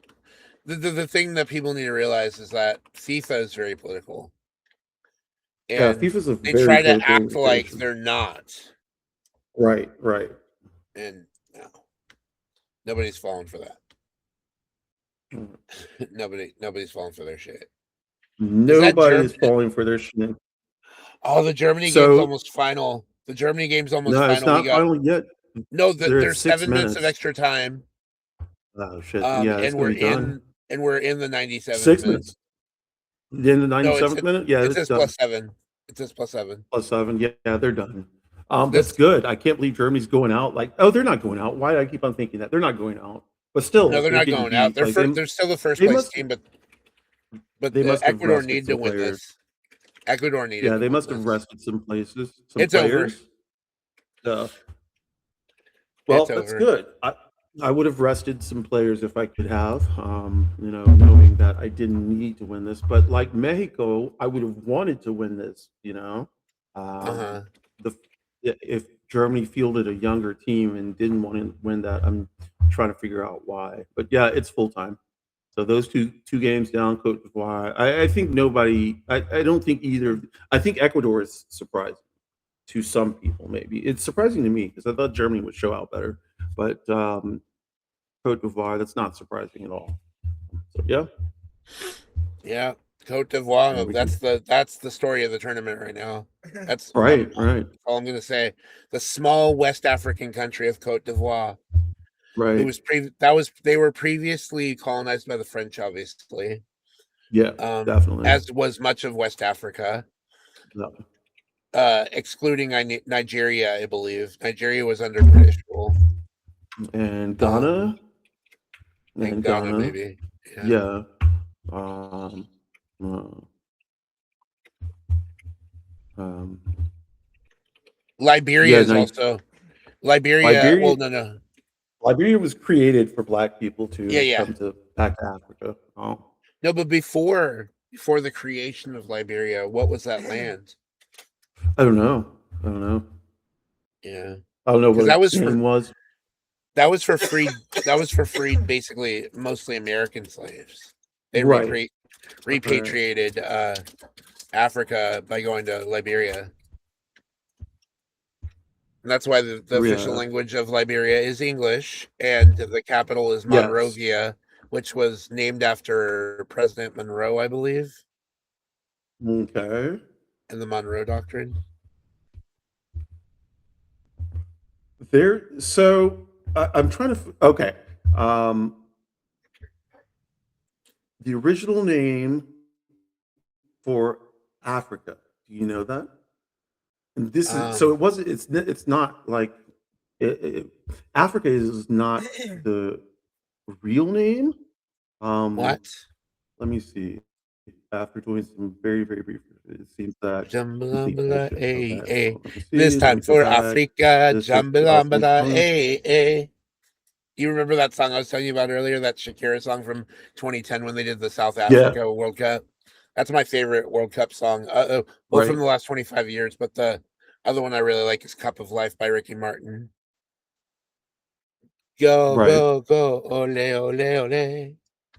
the thing that people need to realize is that FIFA is very political. And FIFA's they try to act like they're not. Right. And no, nobody's falling for that. Nobody's falling for their shit. Nobody's falling for their shit. Oh, the Germany game's almost final. The Germany game's almost final. No, it's not final yet. No, there's 7 minutes of extra time. Oh shit! Yeah, and we're in the 97th 6 minutes. In the 97th minute, yeah, it says +7. It says +7. +7. Yeah, they're done. That's good. I can't believe Germany's going out. They're not going out. Why do I keep on thinking that they're not going out? But still, no, they're not going out. They're still the first place team, but they must Ecuador need to win this. Ecuador needed. Yeah, they must have rested some places. It's players. Over. Well, that's good. I would have rested some players if I could have, knowing that I didn't need to win this. But like Mexico, I would have wanted to win this. If Germany fielded a younger team and didn't want to win that, I'm trying to figure out why. But yeah, it's full time. So those two games down, Cote d'Ivoire. I think nobody. I don't think either. I think Ecuador is surprising to some people. Maybe it's surprising to me because I thought Germany would show out better. But Cote d'Ivoire, that's not surprising at all. So yeah, Cote d'Ivoire. That's the story of the tournament right now. That's right. All I'm going to say. The small West African country of Cote d'Ivoire. Right. It was they were previously colonized by the French, obviously. Yeah, definitely. As was much of West Africa. Yeah. Excluding Nigeria, I believe. Nigeria was under British rule. And Ghana. And Ghana, maybe. Yeah. Liberia is also. Liberia. Well, no. Liberia was created for Black people to come back to Africa. Oh. No, but before the creation of Liberia, what was that land? I don't know. Yeah. I don't know what that name was. That was for free. Basically, mostly American slaves. They repatriated Africa by going to Liberia. And that's why the official language of Liberia is English, and the capital is Monrovia, which was named after President Monroe, I believe. Okay. and the Monroe Doctrine. So I'm trying to. Okay. Um, the original name for Africa. Do you know that? And this is so Um, it wasn't. It's not like Africa is not the real name. Um, what? let me see. After doing some very, very brief, it seems that complete Jambalambala, bullshit. Okay, eh. hold on. Let me This see. Let me time go for back. Africa, This was Jambalambala, 2020. eh. You remember that song I was telling you about earlier, that Shakira song from 2010 when they did the South Yeah, Africa World Cup? That's my favorite World Cup song. Well, from right. the last 25 years, but the other one I really like is Cup of Life by Ricky Martin. Go, Right. go, go, ole, ole, ole.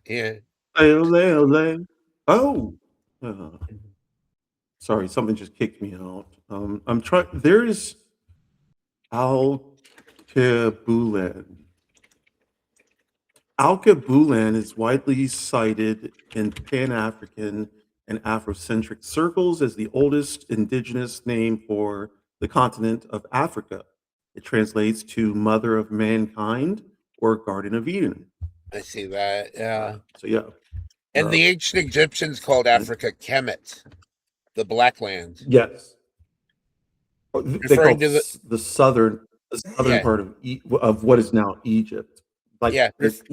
Yeah. Ole, ole. Oh, uh, sorry, something just kicked me out. I'm trying. There's Alkebulan. Alkebulan is widely cited in Pan-African and Afrocentric circles as the oldest indigenous name for the continent of Africa. It translates to Mother of Mankind or Garden of Eden. I see that. Yeah. So yeah, And uh, the ancient Egyptians called Africa Kemet, the Black Land, yes. They call referring it to the the southern yeah, part of what is now Egypt, like yeah,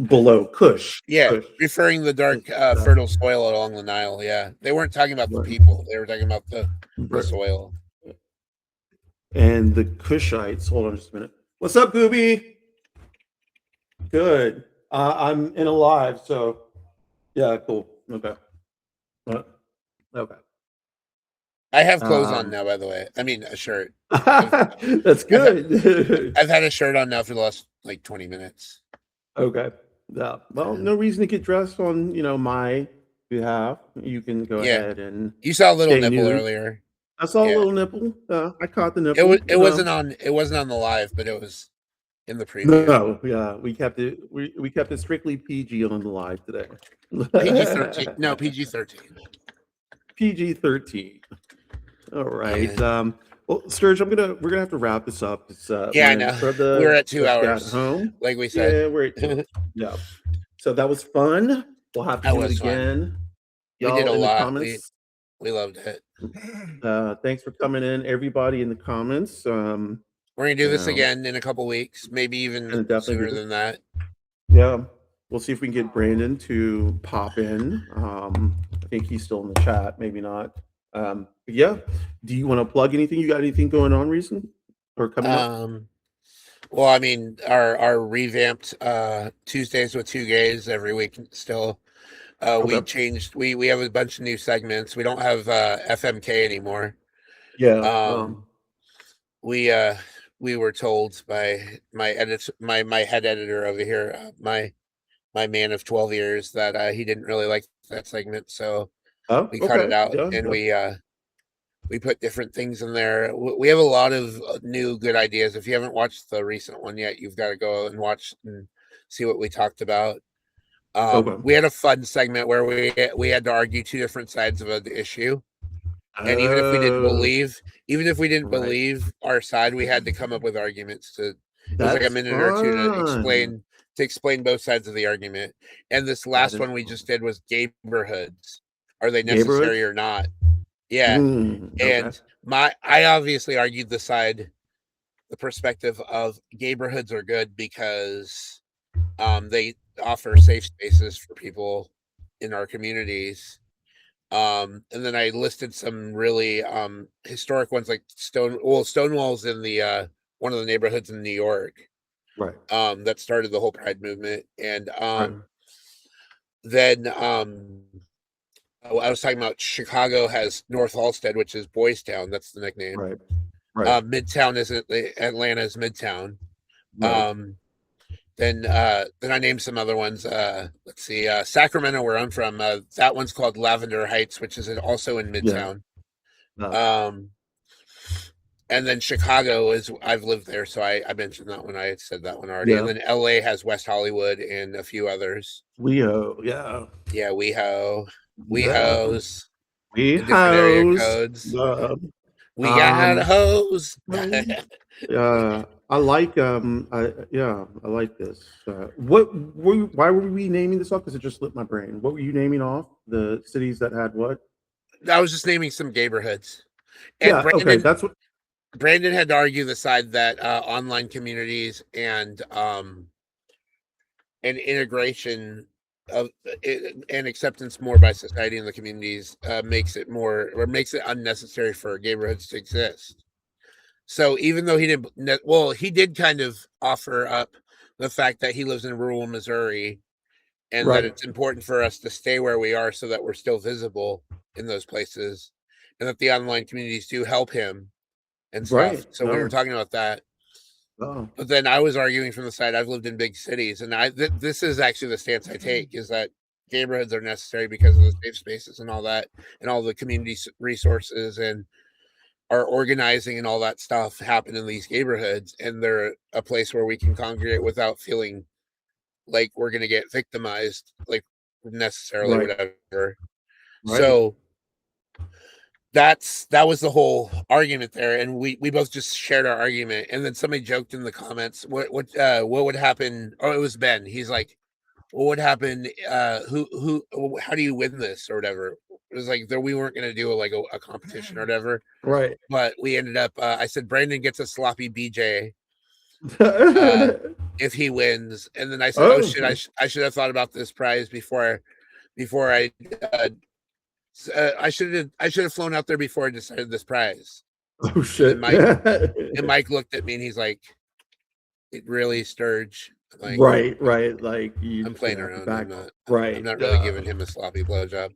below Kush. yeah, Kush. referring the dark, That, fertile soil along the Nile. Yeah, they weren't talking about the right, people; they were talking about the right. soil. And the Kushites. Hold on just a minute. What's up, Gooby? Good. I'm in a live, so yeah, cool. Okay. Uh, okay. I have clothes on Um, now, by the way. I mean, a shirt. I've that's I've had, good. I've had a shirt on now for the last like 20 minutes. Okay. Yeah. Well, no reason to get dressed on, my behalf. You can go Yeah, ahead and you saw a little stay nipple nude. earlier. I saw a Yeah, little nipple. I caught the nipple. it wasn't on the live, but it was in the preview. No, yeah, we kept it. We kept it strictly PG on the live today. PG-13. No, PG-13. PG-13. All right. Yeah. Well, Sturge, we're gonna have to wrap this up. It's Yeah, I know. for We're the at 2 folks at hours, home. like we said. Yeah, we're at two. Yeah. So that was fun. We'll have to That do it was fun. again. We did Y'all a in the lot. comments. We loved it. Thanks for coming in, everybody in the comments. We're gonna do this Um, again in a couple weeks, maybe even and definitely sooner do this. than that. Yeah, we'll see if we can get Brandon to pop in. I think he's still in the chat, maybe not. But yeah, do you want to plug anything? You got anything going on recent or coming up? Well, I mean, our revamped Tuesdays with Two Gays every week still. We Okay. changed. We have a bunch of new segments. We don't have FMK anymore. Yeah. We we were told by my head editor over here, my man of 12 years, that he didn't really like that segment, so Oh, we cut it okay. out, Yeah. and Yeah. we put different things in there. We have a lot of new good ideas. If you haven't watched the recent one yet, you've got to go and watch and see what we talked about. Okay. We had a fun segment where we had to argue two different sides of an issue, and even if we didn't Oh, right. believe our side, we had to come up with arguments to. It was like a That's minute or two fun. to explain both sides of the argument. And this That last is one we fun. just did was neighborhoods. Are they necessary Neighborhoods. or not? Yeah. Okay. And I obviously argued the perspective of neighborhoods are good because they offer safe spaces for people in our communities. And then I listed some really historic ones like Stonewall's in the one of the neighborhoods in New York Right. that started the whole Pride movement. And Right. then I was talking about Chicago has North Halsted, which is Boys Town. That's the nickname. Right. Right. Midtown isn't Atlanta's Midtown. Right. Then I named some other ones. Let's see, Sacramento, where I'm from. That one's called Lavender Heights, which is also in Yeah. Midtown. No. And then Chicago I've lived there, so I mentioned that one. I had said that one already. Yeah. And then LA has West Hollywood and a few others. Leo. Yeah. Yeah, Yeah. WeHo's. We in different area house. codes. We Um, got a hose. I like I like this. Why were we naming this off? Because it just slipped my brain. What were you naming off? The cities that had what? I was just naming some neighborhoods. And Yeah, okay, that's what. Brandon had to argue the side that online communities and integration of and acceptance more by society and the communities makes it unnecessary for neighborhoods to exist. So even though he did kind of offer up the fact that he lives in rural Missouri and that Right. it's important for us to stay where we are so that we're still visible in those places, and that the online communities do help him and stuff. Right. So we were talking about that. Oh. But then I was arguing from the side, I've lived in big cities, and this is actually the stance I take, is that neighborhoods are necessary because of the safe spaces and all that, and all the community resources and our organizing and all that stuff happen in these neighborhoods, and they're a place where we can congregate without feeling like we're going to get victimized, like necessarily, Right. whatever. Right. So that was the whole argument there, and we both just shared our argument. And then somebody joked in the comments, what would happen? Oh, it was Ben. He's like, what would happen? How do you win this or whatever? It was like we weren't going to do a competition or whatever. Right. But we ended up. I said Brandon gets a sloppy BJ if he wins, and then I said, "Oh shit! I should have thought about this prize before I." I should have flown out there before I decided this prize. Oh shit! And Mike looked at me and he's like, "It really, Sturg." Like, right. Like I'm playing around. I'm not really giving him a sloppy blowjob.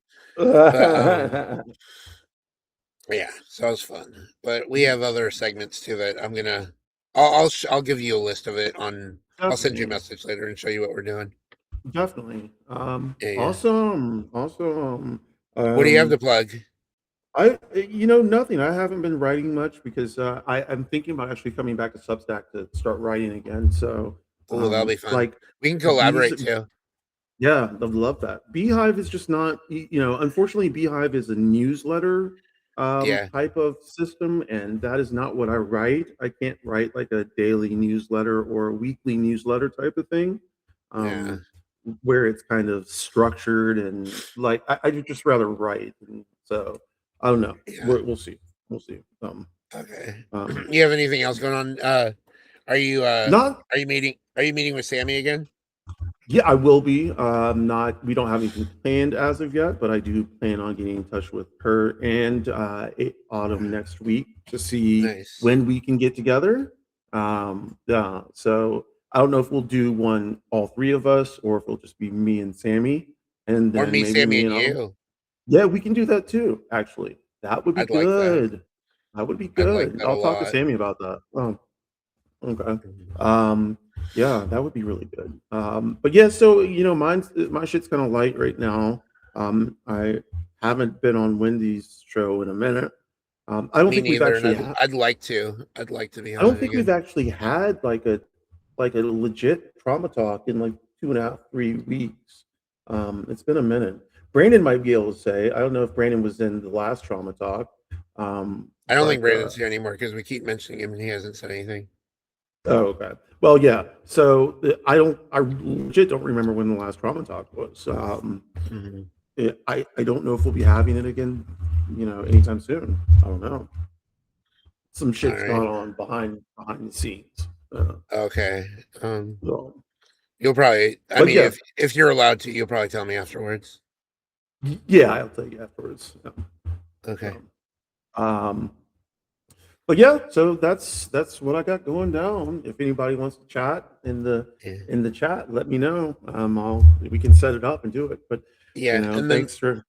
Yeah, so it was fun. But we have other segments too that I'm gonna. I'll give you a list of it on. Definitely. I'll send you a message later and show you what we're doing. Definitely. Yeah. Awesome. What do you have to plug? Nothing. I haven't been writing much because I'm thinking about actually coming back to Substack to start writing again. So, that'll be fun. Like, we can collaborate too. Yeah, I'd love that. Beehive is just not, unfortunately, Beehive is a newsletter type of system, and that is not what I write. I can't write like a daily newsletter or a weekly newsletter type of thing. Where it's kind of structured and like I'd just rather write, and so I don't know. Yeah. We'll see. Okay. You have anything else going on? Are you meeting with Sammy again? Yeah, I will be. We don't have anything planned as of yet, but I do plan on getting in touch with her and Autumn next week to see when we can get together. So I don't know if we'll do one, all three of us, or if it'll just be me and Sammy, and then maybe Sammy and you. Yeah, we can do that too. Actually, that would be good. Like that would be good. I'll talk to Sammy about that. Oh, okay. Yeah, that would be really good. But yeah, so my shit's kind of light right now. I haven't been on Wendy's show in a minute. I don't think we've actually. I'd like to be. I don't think we've actually had like a legit trauma talk in like 2.5, 3 weeks. It's been a minute. Brandon might be able to say. I don't know if Brandon was in the last trauma talk. I don't think Brandon's here anymore because we keep mentioning him and he hasn't said anything. Oh, okay. Well, yeah. So I legit don't remember when the last trauma talk was. I don't know if we'll be having it again, anytime soon. I don't know. Some shit's gone on behind the scenes. Okay. You'll probably. If you're allowed to, you'll probably tell me afterwards. Yeah, I'll tell you afterwards. Yeah. Okay. But yeah, so that's what I got going down. If anybody wants to chat in the chat, let me know. We can set it up and do it. But thanks for.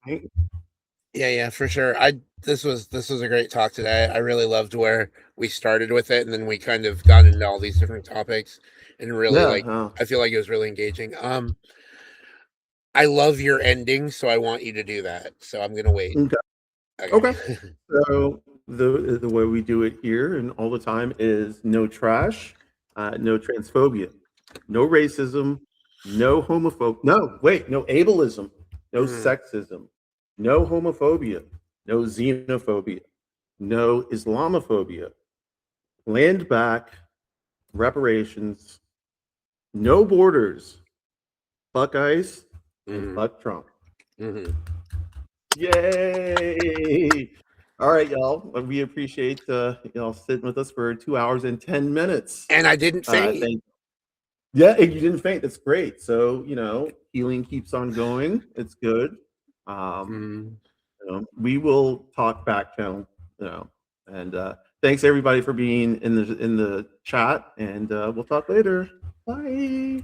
Yeah, for sure. This was a great talk today. I really loved where we started with it, and then we kind of got into all these different topics, and really I feel like it was really engaging. I love your ending, so I want you to do that. So I'm gonna wait. Okay. So the way we do it here and all the time is no trash, no transphobia, no racism, no homophobia. No ableism, no sexism, no homophobia, no xenophobia, no Islamophobia, land back, reparations, no borders, fuck ICE, and Mhm. fuck Trump. Mhm. Yay! All right, y'all. We appreciate y'all sitting with us for 2 hours and 10 minutes. And I didn't faint. Yeah, and you didn't faint. That's great. So, healing keeps on going. It's good. Mhm. We will talk back channel, and thanks everybody for being in the chat, and we'll talk later. Bye.